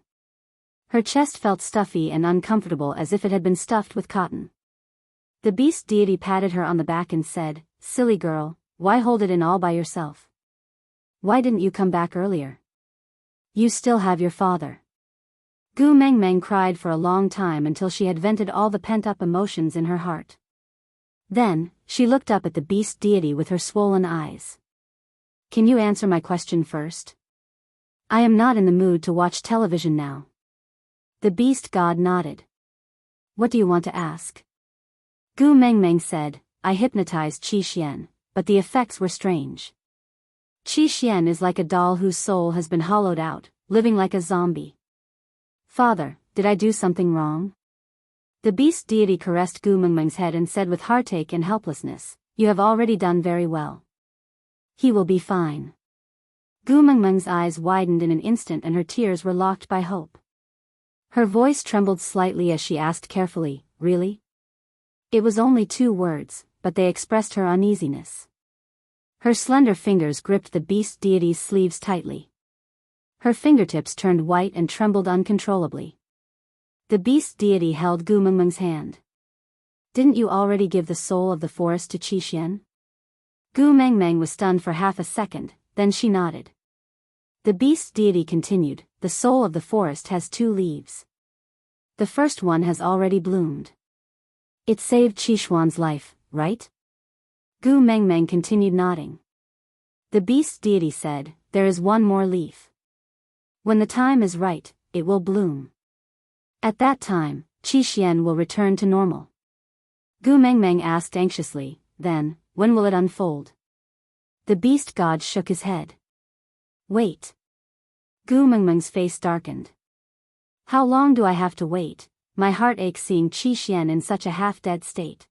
Her chest felt stuffy and uncomfortable as if it had been stuffed with cotton. The beast deity patted her on the back and said, "Silly girl, why hold it in all by yourself? Why didn't you come back earlier? You still have your father." Gu Mengmeng cried for a long time until she had vented all the pent-up emotions in her heart. Then, she looked up at the beast deity with her swollen eyes. "Can you answer my question first? I am not in the mood to watch television now." The beast god nodded. "What do you want to ask?" Gu Mengmeng said, "I hypnotized Qixuan, but the effects were strange. Qixuan is like a doll whose soul has been hollowed out, living like a zombie." "Father, did I do something wrong?" The beast deity caressed Gu Mengmeng's head and said with heartache and helplessness, "You have already done very well. He will be fine." Gu Mengmeng's eyes widened in an instant and her tears were locked by hope. Her voice trembled slightly as she asked carefully, "Really?" It was only 2 words, but they expressed her uneasiness. Her slender fingers gripped the beast deity's sleeves tightly. Her fingertips turned white and trembled uncontrollably. The beast deity held Gu Mengmeng's hand. "Didn't you already give the soul of the forest to Qixuan?" Gu Mengmeng was stunned for half a second, then she nodded. The beast deity continued, "The soul of the forest has 2 leaves. The first one has already bloomed. It saved Qixuan's life, right?" Gu Mengmeng continued nodding. The beast deity said, "There is 1 more leaf. When the time is right, it will bloom. At that time, Qixuan will return to normal." Gu Mengmeng asked anxiously, "Then, when will it unfold?" The beast god shook his head. "Wait." Gu Mengmeng's face darkened. "How long do I have to wait? My heart aches seeing Qixuan in such a half-dead state."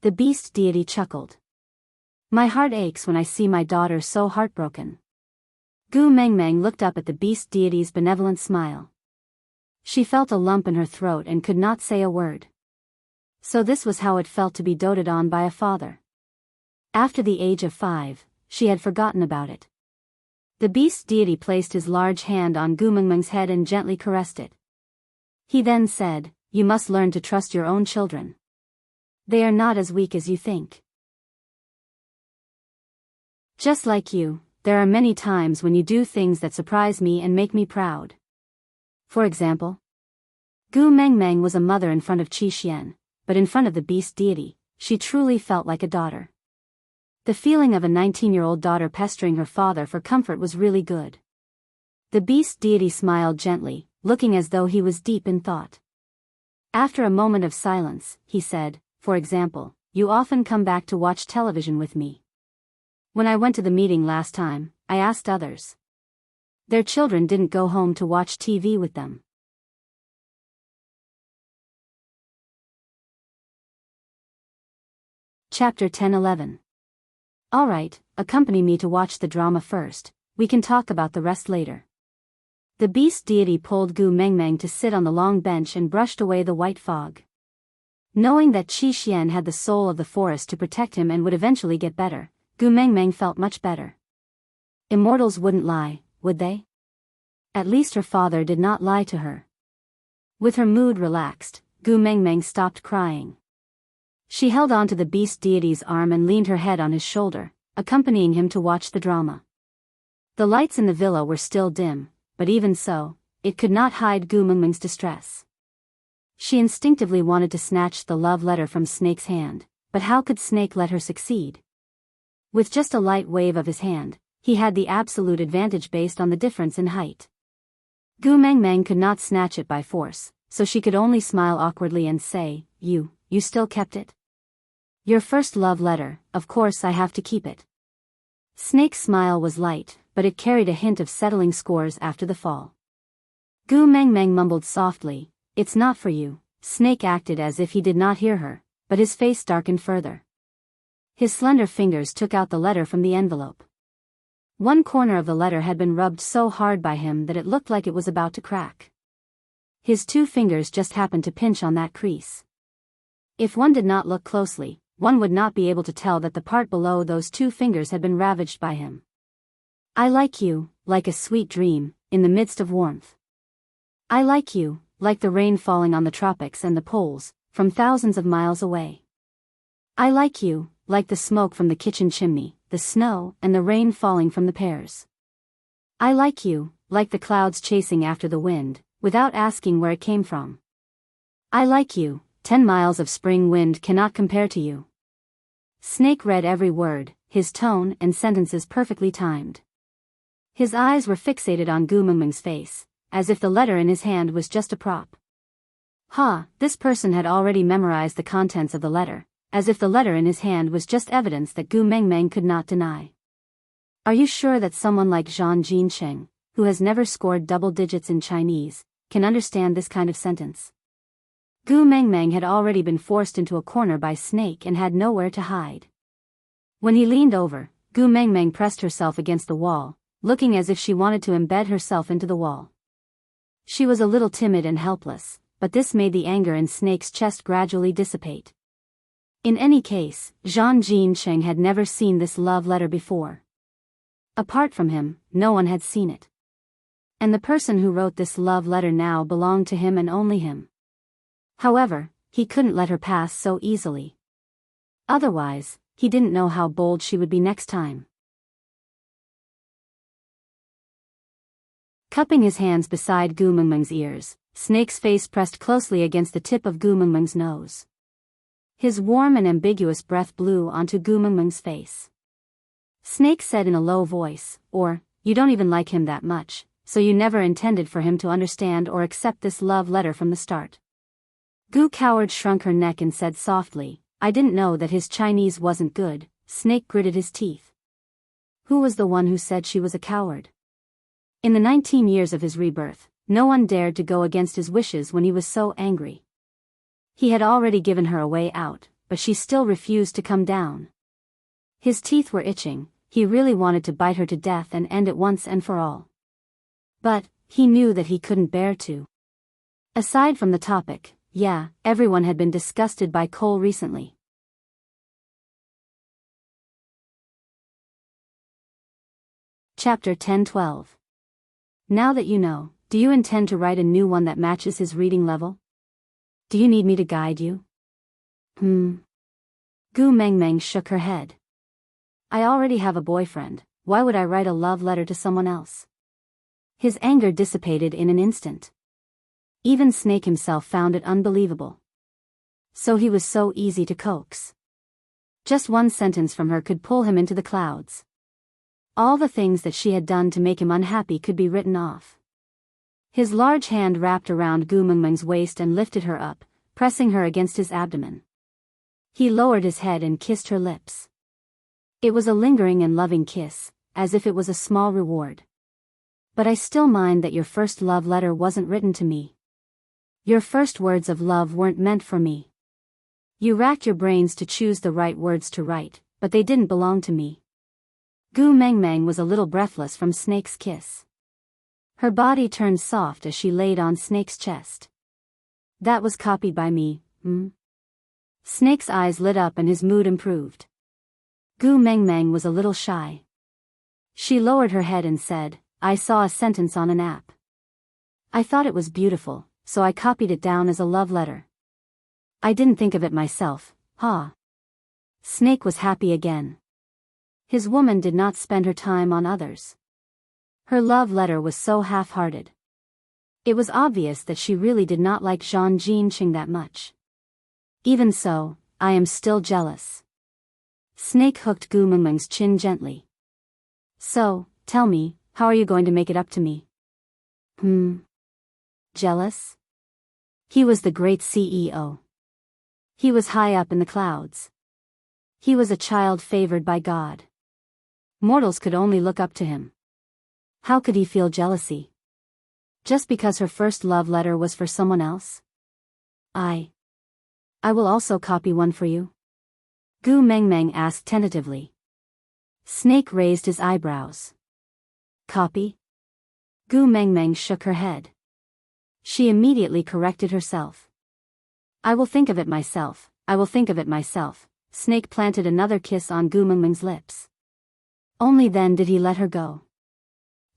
The beast deity chuckled. "My heart aches when I see my daughter so heartbroken." Gu Mengmeng looked up at the beast deity's benevolent smile. She felt a lump in her throat and could not say a word. So this was how it felt to be doted on by a father. After the age of 5, she had forgotten about it. The beast deity placed his large hand on Gu Mengmeng's head and gently caressed it. He then said, "You must learn to trust your own children. They are not as weak as you think. Just like you, there are many times when you do things that surprise me and make me proud. For example, Gu Mengmeng was a mother in front of Qixuan, but in front of the beast deity, she truly felt like a daughter. The feeling of a 19-year-old daughter pestering her father for comfort was really good. The beast deity smiled gently, looking as though he was deep in thought. After a moment of silence, he said, "For example, you often come back to watch television with me. When I went to the meeting last time, I asked others. Their children didn't go home to watch TV with them." Chapter 10-11. Alright, accompany me to watch the drama first, we can talk about the rest later. The beast deity pulled Gu Mengmeng to sit on the long bench and brushed away the white fog. Knowing that Qi Xian had the soul of the forest to protect him and would eventually get better, Gu Mengmeng felt much better. Immortals wouldn't lie, would they? At least her father did not lie to her. With her mood relaxed, Gu Mengmeng stopped crying. She held on to the beast deity's arm and leaned her head on his shoulder, accompanying him to watch the drama. The lights in the villa were still dim, but even so, it could not hide Gu Mengmeng's distress. She instinctively wanted to snatch the love letter from Snake's hand, but how could Snake let her succeed? With just a light wave of his hand, he had the absolute advantage based on the difference in height. Gu Mengmeng could not snatch it by force, so she could only smile awkwardly and say, You still kept it? Your first love letter, of course I have to keep it." Snake's smile was light, but it carried a hint of settling scores after the fall. Gu Mengmeng mumbled softly, "It's not for you." Snake acted as if he did not hear her, but his face darkened further. His slender fingers took out the letter from the envelope. One corner of the letter had been rubbed so hard by him that it looked like it was about to crack. His two fingers just happened to pinch on that crease. If one did not look closely, one would not be able to tell that the part below those two fingers had been ravaged by him. "I like you, like a sweet dream, in the midst of warmth. I like you, like the rain falling on the tropics and the poles, from thousands of miles away. I like you, like the smoke from the kitchen chimney, the snow and the rain falling from the pears. I like you, like the clouds chasing after the wind, without asking where it came from. I like you, 10 miles of spring wind cannot compare to you." Snake read every word, his tone and sentences perfectly timed. His eyes were fixated on Gu Mengmeng's face, as if the letter in his hand was just a prop. This person had already memorized the contents of the letter, as if the letter in his hand was just evidence that Gu Mengmeng could not deny. Are you sure that someone like Zhang Jincheng, who has never scored double digits in Chinese, can understand this kind of sentence? Gu Mengmeng had already been forced into a corner by Snake and had nowhere to hide. When he leaned over, Gu Mengmeng pressed herself against the wall, looking as if she wanted to embed herself into the wall. She was a little timid and helpless, but this made the anger in Snake's chest gradually dissipate. In any case, Zhang Jincheng had never seen this love letter before. Apart from him, no one had seen it. And the person who wrote this love letter now belonged to him and only him. However, he couldn't let her pass so easily. Otherwise, he didn't know how bold she would be next time. Cupping his hands beside Gu Mengmeng's ears, Snake's face pressed closely against the tip of Gu Mengmeng's nose. His warm and ambiguous breath blew onto Gu Mengmeng's face. Snake said in a low voice, "You don't even like him that much, so you never intended for him to understand or accept this love letter from the start." Gu Coward shrunk her neck and said softly, "I didn't know that his Chinese wasn't good." Snake gritted his teeth. Who was the one who said she was a coward? In the 19 years of his rebirth, no one dared to go against his wishes when he was so angry. He had already given her a way out, but she still refused to come down. His teeth were itching, he really wanted to bite her to death and end it once and for all. But, he knew that he couldn't bear to. Aside from the topic, everyone had been disgusted by Cole recently. Chapter 10-12. Now that you know, do you intend to write a new one that matches his reading level? Do you need me to guide you? Gu Mengmeng shook her head. I already have a boyfriend, why would I write a love letter to someone else? His anger dissipated in an instant. Even Snake himself found it unbelievable. So he was so easy to coax. Just one sentence from her could pull him into the clouds. All the things that she had done to make him unhappy could be written off. His large hand wrapped around Gu Mengmeng's waist and lifted her up, pressing her against his abdomen. He lowered his head and kissed her lips. It was a lingering and loving kiss, as if it was a small reward. But I still mind that your first love letter wasn't written to me. Your first words of love weren't meant for me. You racked your brains to choose the right words to write, but they didn't belong to me. Gu Mengmeng was a little breathless from Snake's kiss. Her body turned soft as she laid on Snake's chest. That was copied by me, Snake's eyes lit up and his mood improved. Gu Mengmeng was a little shy. She lowered her head and said, I saw a sentence on an app. I thought it was beautiful, so I copied it down as a love letter. I didn't think of it myself, Snake was happy again. His woman did not spend her time on others. Her love letter was so half-hearted. It was obvious that she really did not like Zhang Jinqing that much. Even so, I am still jealous. Snake hooked Gu Mengmeng's chin gently. So, tell me, how are you going to make it up to me? Jealous? He was the great CEO. He was high up in the clouds. He was a child favored by God. Mortals could only look up to him. How could he feel jealousy? Just because her first love letter was for someone else? I will also copy one for you. Gu Mengmeng asked tentatively. Snake raised his eyebrows. Copy? Gu Mengmeng shook her head. She immediately corrected herself. I will think of it myself, I will think of it myself. Snake planted another kiss on Gu Mengmeng's lips. Only then did he let her go.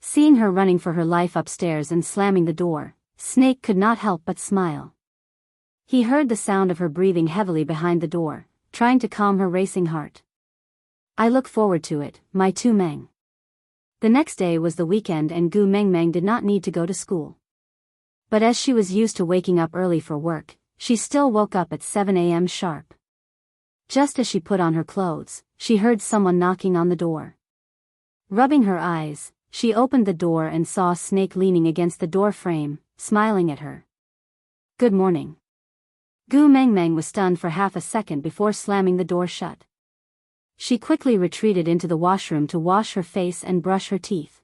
Seeing her running for her life upstairs and slamming the door, Snake could not help but smile. He heard the sound of her breathing heavily behind the door, trying to calm her racing heart. I look forward to it, my Tu Meng. The next day was the weekend and Gu Mengmeng did not need to go to school. But as she was used to waking up early for work, she still woke up at 7 a.m. sharp. Just as she put on her clothes, she heard someone knocking on the door. Rubbing her eyes, she opened the door and saw Snake leaning against the door frame, smiling at her. Good morning. Gu Mengmeng was stunned for half a second before slamming the door shut. She quickly retreated into the washroom to wash her face and brush her teeth.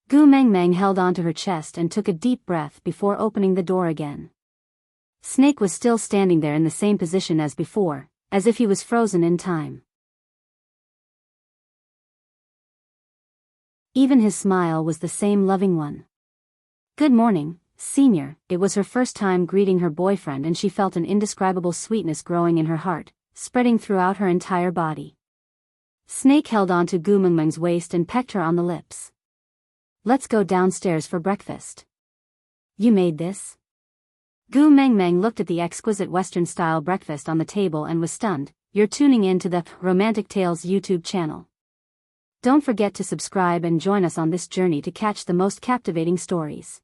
Gu Mengmeng held onto her chest and took a deep breath before opening the door again. Snake was still standing there in the same position as before, as if he was frozen in time. Even his smile was the same loving one. Good morning, Senior. It was her first time greeting her boyfriend and she felt an indescribable sweetness growing in her heart, spreading throughout her entire body. Snake held onto Gu Mengmeng's waist and pecked her on the lips. Let's go downstairs for breakfast. You made this? Gu Mengmeng looked at the exquisite Western-style breakfast on the table and was stunned. You're tuning in to the Romantic Tales YouTube channel. Don't forget to subscribe and join us on this journey to catch the most captivating stories.